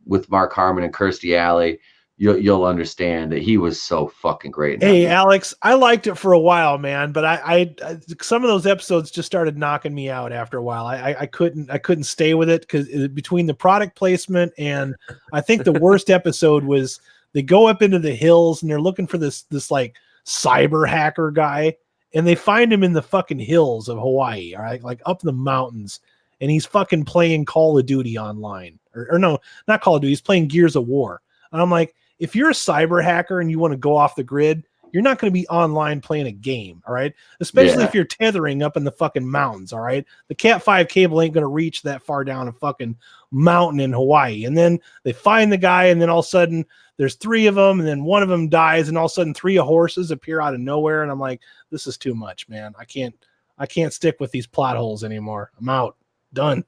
with Mark Harmon and Kirstie Alley, you'll understand that he was so fucking great. Hey, Alex, I liked it for a while, man, but I some of those episodes just started knocking me out after a while. I couldn't stay with it because between the product placement and I think the worst episode was they go up into the hills and they're looking for this like cyber hacker guy, and they find him in the fucking hills of Hawaii, all right, like up in the mountains, and he's fucking playing Call of Duty online, or no, not Call of Duty, he's playing Gears of War, and I'm like, if you're a cyber hacker and you want to go off the grid, you're not going to be online playing a game, all right? Especially if you're tethering up in the fucking mountains, all right? The Cat 5 cable ain't going to reach that far down a fucking mountain in Hawaii. And then they find the guy, and then all of a sudden there's 3 of them, and then one of them dies, and all of a sudden 3 horses appear out of nowhere, and I'm like, this is too much, man. I can't stick with these plot holes anymore. I'm out. Done.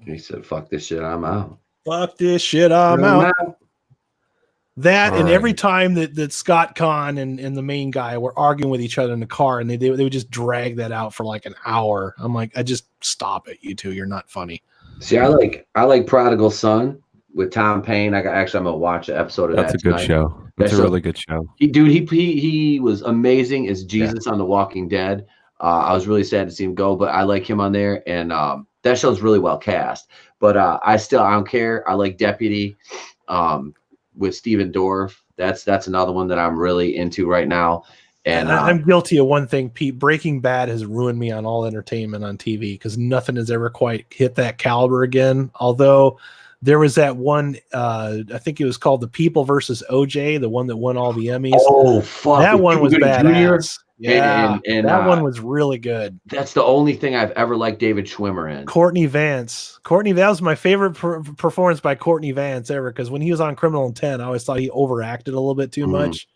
He said, fuck this shit, I'm out. Fuck this shit, I'm out. That, and every time that Scott Conn and the main guy were arguing with each other in the car, and they would just drag that out for like an hour. I'm like, I just stop it, you two. You're not funny. See, I like Prodigal Son with Tom Payne. I'm gonna watch an episode of that. That's a good show. That's a really good show. He was amazing as Jesus on The Walking Dead. I was really sad to see him go, but I like him on there, and that show's really well cast. But I don't care. I like Deputy. With Steven Dorff, that's another one that I'm really into right now. And I'm guilty of one thing, Pete. Breaking Bad has ruined me on all entertainment on TV because nothing has ever quite hit that caliber again. Although there was that one, I think it was called The People versus OJ, the one that won all the Emmys. Oh, fuck. That one was badass. Yeah, and that one was really good. That's the only thing I've ever liked David Schwimmer in. Courtney Vance. That was my favorite performance by Courtney Vance ever, because when he was on Criminal Intent, I always thought he overacted a little bit too much,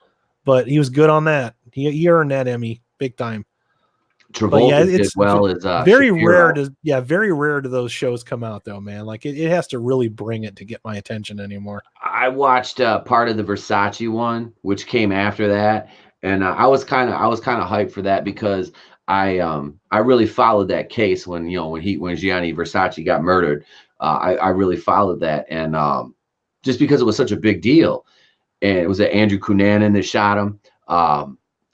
but he was good on that. He earned that Emmy big time. Travolta did well as very Shapiro. very rare to those shows come out though, man. Like it has to really bring it to get my attention anymore. I watched part of the Versace one, which came after that. And I was kind of hyped for that because I really followed that case when Gianni Versace got murdered. I really followed that, and just because it was such a big deal, and it was Andrew Cunanan that shot him.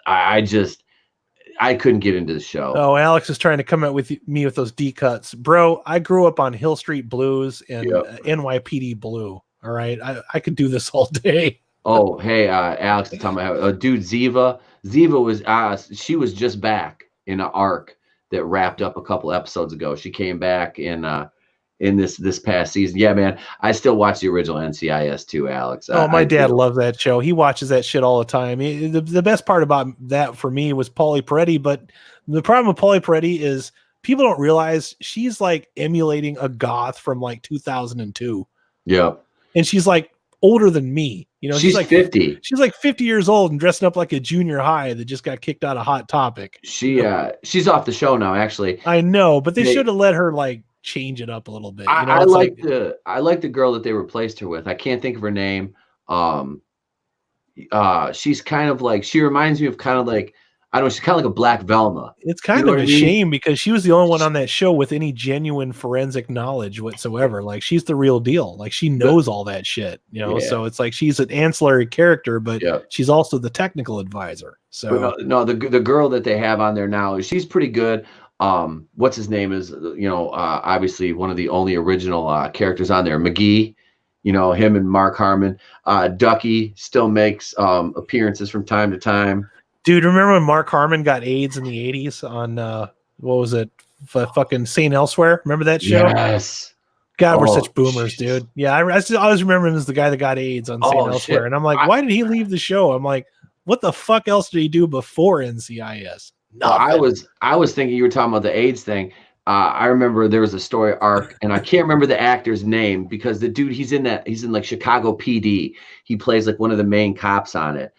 I couldn't get into the show. Oh, Alex is trying to come out with me with those D cuts, bro. I grew up on Hill Street Blues and NYPD Blue. All right, I could do this all day. Oh, hey, Alex is talking about dude, Ziva. Ziva was she was just back in an arc that wrapped up a couple episodes ago. She came back in this past season. Yeah, man, I still watch the original NCIS too, Alex. Oh, my dad loved that show. He watches that shit all the time. The best part about that for me was Pauly Peretti, but the problem with Pauly Peretti is people don't realize she's like emulating a goth from like 2002. Yeah, and she's like older than me. She's like 50. She's like 50 years old and dressing up like a junior high that just got kicked out of Hot Topic. She's off the show now, actually. I know, but they should have let her like change it up a little bit. I like the girl that they replaced her with. I can't think of her name. She's kind of like, she reminds me of kind of like, I don't know, she's kind of like a Black Velma. It's kind of a shame because she was the only one on that show with any genuine forensic knowledge whatsoever. Like she's the real deal. Like she knows all that shit, So it's like she's an ancillary character, but she's also the technical advisor. So no, the girl that they have on there now, she's pretty good. What's his name is obviously one of the only original characters on there, McGee. Him and Mark Harmon. Ducky still makes appearances from time to time. Dude, remember when Mark Harmon got AIDS in the 80s on what was it? Fucking St. Elsewhere? Remember that show? Yes. God, we're such boomers, dude. Yeah, I always remember him as the guy that got AIDS on St. Elsewhere. Shit. And I'm like, why did he leave the show? I'm like, what the fuck else did he do before NCIS? Nothing. I was thinking you were talking about the AIDS thing. I remember there was a story arc, and I can't remember the actor's name because the dude he's in like Chicago PD. He plays like one of the main cops on it.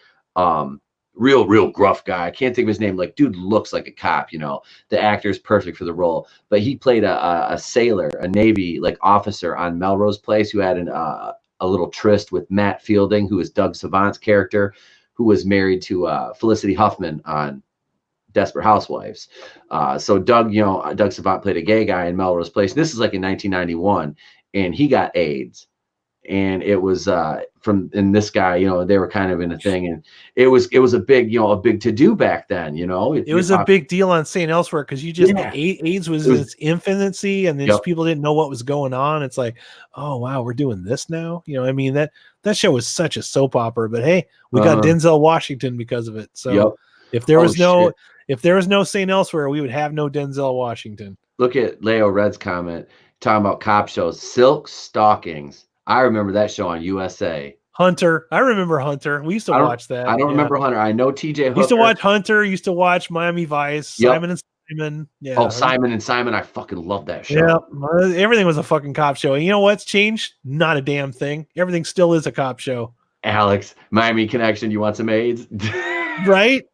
Real gruff guy. I can't think of his name. Like, dude looks like a cop. The actor is perfect for the role. But he played a sailor, a Navy like officer on Melrose Place, who had a little tryst with Matt Fielding, who is Doug Savant's character, who was married to Felicity Huffman on Desperate Housewives. So Doug Savant played a gay guy in Melrose Place. This is like in 1991, and he got AIDS. And it was this guy, they were kind of in a thing, and it was a big to do back then, It was a big deal on St. Elsewhere because AIDS was in its infancy, and then people didn't know what was going on. It's like, oh wow, we're doing this now. I mean that show was such a soap opera, but hey, we got Denzel Washington because of it. So if there was no St. Elsewhere, we would have no Denzel Washington. Look at Leo Red's comment talking about cop shows. Silk Stockings. I remember that show on USA. Hunter. I remember Hunter. We used to watch that. I don't remember Hunter. I know TJ Hooker. Used to watch Hunter. Used to watch Miami Vice. Simon and Simon. Yeah. Oh, Simon and Simon. I fucking love that show. Yeah. Everything was a fucking cop show. And you know what's changed? Not a damn thing. Everything still is a cop show. Alex, Miami Connection. You want some AIDS? Right?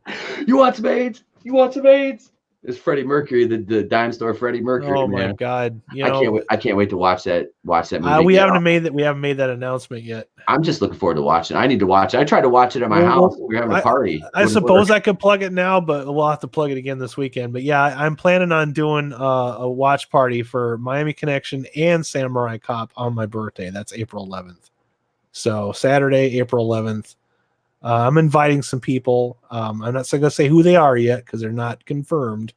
You want some AIDS? You want some AIDS? It's Freddie Mercury, the dime store Freddie Mercury. Oh my God! I can't wait to watch that movie. We haven't made that announcement yet. I'm just looking forward to watching it. I need to watch it. I tried to watch it at my house. We were having a party. I suppose I could plug it now, but we'll have to plug it again this weekend. But yeah, I'm planning on doing a watch party for Miami Connection and Samurai Cop on my birthday. That's April 11th. So Saturday, April 11th. I'm inviting some people. I'm not going to say who they are yet because they're not confirmed,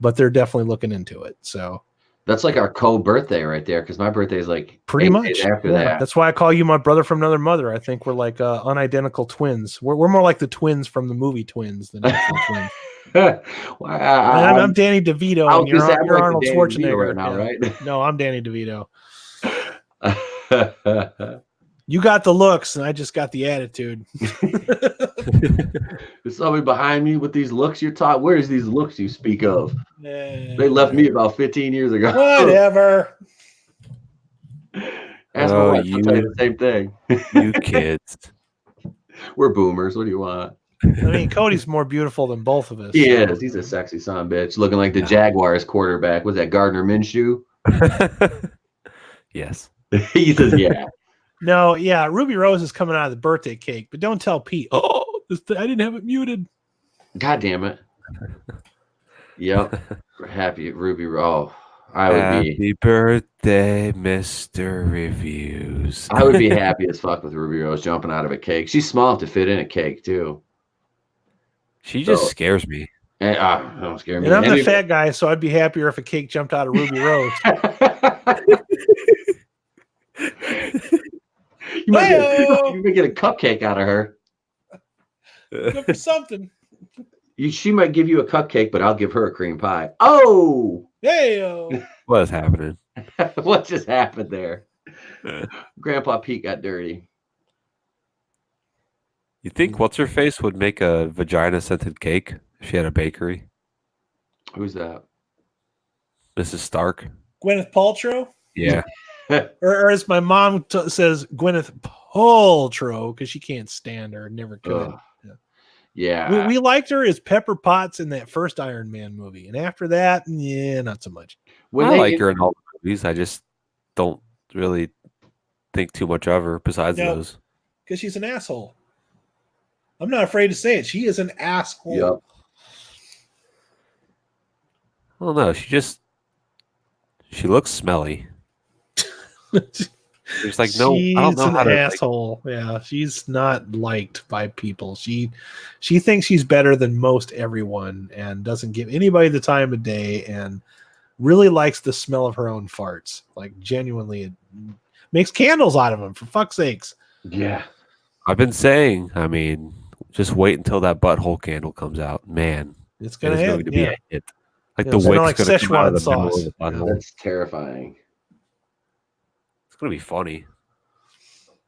but they're definitely looking into it. So that's like our co-birthday right there, because my birthday is like pretty much after that. That's why I call you my brother from another mother. I think we're like unidentical twins. We're more like the twins from the movie Twins than actual twins. Well, I'm Danny DeVito, and you're Arnold Schwarzenegger right now, right? No, I'm Danny DeVito. You got the looks, and I just got the attitude. There's somebody behind me with these looks you're taught. Where's these looks you speak of? They left me about 15 years ago. Whatever. Ask my wife, I'll tell you the same thing. You kids. We're boomers. What do you want? I mean, Cody's more beautiful than both of us. He is. He's a sexy son of a bitch, looking like the Jaguars quarterback. Was that Gardner Minshew? Yes. He says, yeah. No, yeah, Ruby Rose is coming out of the birthday cake, but don't tell Pete. Oh, I didn't have it muted. God damn it. Yep. Happy Ruby Rose. I would Happy birthday, Mr. Reviews. I would be happy as fuck with Ruby Rose jumping out of a cake. She's small enough to fit in a cake, too. She just scares me. Don't scare me. And I'm the fat guy, so I'd be happier if a cake jumped out of Ruby Rose. You might get a cupcake out of her. Look for something. She might give you a cupcake, but I'll give her a cream pie. Oh! Hey! What is happening? What just happened there? Grandpa Pete got dirty. You think What's-Her-Face would make a vagina-scented cake if she had a bakery? Who's that? Mrs. Stark. Gwyneth Paltrow? Yeah. or as my mom says, Gwyneth Paltrow, because she can't stand her, never could. Yeah. We liked her as Pepper Potts in that first Iron Man movie. And after that, yeah, not so much. I like her in all the movies. I just don't really think too much of her besides those. Because she's an asshole. I'm not afraid to say it. She is an asshole. Yep. don't know. She looks smelly. There's like no. I don't She's know an how to. asshole. Yeah, she's not liked by people. She thinks she's better than most everyone and doesn't give anybody the time of day and really likes the smell of her own farts. Like genuinely, it makes candles out of them. For fuck's sakes. Yeah. I've been saying. I mean, just wait until that butthole candle comes out, man. It's It gonna is hit. going to be Yeah. a hit. Like Yeah, the it's kinda wick's like going to come out of the Szechuan middle of sauce. the butthole. That's terrifying. It's going to be funny.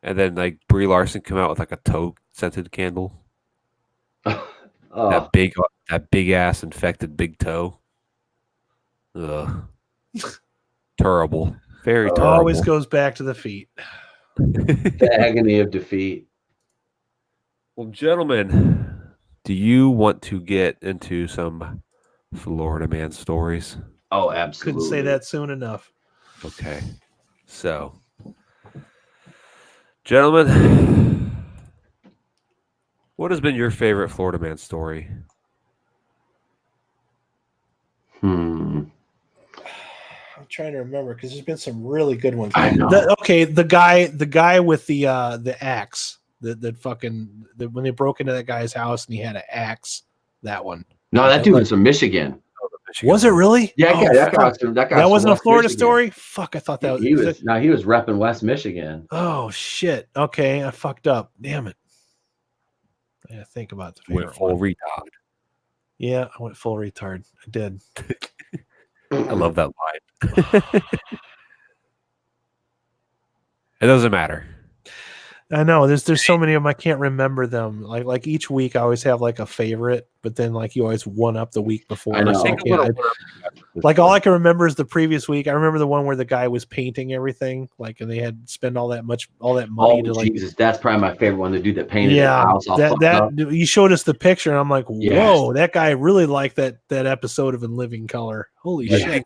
And then like Brie Larson come out with like a toe scented candle. Oh, That big ass infected big toe. Ugh. Terrible. Very terrible. Always goes back to the feet. the agony of defeat. Well, gentlemen, do you want to get into some Florida man stories? Oh, absolutely. Couldn't say that soon enough. Okay. So, gentlemen, what has been your favorite Florida man story? I'm trying to remember because there's been some really good ones. I know. The guy with the axe that fucking when they broke into that guy's house and he had an axe. That one. No, that dude was from Michigan. Was it really? Yeah, Oh, that fuck. guy. That wasn't a West Florida Michigan. story. Fuck, I thought that was. He was repping West Michigan. Oh shit. Okay, I fucked up. Damn it. I gotta think about the favorite Went full one. retard. Yeah, I went full retard. I did. I love that line. It doesn't matter. I know there's so many of them I can't remember them. Like each week I always have like a favorite, but then like you always one up the week before. I know. So like all I can remember is the previous week. I remember the one where the guy was painting everything, like, and they had to spend all that money to like. Jesus, that's probably my favorite one. The dude that painted the house all fucked that up. you showed us the picture, and I'm like, whoa, Yes. that guy really liked that episode of In Living Color. Holy shit!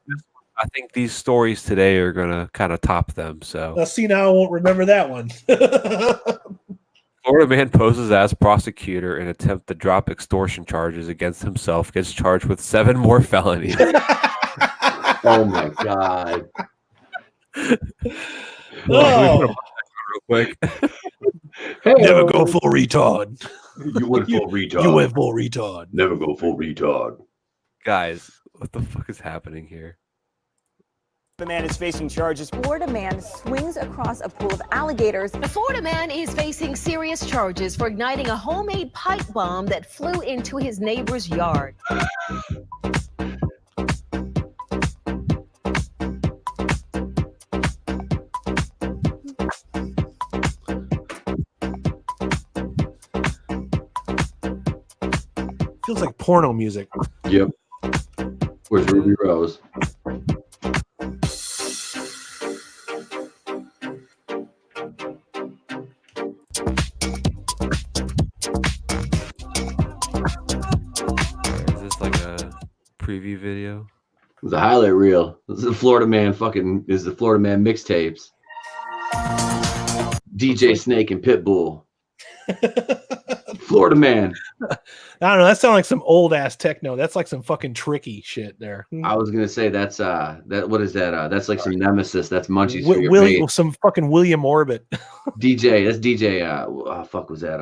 I think these stories today are gonna kind of top them. So Now see, now I won't remember that one. Florida man poses as prosecutor in attempt to drop extortion charges against himself, gets charged with 7 more felonies. Oh my god. Oh. Real quick. Hey, Never go full retard. You went full retard. You went full retard. Never go full retard. Guys, what the fuck is happening here? The man is facing charges. Florida man swings across a pool of alligators. The Florida man is facing serious charges for igniting a homemade pipe bomb that flew into his neighbor's yard. Feels like porno music. Yep. Where's Ruby Rose? Is this like a preview video? The highlight reel. This is the Florida man mixtapes. DJ Snake and Pitbull. Florida man. I don't know. That sounds like some old ass techno. That's like some fucking tricky shit there. I was gonna say that's what is that? That's like some Nemesis. That's Munchies for your face. Some fucking William Orbit. DJ. That's DJ. Fuck was that?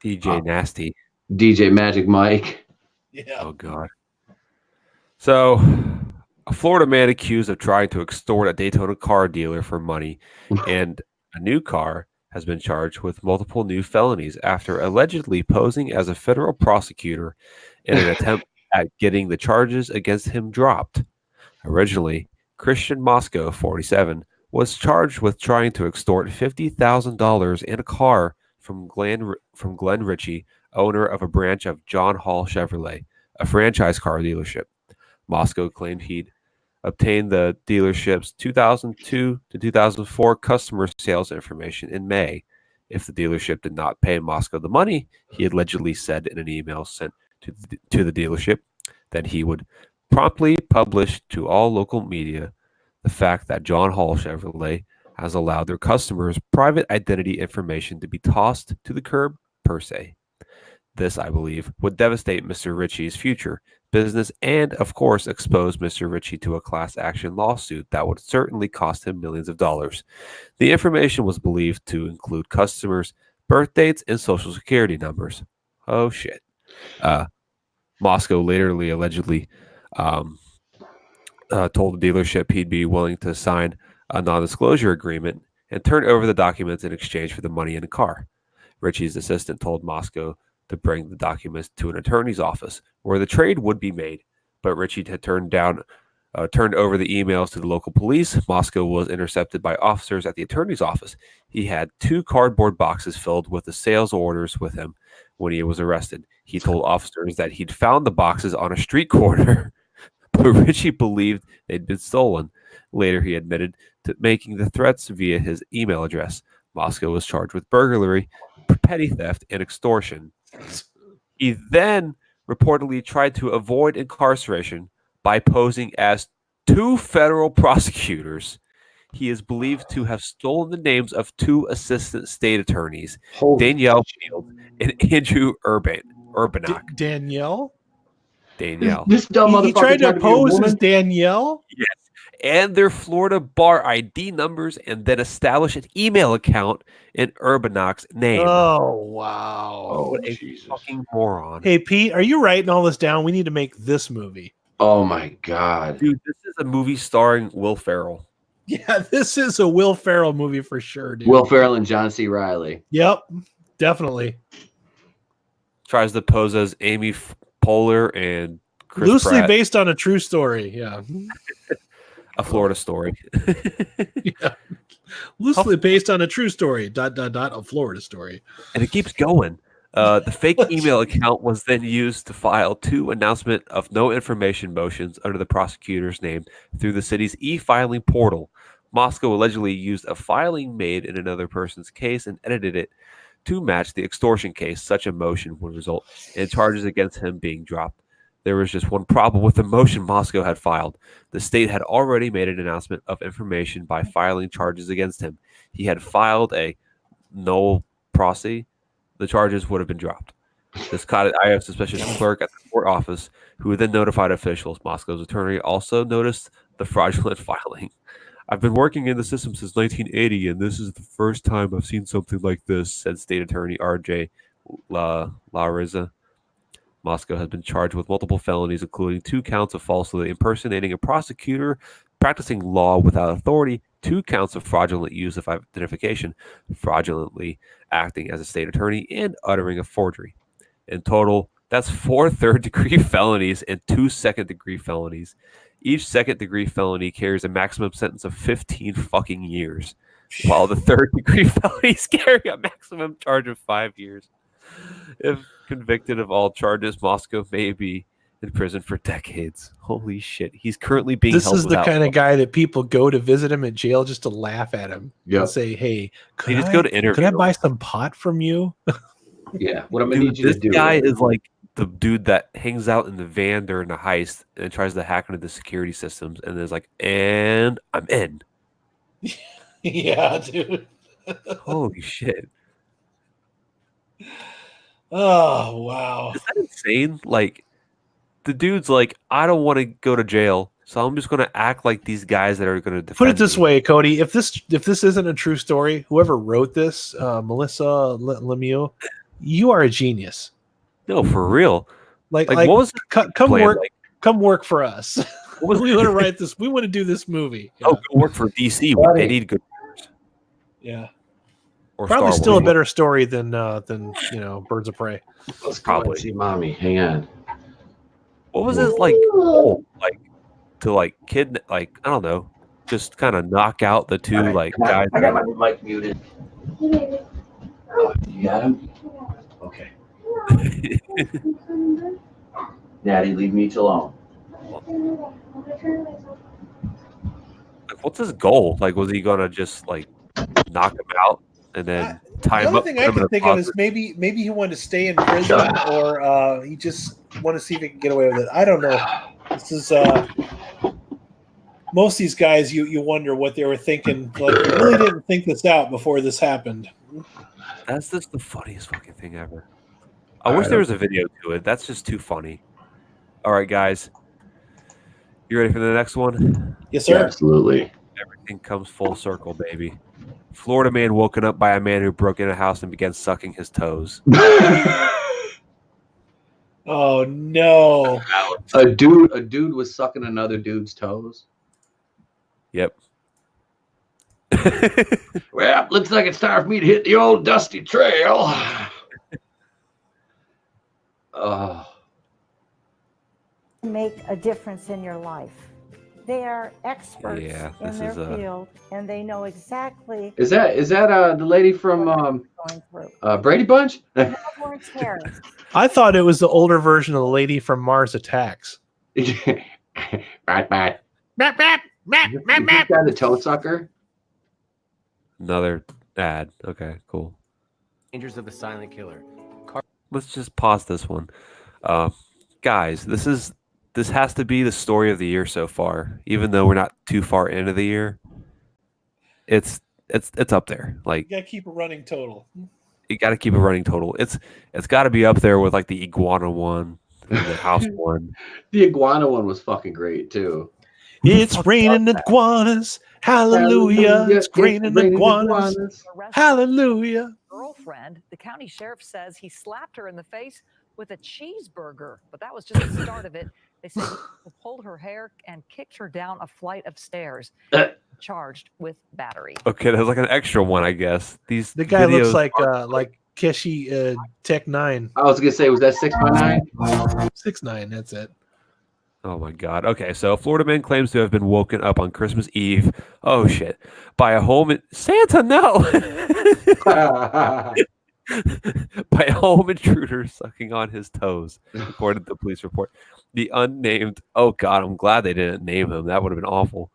DJ Nasty. DJ Magic Mike. Yeah. Oh god. So, a Florida man accused of trying to extort a Daytona car dealer for money and a new car has been charged with multiple new felonies after allegedly posing as a federal prosecutor in an attempt at getting the charges against him dropped. Originally, Christian Moscow, 47, was charged with trying to extort $50,000 in a car from Glenn Ritchie, owner of a branch of John Hall Chevrolet, a franchise car dealership. Moscow claimed he'd obtained the dealership's 2002 to 2004 customer sales information in May. If the dealership did not pay Moscow the money, he allegedly said in an email sent to the dealership, that he would promptly publish to all local media the fact that John Hall Chevrolet has allowed their customers' private identity information to be tossed to the curb per se. This, I believe, would devastate Mr. Ritchie's future business and, of course, expose Mr. Ritchie to a class action lawsuit that would certainly cost him millions of dollars. The information was believed to include customers' birth dates and social security numbers. Oh, shit. Moscow laterly allegedly um, told the dealership he'd be willing to sign a non-disclosure agreement and turn over the documents in exchange for the money in the car. Ritchie's assistant told Moscow to bring the documents to an attorney's office where the trade would be made, but Ritchie had turned over the emails to the local police. Moscow was intercepted by officers at the attorney's office. He had 2 cardboard boxes filled with the sales orders with him when he was arrested. He told officers that he'd found the boxes on a street corner, but Ritchie believed they'd been stolen. Later, he admitted to making the threats via his email address. Moscow was charged with burglary, petty theft, and extortion. He then reportedly tried to avoid incarceration by posing as 2 federal prosecutors. He is believed to have stolen the names of 2 assistant state attorneys, Danielle Field and Andrew Urbanach. Danielle? This dumb He motherfucker tried to be a pose woman? as Danielle? Yes. And their Florida bar ID numbers, and then establish an email account in Urbanach's name. Oh, wow. Oh, What a Jesus. fucking moron. Hey, Pete, are you writing all this down? We need to make this movie. Oh my God. Dude, this is a movie starring Will Ferrell. Yeah, this is a Will Ferrell movie for sure, dude. Will Ferrell and John C. Reilly. Yep, definitely. Tries to pose as Amy Poehler and Chris Loosely Pratt, based on a true story. Yeah. a Florida story. Yeah. Loosely based on a true story. ... A Florida story. And it keeps going. The fake email account was then used to file 2 announcement of no information motions under the prosecutor's name through the city's e-filing portal. Moscow allegedly used a filing made in another person's case and edited it to match the extortion case. Such a motion would result in charges against him being dropped. There was just one problem with the motion Moscow had filed. The state had already made an announcement of information by filing charges against him. He had filed a null prosi. The charges would have been dropped. This caught an eye of suspicious clerk at the court office, who then notified officials. Moscow's attorney also noticed the fraudulent filing. I've been working in the system since 1980, and this is the first time I've seen something like this, said State Attorney R.J. Lariza. Moscow has been charged with multiple felonies, including 2 counts of falsely impersonating a prosecutor, practicing law without authority, 2 counts of fraudulent use of identification, fraudulently acting as a state attorney, and uttering a forgery. In total, that's 4 third-degree felonies and 2 second-degree felonies. Each second-degree felony carries a maximum sentence of 15 fucking years, while the third-degree felonies carry a maximum charge of 5 years. If convicted of all charges, Moscow may be in prison for decades. Holy shit. He's currently being This held is the without kind of guy that people go to visit him at jail just to laugh at him. Yep. And say, hey, They just go to interview could I him. buy some pot from you? Yeah. What I'm going to need Dude, you to this do. guy is like the dude that hangs out in the van during a heist and tries to hack into the security systems and is like, and I'm in. Yeah, dude. Holy shit. Oh, wow. Is that insane? Like, the dude's like, I don't want to go to jail, so I'm just going to act like these guys that are going to defend Put it this me. way, Cody. If this isn't a true story, whoever wrote this, Melissa Lemieux, you are a genius. No, for real. Like What was the come plan? work, Like, come work for us. what was We want to write this. We want to do this movie. Yeah. Oh, go work for DC. They need good writers. Yeah. Or Probably Star still a Wars. better story than Birds of Prey. Let's go Probably. and see mommy. Hang on. What was his like goal? Like to like kid like I don't know, just kind of knock out the 2 like Come on. guys. I got my mic muted. Oh, you got him? Okay. Daddy, leave me alone. Like, what's his goal? Like, was he gonna just like knock him out and then tie The him only up? thing put I him in can a think of is closet? maybe he wanted to stay in prison, or he just want to see if he can get away with it. I don't know. This is most of these guys. You wonder what they were thinking. Like, they really didn't think this out before this happened. That's just the funniest fucking thing ever. I wish there was a video to it. That's just too funny. All right, guys. You ready for the next one? Yes, Yeah, sir. absolutely. Everything comes full circle, baby. Florida man woken up by a man who broke into a house and began sucking his toes. Oh no. A dude was sucking another dude's toes. Yep. Well, looks like it's time for me to hit the old dusty trail. Oh, make a difference in your life. They are experts Yeah, in this their is a- field, and they know exactly is that the lady from what you're going through. Brady Bunch? Melbourne Terrace. I thought it was the older version of the lady from Mars Attacks. Bat, bat. Is this guy the toe sucker? Another ad. Okay, cool. Dangers of a silent killer. Let's just pause this one. Guys, this has to be the story of the year so far, even though we're not too far into the year. It's up there. Like, You gotta keep a running total. you got to keep a running total. It's got to be up there with like the iguana one, and the house one. The iguana one was fucking great too. It's raining iguanas. Hallelujah. It's raining iguanas. Hallelujah. Girlfriend, the county sheriff says he slapped her in the face with a cheeseburger, but that was just the start of it. They say he pulled her hair and kicked her down a flight of stairs, charged with battery. Okay, there's like an extra one, I guess. These The guy looks videos- like Keshi Tech 9. I was gonna say, was that 6x9? 6'9", that's it. Oh my God. Okay, so Florida man claims to have been woken up on Christmas Eve. Oh shit! By a home Santa, no. By a home intruder sucking on his toes, according to the police report. The unnamed. Oh God, I'm glad they didn't name him. That would have been awful.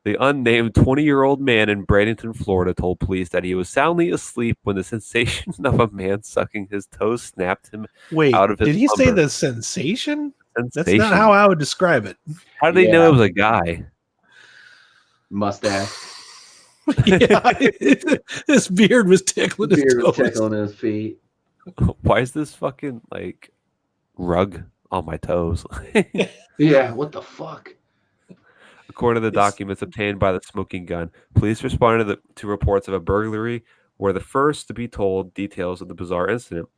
The unnamed 20-year-old man in Bradenton, Florida, told police that he was soundly asleep when the sensation of a man sucking his toes snapped him Wait, out of his did he say slumber. the sensation? That's Sensation. not how I would describe it. How did they know it was a guy? Mustache. Yeah, his beard was tickling his Beard was toes. tickling his feet. Why is this fucking like rug on my toes? Yeah, what the fuck? According to the documents obtained by the smoking gun, police responded to reports of a burglary were the first to be told details of the bizarre incident.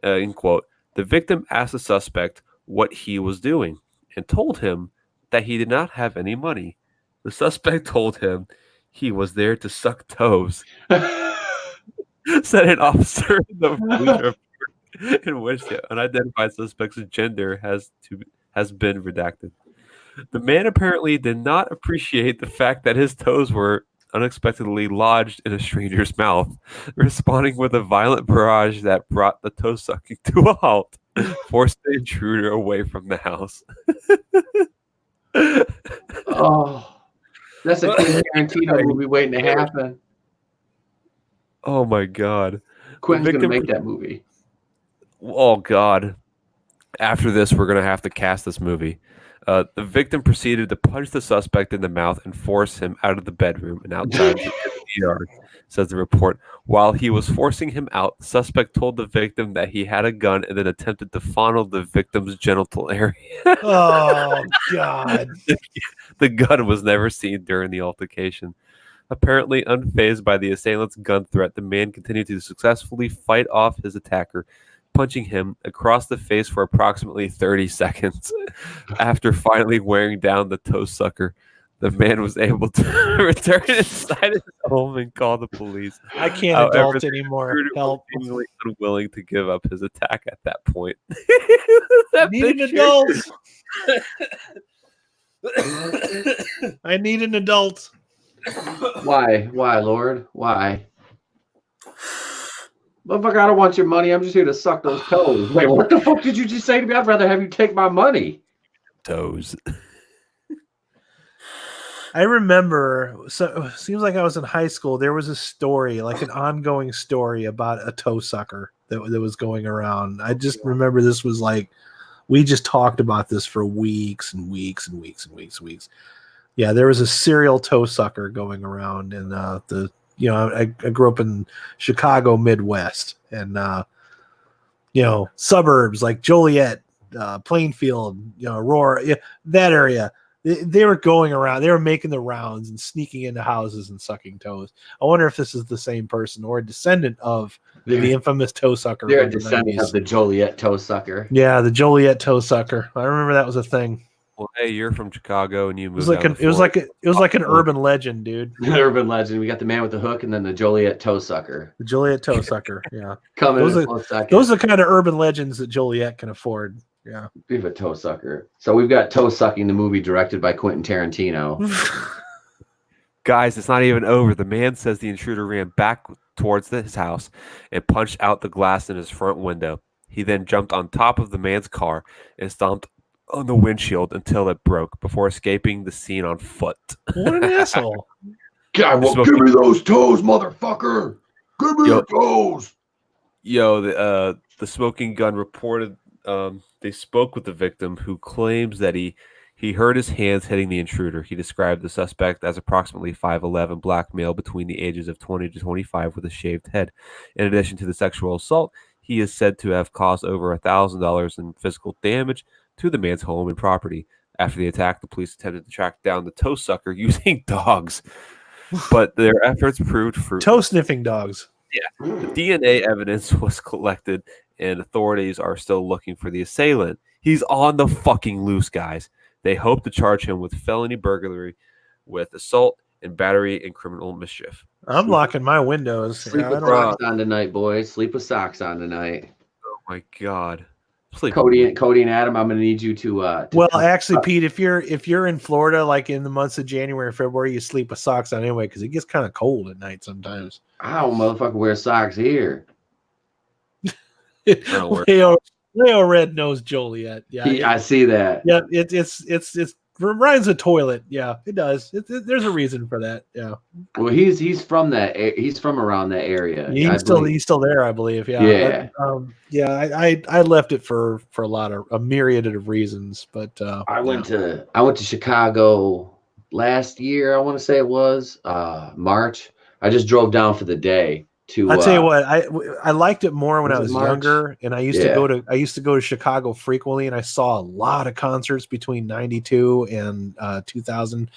In quote, the victim asked the suspect what he was doing and told him that he did not have any money. The suspect told him he was there to suck toes. Said an officer in the police report in which the unidentified suspect's gender has been redacted. The man apparently did not appreciate the fact that his toes were unexpectedly lodged in a stranger's mouth, responding with a violent barrage that brought the toe sucking to a halt, forced the intruder away from the house. Oh, that's a Quentin Tarantino movie waiting to happen. Oh my God. Quentin's gonna victim- make that movie. Oh God. After this, we're going to have to cast this movie. The victim proceeded to punch the suspect in the mouth and force him out of the bedroom and outside the yard, says the report. While he was forcing him out, the suspect told the victim that he had a gun and then attempted to fondle the victim's genital area. Oh God. The gun was never seen during the altercation. Apparently unfazed by the assailant's gun threat, the man continued to successfully fight off his attacker, punching him across the face for approximately 30 seconds. After finally wearing down the toe sucker, the man was able to return inside his home and call the police. I can't However, adult the anymore. intruder was Help. seemingly unwilling to give up his attack at that point. I need an adult. I need an adult. Why? Why, Lord? Why? Motherfucker, I don't want your money. I'm just here to suck those toes. Wait, what the fuck did you just say to me? I'd rather have you take my money. Toes. I remember, so it seems like I was in high school. There was a story, like an ongoing story about a toe sucker that was going around. I just remember this was like, we just talked about this for weeks and weeks and weeks and weeks and weeks. Yeah, there was a serial toe sucker going around in I grew up in Chicago, Midwest, and suburbs like Joliet, Plainfield, Aurora, that area. They were going around. They were making the rounds and sneaking into houses and sucking toes. I wonder if this is the same person or a descendant of the infamous toe sucker. They're a descendant of the Joliet toe sucker. Yeah, the Joliet toe sucker. I remember that was a thing. Well, hey, you're from Chicago and you moved. It was like an urban legend, dude. An urban legend. We got the man with the hook and then the Joliet toe sucker. The Joliet toe sucker. Yeah, those are the kind of urban legends that Joliet can afford. Yeah, we have a toe sucker. So we've got Toe Sucking, the movie directed by Quentin Tarantino. Guys, it's not even over. The man says the intruder ran back towards his house and punched out the glass in his front window. He then jumped on top of the man's car and stomped on the windshield until it broke before escaping the scene on foot. What an asshole. God, well, give me those toes, motherfucker. Give me your toes. The Smoking Gun reported they spoke with the victim, who claims that he heard his hands hitting the intruder. He described the suspect as approximately 5'11", black male between the ages of 20 to 25 with a shaved head. In addition to the sexual assault, he is said to have caused over $1,000 in physical damage to the man's home and property. After the attack, the police attempted to track down the toe sucker using dogs, but their efforts proved fruitless. Toe sniffing dogs. Yeah, the DNA evidence was collected, and authorities are still looking for the assailant. He's on the fucking loose, guys. They hope to charge him with felony burglary, with assault and battery and criminal mischief. I'm locking my windows. Sleep with socks on tonight, boys. Sleep with socks on tonight. Oh my God. Cody and Adam, I'm gonna need you to well, actually, Pete, if you're in Florida, like in the months of January and February, you sleep with socks on anyway because it gets kind of cold at night sometimes. I don't motherfucker wear socks here. Leo Red knows Joliet. Yeah, I see that. Yeah, it's reminds of toilet. Yeah, it does. There's a reason for that. Yeah. Well, he's from that. He's from around that area. Yeah, he's still there, I believe. Yeah. Yeah. I left it for a myriad of reasons, but I went to Chicago last year. I want to say it was March. I just drove down for the day. I'll tell you what, I liked it more when I was younger, and I used to go to Chicago frequently, and I saw a lot of concerts between 92 and 2000.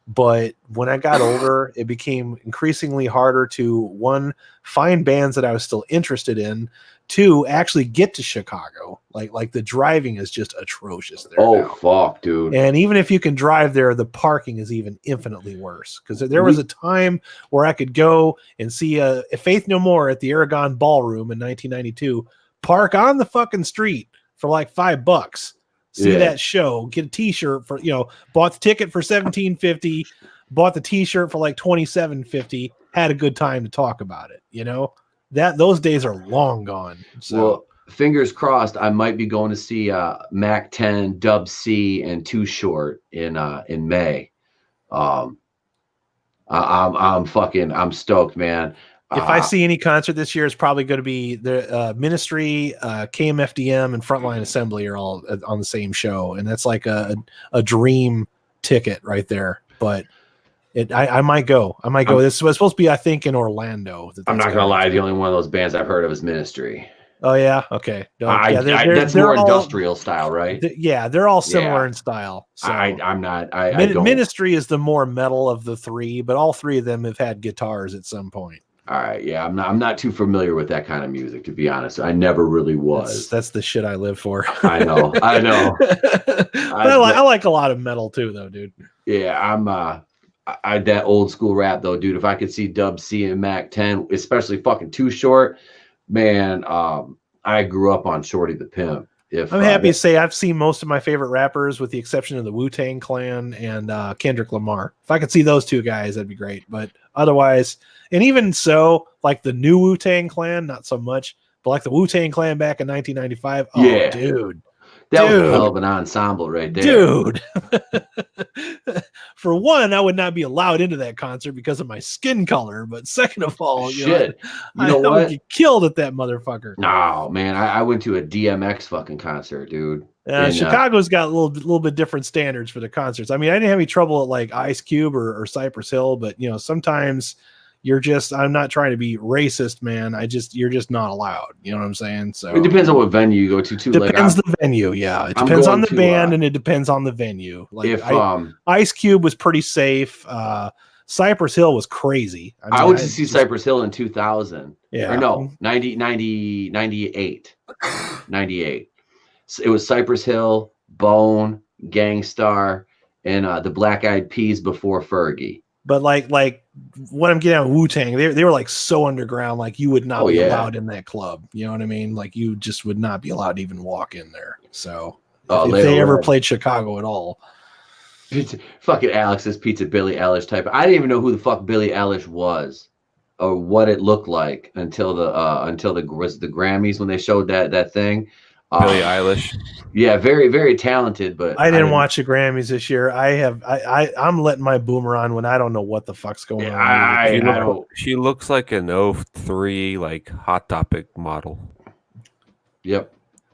But when I got older, it became increasingly harder to, one, find bands that I was still interested in, two, actually get to Chicago. Like the driving is just atrocious there. Oh, fuck, dude. And even if you can drive there, the parking is even infinitely worse. Because there was a time where I could go and see Faith No More at the Aragon Ballroom in 1992, park on the fucking street for like $5. See that show, get a t-shirt for, bought the ticket for $17.50, bought the t-shirt for like $27.50, had a good time to talk about it. Those days are long gone. So. Well, fingers crossed, I might be going to see Mac 10, Dub C, and Too Short in May. I'm stoked, man. If I see any concert this year, it's probably going to be the Ministry, KMFDM, and Frontline Assembly are all on the same show, and that's like a dream ticket right there. But I might go. This was supposed to be, I think, in Orlando. I'm not gonna lie. The only one of those bands I've heard of is Ministry. Oh yeah, okay. That's more industrial style, right? They're all similar in style. So I'm not. Ministry is the more metal of the three, but all three of them have had guitars at some point. All right, yeah, I'm not too familiar with that kind of music, to be honest. I never really was. That's the shit I live for. I know. But I like a lot of metal too, though, dude. Yeah, I'm that old school rap though, dude. If I could see Dub C and Mac 10, especially fucking Too Short, man. I grew up on Shorty the Pimp. I'm happy to say I've seen most of my favorite rappers, with the exception of the Wu-Tang Clan and Kendrick Lamar. If I could see those two guys, that'd be great. But otherwise, and even so, like the new Wu-Tang Clan, not so much. But like the Wu-Tang Clan back in 1995, yeah, dude. That was a hell of an ensemble right there. Dude. For one, I would not be allowed into that concert because of my skin color. But second of all, I would get killed at that motherfucker. No, man. I went to a DMX fucking concert, dude. Chicago's got a little bit different standards for the concerts. I mean, I didn't have any trouble at like Ice Cube or Cypress Hill, but sometimes I'm not trying to be racist, man. You're just not allowed. You know what I'm saying? So It depends on what venue you go to too. Depends the venue, yeah. It depends on the band and it depends on the venue. Like if Ice Cube was pretty safe. Cypress Hill was crazy. I went to see Cypress Hill in 2000. Yeah. Or no, 98. 98. So it was Cypress Hill, Bone, Gangstar, and the Black Eyed Peas before Fergie. But like what I'm getting at Wu-Tang, they were like so underground, like you would not be allowed in that club. You know what I mean? Like you just would not be allowed to even walk in there. So if they ever played Chicago at all. Fucking Alex's Pizza Billie Eilish type. I didn't even know who the fuck Billie Eilish was or what it looked like until the Grammys when they showed that thing. Billie Eilish. Yeah, very, very talented, but I didn't watch the Grammys this year. I'm letting my boomer on when I don't know what the fuck's going on. She looks like an 03 like Hot Topic model. Yep.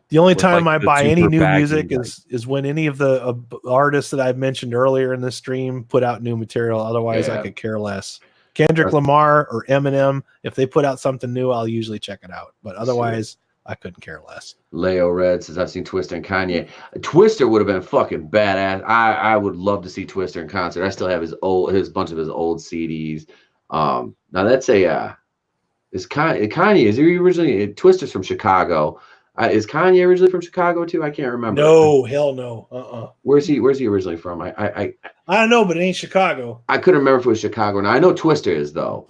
The only time I buy any new music is when any of the artists that I've mentioned earlier in this stream put out new material. Otherwise, I could care less. Kendrick Lamar or Eminem, if they put out something new, I'll usually check it out. But otherwise, I couldn't care less. Leo Red says, I've seen Twister and Kanye. Twister would have been fucking badass. I would love to see Twister in concert. I still have his bunch of his old CDs. Now that's is Kanye, is he originally Twister's from Chicago? Is Kanye originally from Chicago too? I can't remember. No, hell no. Where's he originally from? I don't know, but it ain't Chicago. I couldn't remember if it was Chicago. Now I know Twister is though.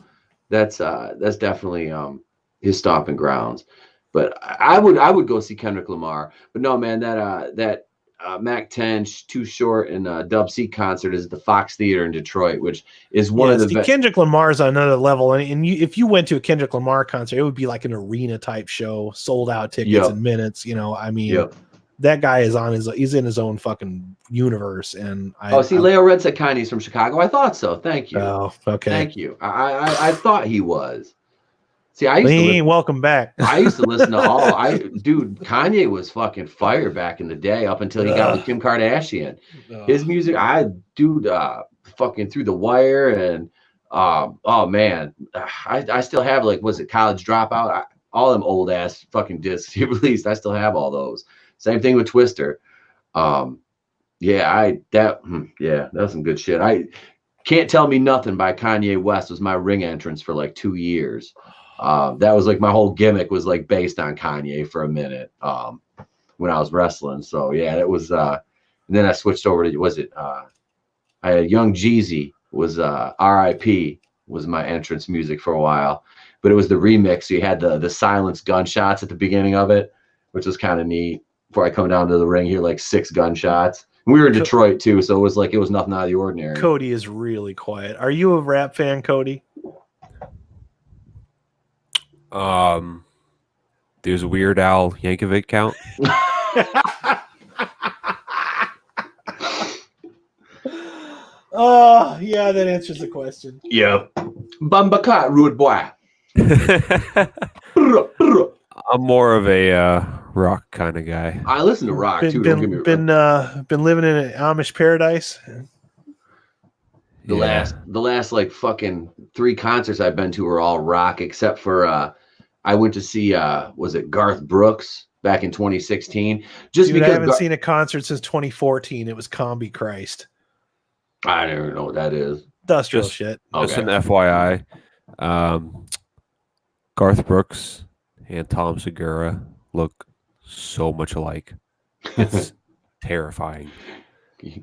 That's definitely his stomping grounds. But I would go see Kendrick Lamar. But no, man, that Mac 10 Too Short and Dub C concert is at the Fox Theater in Detroit, which is one of the Kendrick Lamar's on another level. And if you went to a Kendrick Lamar concert, it would be like an arena type show, sold out tickets in minutes. You know, I mean, that guy is he's in his own fucking universe. And Leo Red said Kanye's from Chicago. I thought so. Thank you. Oh, okay. Thank you. I thought he was. See, welcome back. I used to listen to Kanye was fucking fire back in the day up until he got with Kim Kardashian. His music, fucking Through the Wire and oh man, I still have was it College Dropout? All them old ass fucking discs he released. I still have all those. Same thing with Twister. That was some good shit. I Can't Tell Me Nothing by Kanye West was my ring entrance for like 2 years. That was like my whole gimmick was like based on Kanye for a minute when I was wrestling. So yeah, it was. And then I switched over to I had Young Jeezy was R.I.P. was my entrance music for a while, but it was the remix. So you had the silenced gunshots at the beginning of it, which was kind of neat. Before I come down to the ring, hear like 6 gunshots. And we were in Detroit too, so it was nothing out of the ordinary. Cody is really quiet. Are you a rap fan, Cody? There's Weird Al Yankovic count. Oh, yeah, that answers the question. Yep. Bumbacat, rude boy. I'm more of a rock kind of guy. I listen to rock too. Been living in an Amish paradise. The last like fucking 3 concerts I've been to were all rock, except for I went to see was it Garth Brooks back in 2016? Just because I haven't seen a concert since 2014. It was Combi Christ. I don't even know what that is. Industrial shit. Just an FYI. Garth Brooks and Tom Segura look so much alike. It's terrifying.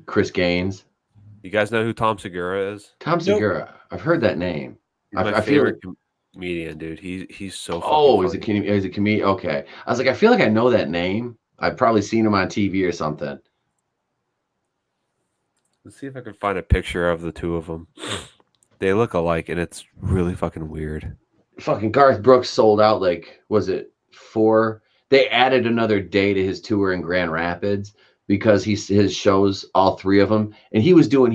Chris Gaines. You guys know who Tom Segura is? Tom Segura. I've heard that name. He's my favorite comedian, dude. He's so. He's a comedian. Okay, I was like, I feel like I know that name. I've probably seen him on TV or something. Let's see if I can find a picture of the two of them. They look alike, and it's really fucking weird. Fucking Garth Brooks sold out. Like, was it 4? They added another day to his tour in Grand Rapids because his shows, all 3 of them, and he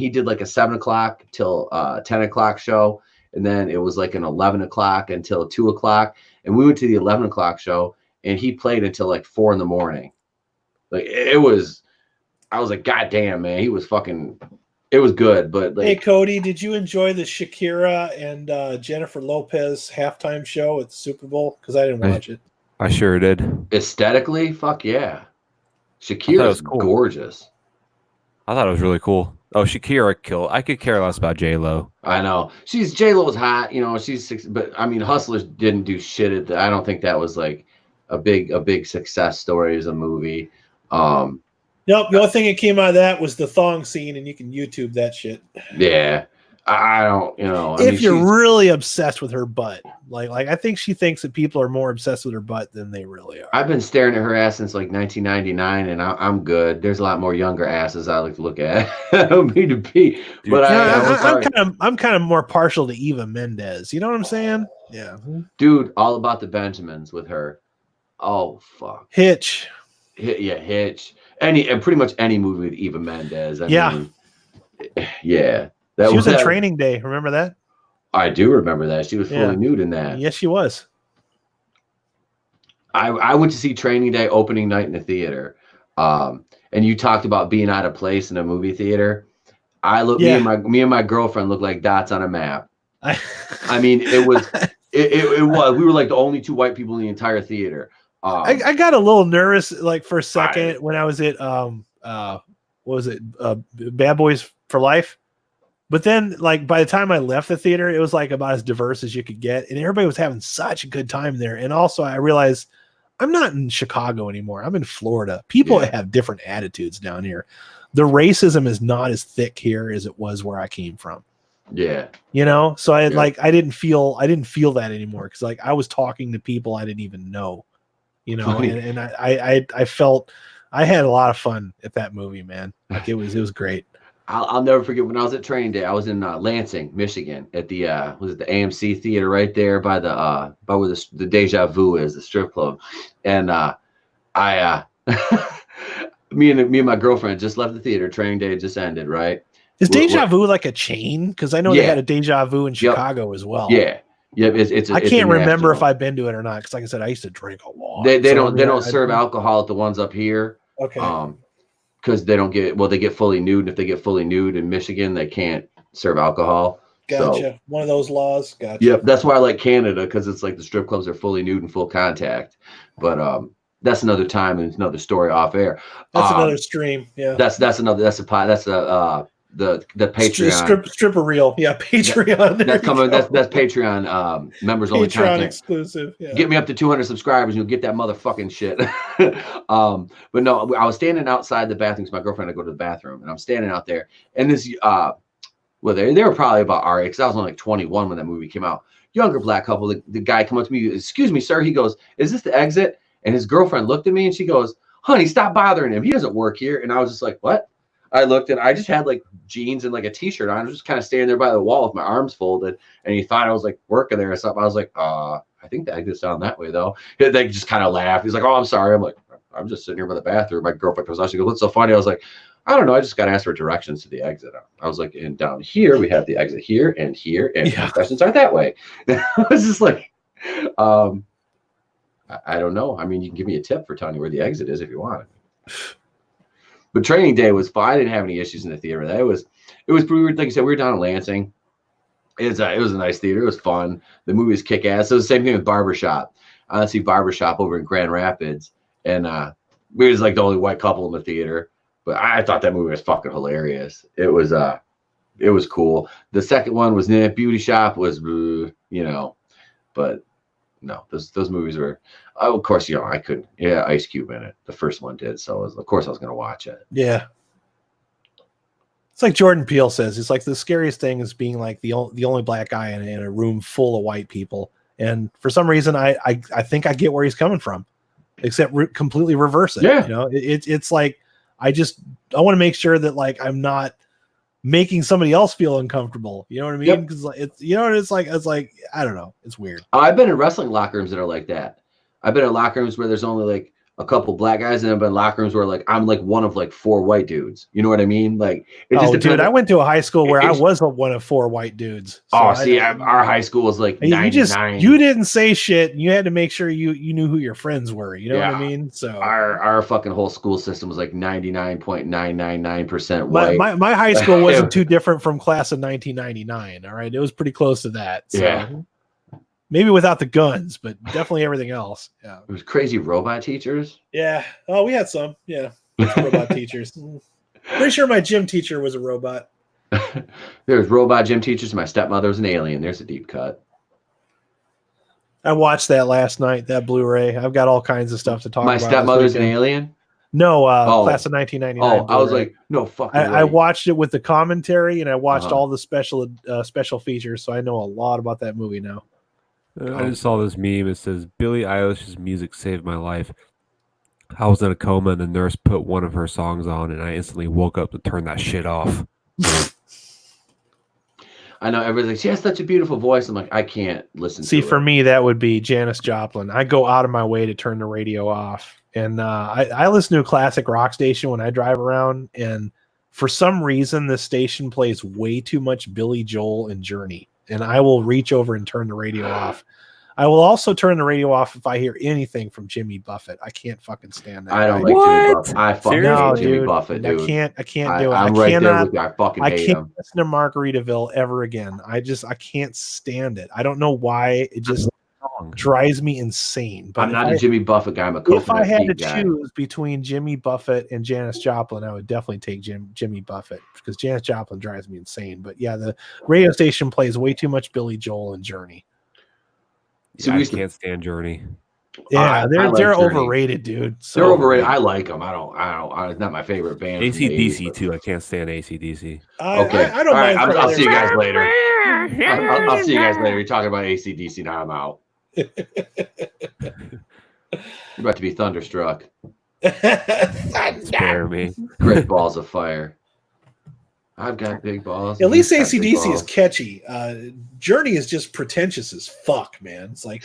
did like a 7 o'clock till 10 o'clock show, and then it was like an 11 o'clock until 2 o'clock, and we went to the 11 o'clock show, and he played until like 4 in the morning. Like I was like, God damn, man, he was fucking. It was good, but like, hey Cody, did you enjoy the Shakira and Jennifer Lopez halftime show at the Super Bowl? Because I didn't watch it. I sure did. aesthetically, fuck yeah. I thought it Shakira's was cool. gorgeous. I thought it was really cool. Oh, Shakira killed. I could care less about J-Lo. I know. J-Lo's hot, you know, she's six, but I mean, Hustlers didn't do shit at I don't think that was like a big success story as a movie. Nope, the only thing that came out of that was the thong scene, and you can YouTube that shit. Yeah. I don't, you know. If you're really obsessed with her butt, like I think she thinks that people are more obsessed with her butt than they really are. I've been staring at her ass since like 1999, and I'm good. There's a lot more younger asses I like to look at. I don't mean to be, but I'm kind of more partial to Eva Mendes. You know what I'm saying? Yeah, dude. All About the Benjamins with her. Oh fuck. Hitch. Hitch. And pretty much any movie with Eva Mendes. I mean, yeah. She was in Training Day. Remember that? I do remember that. She was fully nude in that. Yes, she was. I went to see Training Day opening night in the theater. And you talked about being out of place in a movie theater. Me and my girlfriend looked like dots on a map. I mean, it was we were like the only two white people in the entire theater. I got a little nervous like for a second when I was at what was it? Bad Boys for Life. But then, like, by the time I left the theater, it was like about as diverse as you could get, and everybody was having such a good time there. And also, I realized I'm not in Chicago anymore. I'm in Florida. People have different attitudes down here. The racism is not as thick here as it was where I came from. Yeah, you know. So I didn't feel that anymore because like I was talking to people I didn't even know, you know, and I felt I had a lot of fun at that movie, man. Like it was great. I'll never forget when I was at Training Day. I was in Lansing, Michigan, at the was it the AMC theater right there by the by where the Deja Vu is, the strip club, and me and my girlfriend just left the theater. Training Day just ended, right? Is Deja Vu like a chain? Because I know they had a Deja Vu in Chicago as well. Yeah. It's I can't remember if I've been to it or not. Because like I said, I used to drink a lot. They don't serve alcohol at the ones up here. Okay. Because they don't they get fully nude. And if they get fully nude in Michigan, they can't serve alcohol. Gotcha. So, one of those laws. Gotcha. Yep. That's why I like Canada, because it's like the strip clubs are fully nude and full contact. But that's another time and it's another story off air. That's another stream. Yeah. The Patreon stripper reel. Yeah, Patreon. That's coming. That's Patreon members only content. Patreon exclusive. Yeah. Get me up to 200 subscribers, and you'll get that motherfucking shit. But no, I was standing outside the bathroom because my girlfriend had to go to the bathroom, and I'm standing out there, and this they were probably about our age, because I was only like 21 when that movie came out. Younger black couple. The guy come up to me, "Excuse me, sir." He goes, "Is this the exit?" And his girlfriend looked at me, and she goes, "Honey, stop bothering him. He doesn't work here." And I was just like, "What?" I looked and I just had like jeans and like a t-shirt on. I was just kind of standing there by the wall with my arms folded, and he thought I was like working there or something. I was like, I think the exit's down that way though. They just kind of laughed. He's like, "Oh, I'm sorry." I'm like, "I'm just sitting here by the bathroom." My girlfriend comes out. She goes, "What's so funny?" I was like, "I don't know. I just got asked for directions to the exit." I was like, "And down here we have the exit here, and concessions are that way." I was just like, I don't know. I mean, you can give me a tip for telling you where the exit is if you want. But Training Day was fine. I didn't have any issues in the theater. It was pretty weird. Like you said, we were down in Lansing. It was a nice theater. It was fun. The movie was kick ass. It was the same thing with Barbershop. I went to see Barbershop over in Grand Rapids, and we was like the only white couple in the theater. But I thought that movie was fucking hilarious. It was cool. The second one was Beauty Shop was, but no, those movies were. Of course, I couldn't. Yeah, Ice Cube in it. The first one did, so of course I was going to watch it. Yeah, it's like Jordan Peele says. It's like the scariest thing is being like the only black guy in a room full of white people. And for some reason, I think I get where he's coming from, except completely reverse it. Yeah, it's like I want to make sure that like I'm not making somebody else feel uncomfortable. You know what I mean? Because it's like I don't know. It's weird. I've been in wrestling locker rooms that are like that. I've been in locker rooms where there's only like a couple black guys, and I've been in locker rooms where like I'm like one of like 4 white dudes. You know what I mean? Like it just depends. Dude, I went to a high school where I It's- was one of 4 white dudes. So our high school was like 99. You didn't say shit. And you had to make sure you knew who your friends were. You know what I mean? So our fucking whole school system was like 99.999% white. My high school wasn't too different from class of 1999. All right, it was pretty close to that. So. Yeah. Maybe without the guns, but definitely everything else. Yeah. It was crazy robot teachers. Yeah. Oh, we had some. Yeah. Robot teachers. Pretty sure my gym teacher was a robot. There was robot gym teachers. My stepmother was an alien. There's a deep cut. I watched that last night, that Blu-ray. I've got all kinds of stuff to talk about. My stepmother's an alien? No, class of 1999. Oh, I was like, no fucking way. I watched it with the commentary, and I watched all the special features, so I know a lot about that movie now. I just saw this meme. It says, Billie Eilish's music saved my life. I was in a coma, and the nurse put one of her songs on, and I instantly woke up to turn that shit off. I know everybody's like, she has such a beautiful voice. I'm like, I can't listen to it. For me, that would be Janis Joplin. I go out of my way to turn the radio off. And I listen to a classic rock station when I drive around. And for some reason, this station plays way too much Billy Joel and Journey. And I will reach over and turn the radio off. I will also turn the radio off if I hear anything from Jimmy Buffett. I can't fucking stand that. I don't like Jimmy Buffett. I fucking hate Jimmy Buffett, dude. I can't do it. I'm right there with you. I fucking hate him. Listen to Margaritaville ever again. I can't stand it. I don't know why. It just drives me insane. But I'm not a Jimmy Buffett guy. I'm a Coconut If I had to guy. choose between Jimmy Buffett and Janis Joplin, I would definitely take Jimmy Buffett because Janis Joplin drives me insane. But yeah, the radio station plays way too much Billy Joel and Journey. Yeah, I can't stand Journey. Yeah, they're Journey. overrated, dude. So They're overrated. I like them. I don't. It's not my favorite band. AC/DC too. I can't stand AC/DC. Okay, I don't mind. I'll see you guys later. I'll see you guys later. You're talking about AC/DC. Now I'm out. You're about to be thunderstruck. Spare me. Great balls of fire. I've got big balls. At least AC/DC is catchy. Journey is just pretentious as fuck, man. It's like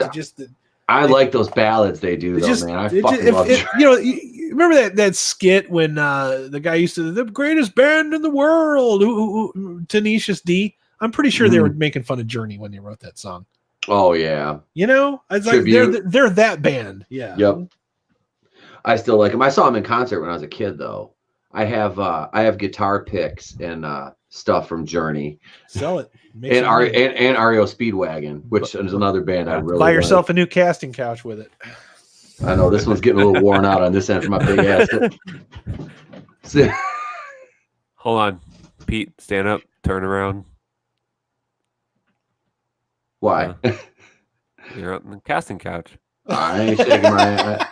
I like those ballads they do, though, man. I fucking love it. You remember that skit when the guy used to the greatest band in the world, Tenacious D. I'm pretty sure they were making fun of Journey when they wrote that song. Oh yeah, it's like they're that band. Yeah. Yep. I still like them. I saw them in concert when I was a kid, though. I have guitar picks and stuff from Journey. Sell it. And REO Speedwagon, which is another band I really buy yourself a new casting couch with it. I know this one's getting a little worn out on this end for my big ass. Hold on, Pete. Stand up. Turn around. Why? You're on the casting couch. I ain't shaking my.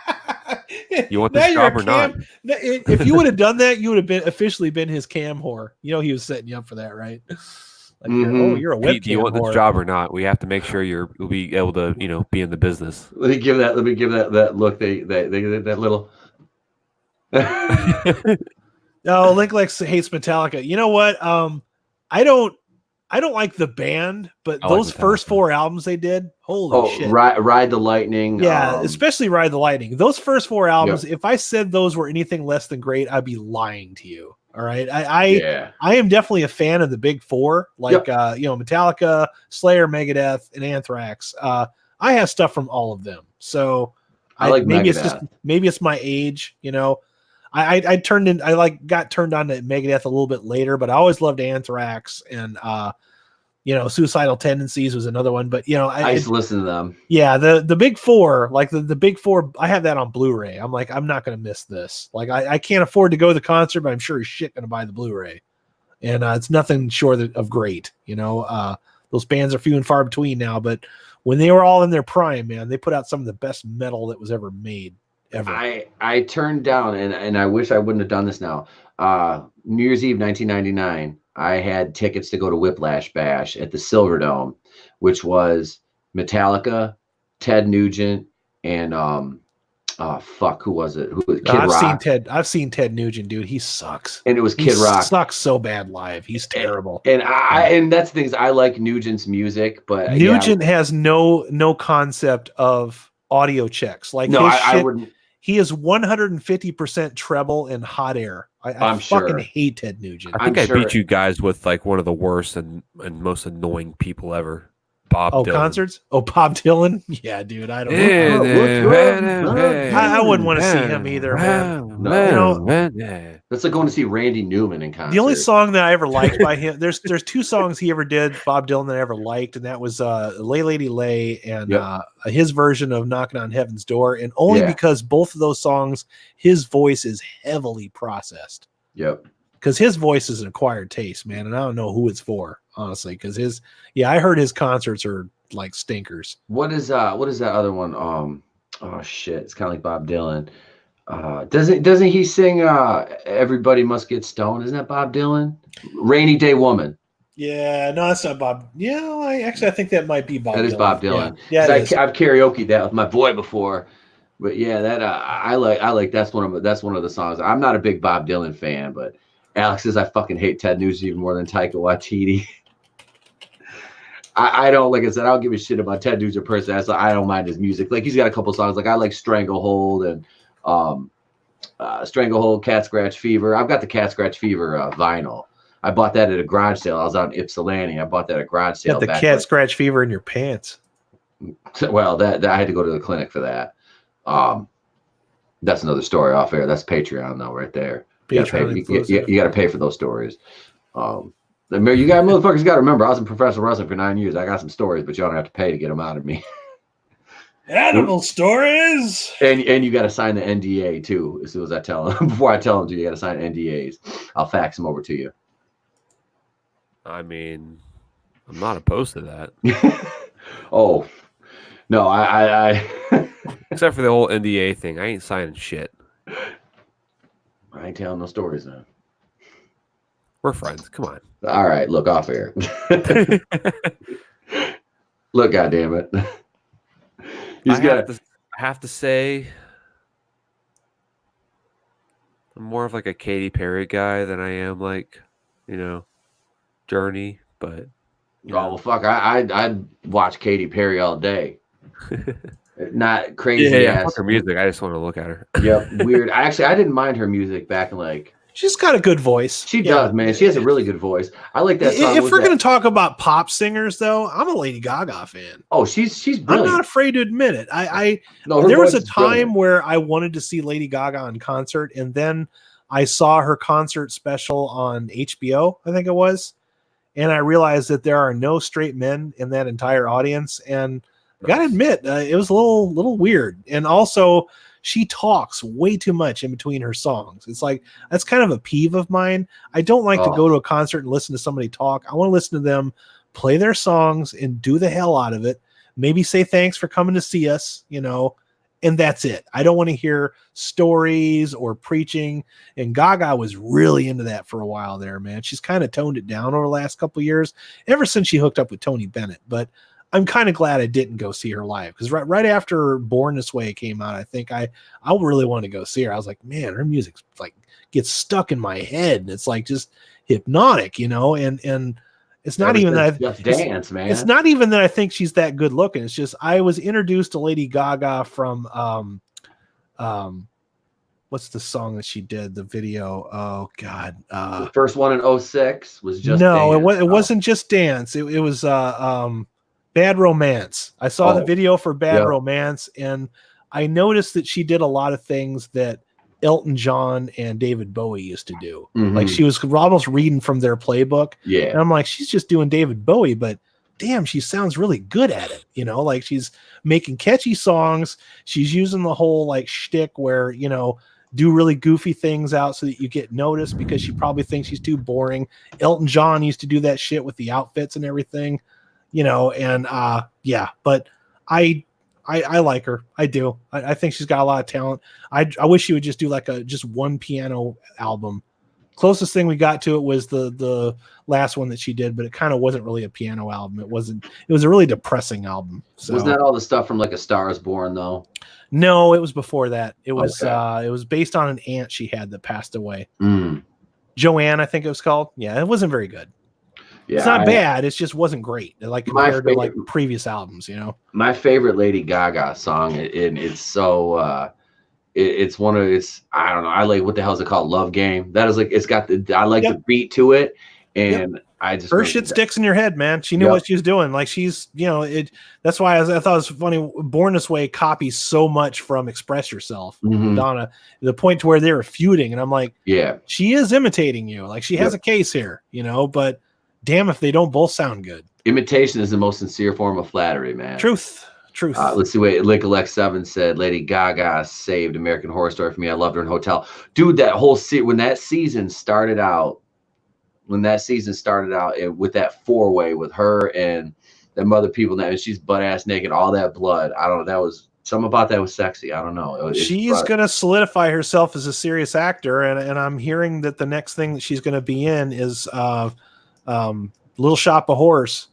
You want this job or not? If you would have done that, you would have officially been his cam whore. He was setting you up for that, right? Like, you're a webcam Pete, do you want whore. this job or not? We have to make sure you'll be able to, be in the business. Let me give that look. That little. No, Link hates Metallica. You know what? I don't like the band, but those first 4 albums they did, holy shit. Ride the Lightning. Yeah, especially Ride the Lightning. Those first 4 albums, if I said those were anything less than great, I'd be lying to you. All right. I am definitely a fan of the big 4, like Metallica, Slayer, Megadeth, and Anthrax. I have stuff from all of them. So I like maybe Megadeth. Maybe it's my age, I got turned on to Megadeth a little bit later, but I always loved Anthrax and Suicidal Tendencies was another one. But I used to listen to them. Yeah, the big 4, like the big 4, I have that on Blu-ray. I'm like, I'm not gonna miss this. Like I can't afford to go to the concert, but I'm sure as shit gonna buy the Blu-ray. And it's nothing short of great. Those bands are few and far between now, but when they were all in their prime, man, they put out some of the best metal that was ever made. Ever. I turned down, and I wish I wouldn't have done this now. New Year's Eve 1999, I had tickets to go to Whiplash Bash at the Silverdome, which was Metallica, Ted Nugent, and who was it? Kid Rock. I've seen Ted Nugent, dude. He sucks. And it was Kid Rock. Sucks so bad live. He's terrible. And that's the things I like Nugent's music, but Nugent has no concept of audio checks. Like I wouldn't. He is 150% treble and hot air. I fucking hate Ted Nugent. I think I beat you guys with like one of the worst and most annoying people ever. Bob Dylan. Concerts? Oh, Bob Dylan? Yeah, dude. I don't know. I wouldn't want to see him either, man. No. That's like going to see Randy Newman in concert. The only song that I ever liked by him, there's two songs he ever did, Bob Dylan, that I ever liked, and that was Lay Lady Lay and his version of Knocking on Heaven's Door, and only because both of those songs, his voice is heavily processed. Yep. Because his voice is an acquired taste, man, and I don't know who it's for, honestly. Because I heard his concerts are like stinkers. What is that other one? Oh shit, it's kind of like Bob Dylan. Doesn't he sing Everybody Must Get Stoned? Isn't that Bob Dylan? Rainy Day Woman. Yeah, no, that's not Bob. Yeah, I think that might be Bob. That is Dylan. Bob Dylan. Yeah, I've karaoke'd that with my boy before. But yeah, that I like that's one of the songs. I'm not a big Bob Dylan fan, but Alex says I fucking hate Ted Nugent even more than Taika Waititi. I don't, like I said, I don't give a shit about Ted Nugent personally. I don't mind his music. Like, he's got a couple songs. Like, I like Stranglehold and Stranglehold, Cat Scratch Fever. I've got the Cat Scratch Fever vinyl. I bought that at a garage sale. I was out in Ypsilanti. I bought that at a garage sale. You got the Cat Scratch Fever in your pants. Well, that I had to go to the clinic for that. That's another story off air. That's Patreon though, right there. You got to pay for those stories. You motherfuckers got to remember, I was in professional wrestling for 9 years. I got some stories, but you don't have to pay to get them out of me. Animal stories. And you got to sign the NDA too. As soon as I tell them, before I tell them to, you got to sign NDAs. I'll fax them over to you. I mean, I'm not opposed to that. Oh no, I except for the whole NDA thing, I ain't signing shit. I ain't telling no stories now. We're friends. Come on. All right, look, off air. Look, goddamn it. I have to say, I'm more of like a Katy Perry guy than I am like, Journey. But well, fuck, I'd watch Katy Perry all day. Not crazy. Yeah, fuck her music. I just want to look at her. Yep, weird. I didn't mind her music back in like. She's got a good voice. She does, man. She has a really good voice. I like that song. If we're going to talk about pop singers, though, I'm a Lady Gaga fan. Oh, she's brilliant. I'm not afraid to admit it. There was a time where I wanted to see Lady Gaga in concert, and then I saw her concert special on HBO, I think it was, and I realized that there are no straight men in that entire audience, and I gotta admit, it was a little weird. And also, she talks way too much in between her songs. It's like, that's kind of a peeve of mine. I don't like to go to a concert and listen to somebody talk. I want to listen to them play their songs and do the hell out of it. Maybe say thanks for coming to see us, and that's it. I don't want to hear stories or preaching. And Gaga was really into that for a while there, man. She's kind of toned it down over the last couple of years, ever since she hooked up with Tony Bennett. But I'm kind of glad I didn't go see her live, because right after Born This Way came out, I think I really wanted to go see her. I was like, man, her music like gets stuck in my head, and it's like just hypnotic, and it's not even that dance, man. It's not even that I think she's that good looking. It's just I was introduced to Lady Gaga from what's the song that she did? The video. Oh God. The first one in 2006 was Just No, Dance. It wasn't Just Dance. It was Bad Romance. I saw the video for Bad Romance, and I noticed that she did a lot of things that Elton John and David Bowie used to do. Mm-hmm. Like, she was almost reading from their playbook. Yeah. And I'm like, she's just doing David Bowie, but damn, she sounds really good at it. Like, she's making catchy songs. She's using the whole like shtick where, do really goofy things out so that you get noticed, because she probably thinks she's too boring. Elton John used to do that shit with the outfits and everything. But I like her. I do. I think she's got a lot of talent. I wish she would just do like just one piano album. Closest thing we got to it was the last one that she did, but it kind of wasn't really a piano album. It was a really depressing album. So. Wasn't that all the stuff from like A Star Is Born though? No, it was before that. It was it was based on an aunt she had that passed away. Joanne, I think it was called. Yeah, it wasn't very good. Yeah, it's not bad. It just wasn't great. Like compared to like previous albums, My favorite Lady Gaga song, and it's so it's one of it's I don't know. I like what the hell is it called? Love Game. That is like it's got the I like the beat to it, and I just her really shit think that- sticks in your head, man. She knew what she was doing. Like she's, it. That's why I thought it was funny. Born This Way copies so much from Express Yourself, Madonna, the point to where they were feuding, and I'm like, yeah, she is imitating you. Like she has a case here, but damn if they don't both sound good. Imitation is the most sincere form of flattery, man. Truth. Let's see what Lick 7 said. Lady Gaga saved American Horror Story for me. I loved her in Hotel. Dude, that whole when that season started out with that 4-way with her and them other people, and she's butt ass naked, all that blood. I don't know. That was something about that was sexy. I don't know. She's gonna solidify herself as a serious actor, and I'm hearing that the next thing that she's gonna be in is Little Shop of Horrors.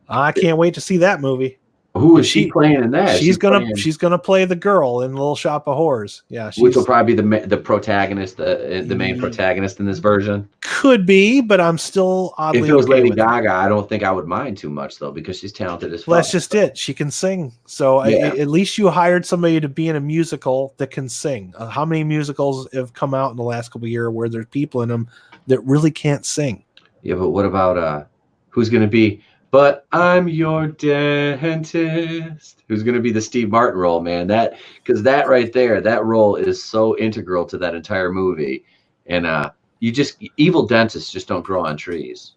I can't wait to see that movie. Who is she playing in that? She's gonna play the girl in Little Shop of Horrors. Yeah, which will probably be the protagonist, the main protagonist in this version. Could be, but I'm still oddly. If it was okay Lady with Gaga, I don't think I would mind too much though, because she's talented as fuck. Well, that's just it. She can sing, so at least you hired somebody to be in a musical that can sing. How many musicals have come out in the last couple of years where there's people in them that really can't sing? Yeah, but what about who's going to be? But I'm your dentist. Who's going to be the Steve Martin role, man? Because that right there, that role is so integral to that entire movie. And evil dentists just don't grow on trees.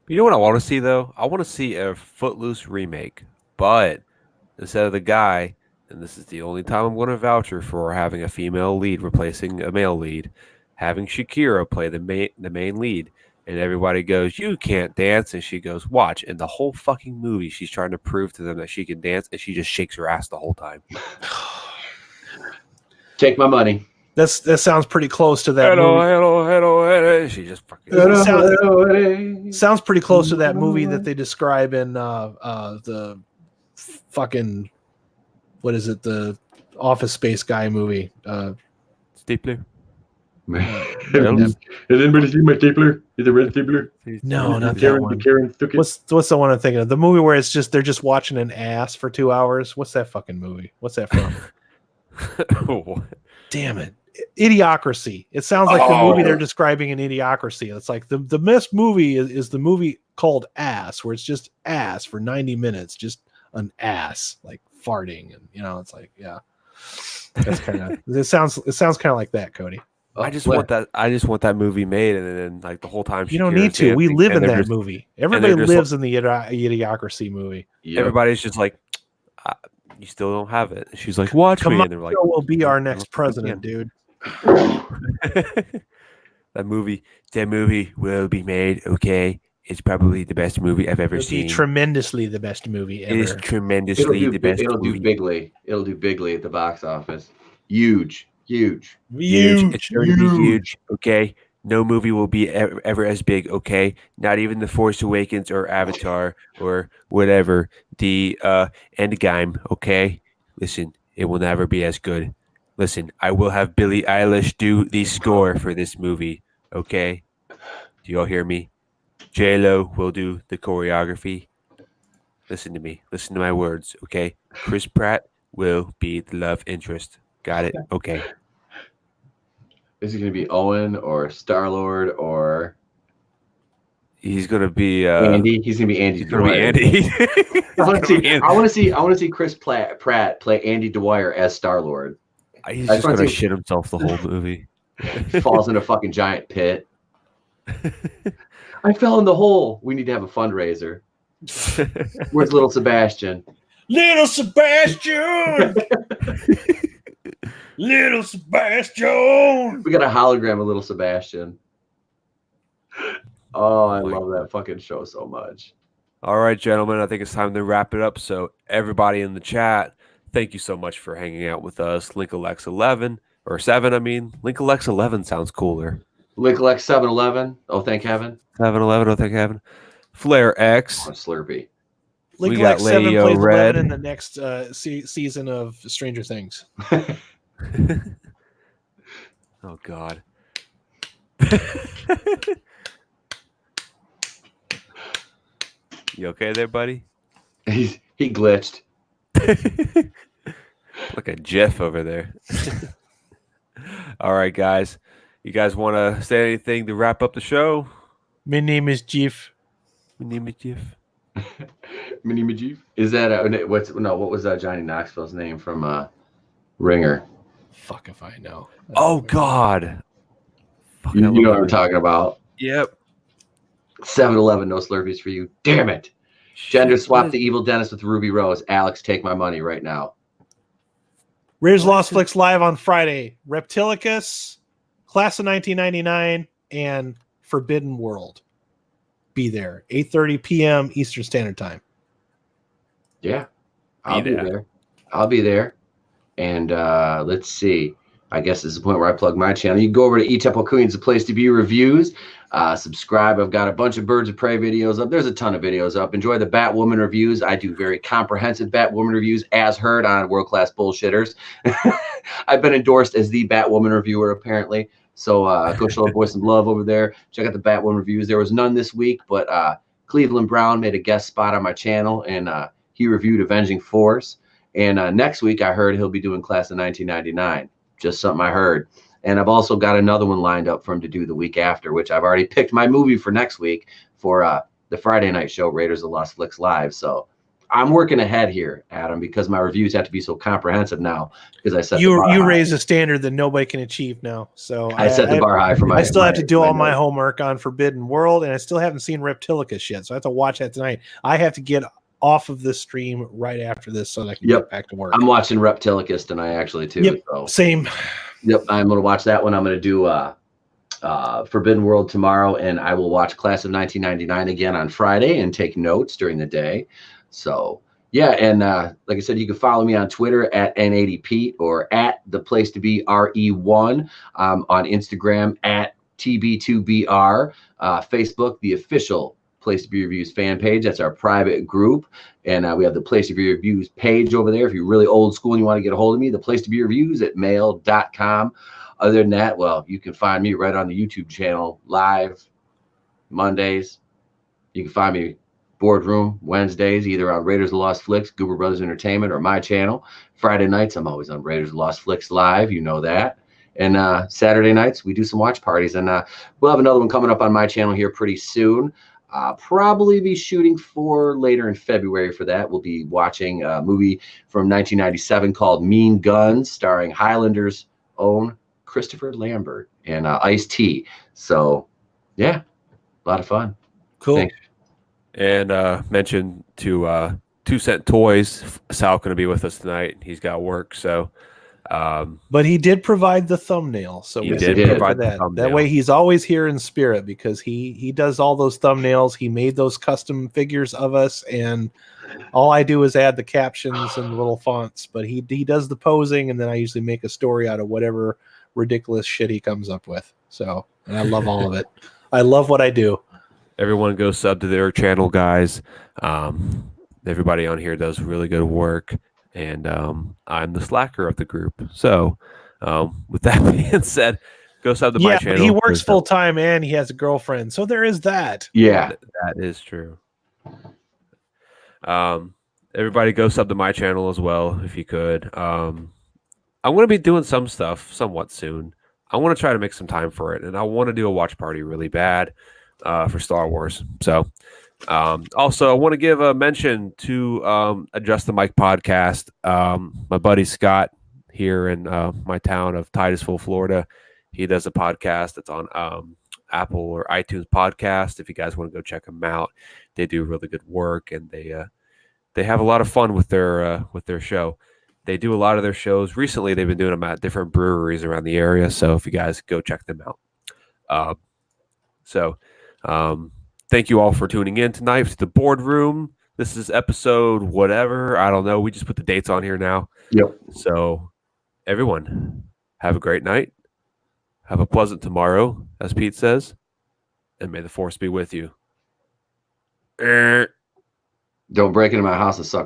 You know what I want to see though? I want to see a Footloose remake, but instead of the guy, and this is the only time I'm going to vouch for having a female lead replacing a male lead, having Shakira play the main lead. And everybody goes, "You can't dance," and she goes, "Watch." And the whole fucking movie, she's trying to prove to them that she can dance, and she just shakes her ass the whole time. Take my money. That sounds pretty close to that movie. Hello. She just fucking sounds pretty close to that movie that they describe in the fucking what is it? The Office Space guy movie. Stapler. Has anybody seen my stapler? Is it red stapler? No, not that one. What's the one I'm thinking of? The movie where they're just watching an ass for 2 hours. What's that fucking movie? What's that from? Damn it. Idiocracy. It sounds like the movie they're describing in Idiocracy. It's like the best movie is the movie called Ass, where it's just ass for 90 minutes, just an ass like farting, and it's like, yeah. That's it sounds kind of like that, Cody. I just want that movie made, and then like the whole time you don't need to. We live in that movie. Everybody lives in the Idiocracy movie. Yep. Everybody's just like, you still don't have it. She's like, watch me, and they're like, will be our next president, dude. That movie will be made. Okay, it's probably the best movie I've ever seen. Tremendously the best movie ever. It is tremendously the best. It'll do bigly. It'll do bigly at the box office. Huge. It's going to be huge. Okay, no movie will be ever as big. Okay, not even The Force Awakens or Avatar or whatever, the Endgame. Okay, listen, it will never be as good. Listen, I will have Billie Eilish do the score for this movie. Okay, do y'all hear me? J-Lo will do the choreography. Listen to me. Listen to my words. Okay, Chris Pratt will be the love interest. Got it? Okay. Is he going to be Owen or Star-Lord or... He's going to be... Andy? He's going to be Andy. He's going to be Andy. I want to see Chris Pratt play Andy Dwyer as Star-Lord. He's just going to shit himself the whole movie. Falls in a fucking giant pit. I fell in the hole. We need to have a fundraiser. Where's little Sebastian? Little Sebastian! Little Sebastian! We got a hologram of little Sebastian. Oh, I love that fucking show so much. All right, gentlemen, I think it's time to wrap it up. So everybody in the chat, thank you so much for hanging out with us. Linkalex 11 or 7, I mean. Linkalex 11 sounds cooler. Linkalex 711. Oh, thank heaven. 711. Oh, thank heaven. Flare X. Oh, Slurpee. Linkalex 7 plays 11 in the next season of Stranger Things. Oh God. You okay there, buddy? He glitched. Like a GIF over there. All right, guys. You guys want to say anything to wrap up the show? My name is Jeff. My name is Jeff. Mini Majif? Is that what was Johnny Knoxville's name from Ringer? Fuck if I know. Oh God. Fuck, You know what I'm talking about. Yep. 7-Eleven, no Slurpees for you. Damn it. Gender Shit, swap what the evil dentist with Ruby Rose. Alex, take my money right now. Raiders Lost Flicks live on Friday. Reptilicus, Class of 1999, and Forbidden World. Be there. 8:30 p.m. Eastern Standard Time. Yeah, I'll be there. I'll be there. And let's see. I guess this is the point where I plug my channel. You can go over to eTemple Queens, the place to be reviews. Subscribe. I've got a bunch of Birds of Prey videos up. There's a ton of videos up. Enjoy the Batwoman reviews. I do very comprehensive Batwoman reviews, as heard on World Class Bullshitters. I've been endorsed as the Batwoman reviewer, apparently. So go show the boys some love over there. Check out the Batwoman reviews. There was none this week, but Cleveland Brown made a guest spot on my channel, and he reviewed Avenging Force. And next week, I heard he'll be doing Class of 1999. Just something I heard. And I've also got another one lined up for him to do the week after, which I've already picked my movie for next week for the Friday night show, Raiders of Lost Flicks Live. So I'm working ahead here, Adam, because my reviews have to be so comprehensive now. Because I set the bar You high. raise a standard that nobody can achieve now. So I set the bar high for my. I still have to do all my notes. homework on Forbidden World, and I still haven't seen Reptilicus yet. So I have to watch that tonight. I have to get off of this stream right after this so that I can get back to work. I'm watching Reptilicus tonight, actually, too. Yep, so. same. Yep, I'm going to watch that one. I'm going to do Forbidden World tomorrow, and I will watch Class of 1999 again on Friday and take notes during the day. So, yeah, and like I said, you can follow me on Twitter at N80Pete or at the place to be RE1, on Instagram at TB2BR, Facebook, the official Place to Be Reviews fan page. That's our private group. And we have the Place to Be Reviews page over there. If you're really old school and you want to get a hold of me, the Place to Be Reviews at mail.com. Other than that, well, you can find me right on the YouTube channel live Mondays. You can find me Boardroom Wednesdays, either on Raiders of the Lost Flicks, Goober Brothers Entertainment, or my channel. Friday nights, I'm always on Raiders of the Lost Flicks Live. You know that. And Saturday nights, we do some watch parties. And we'll have another one coming up on my channel here pretty soon. Probably be shooting for later in February for that. We'll be watching a movie from 1997 called Mean Guns, starring Highlander's own Christopher Lambert and Ice-T. So, yeah, a lot of fun. Cool. Thanks. And mention to 2 Cent Toys, Sal going to be with us tonight. He's got work, so. But he did provide the thumbnail, so He we did should provide that. the thumbnail. That way, he's always here in spirit because he does all those thumbnails. He made those custom figures of us, and all I do is add the captions and the little fonts. But he does the posing, and then I usually make a story out of whatever ridiculous shit he comes up with. So, and I love all of it. I love what I do. Everyone go sub to their channel, guys. Everybody on here does really good work. And I'm the slacker of the group. So with that being said, go sub to my channel. But he works full time and he has a girlfriend. So there is that. Yeah. That is true. Everybody go sub to my channel as well, if you could. I'm going to be doing some stuff somewhat soon. I want to try to make some time for it. And I want to do a watch party really bad for Star Wars. So also, I want to give a mention to Adjust the Mic podcast. My buddy Scott here in my town of Titusville, Florida, he does a podcast that's on Apple or iTunes podcast. If you guys want to go check them out, they do really good work, and they have a lot of fun with their show. They do a lot of their shows. Recently, they've been doing them at different breweries around the area. So if you guys go check them out. Thank you all for tuning in tonight to the Boardroom. This is episode whatever. I don't know. We just put the dates on here now. Yep. So everyone, have a great night. Have a pleasant tomorrow, as Pete says. And may the force be with you. Don't break into my house and suck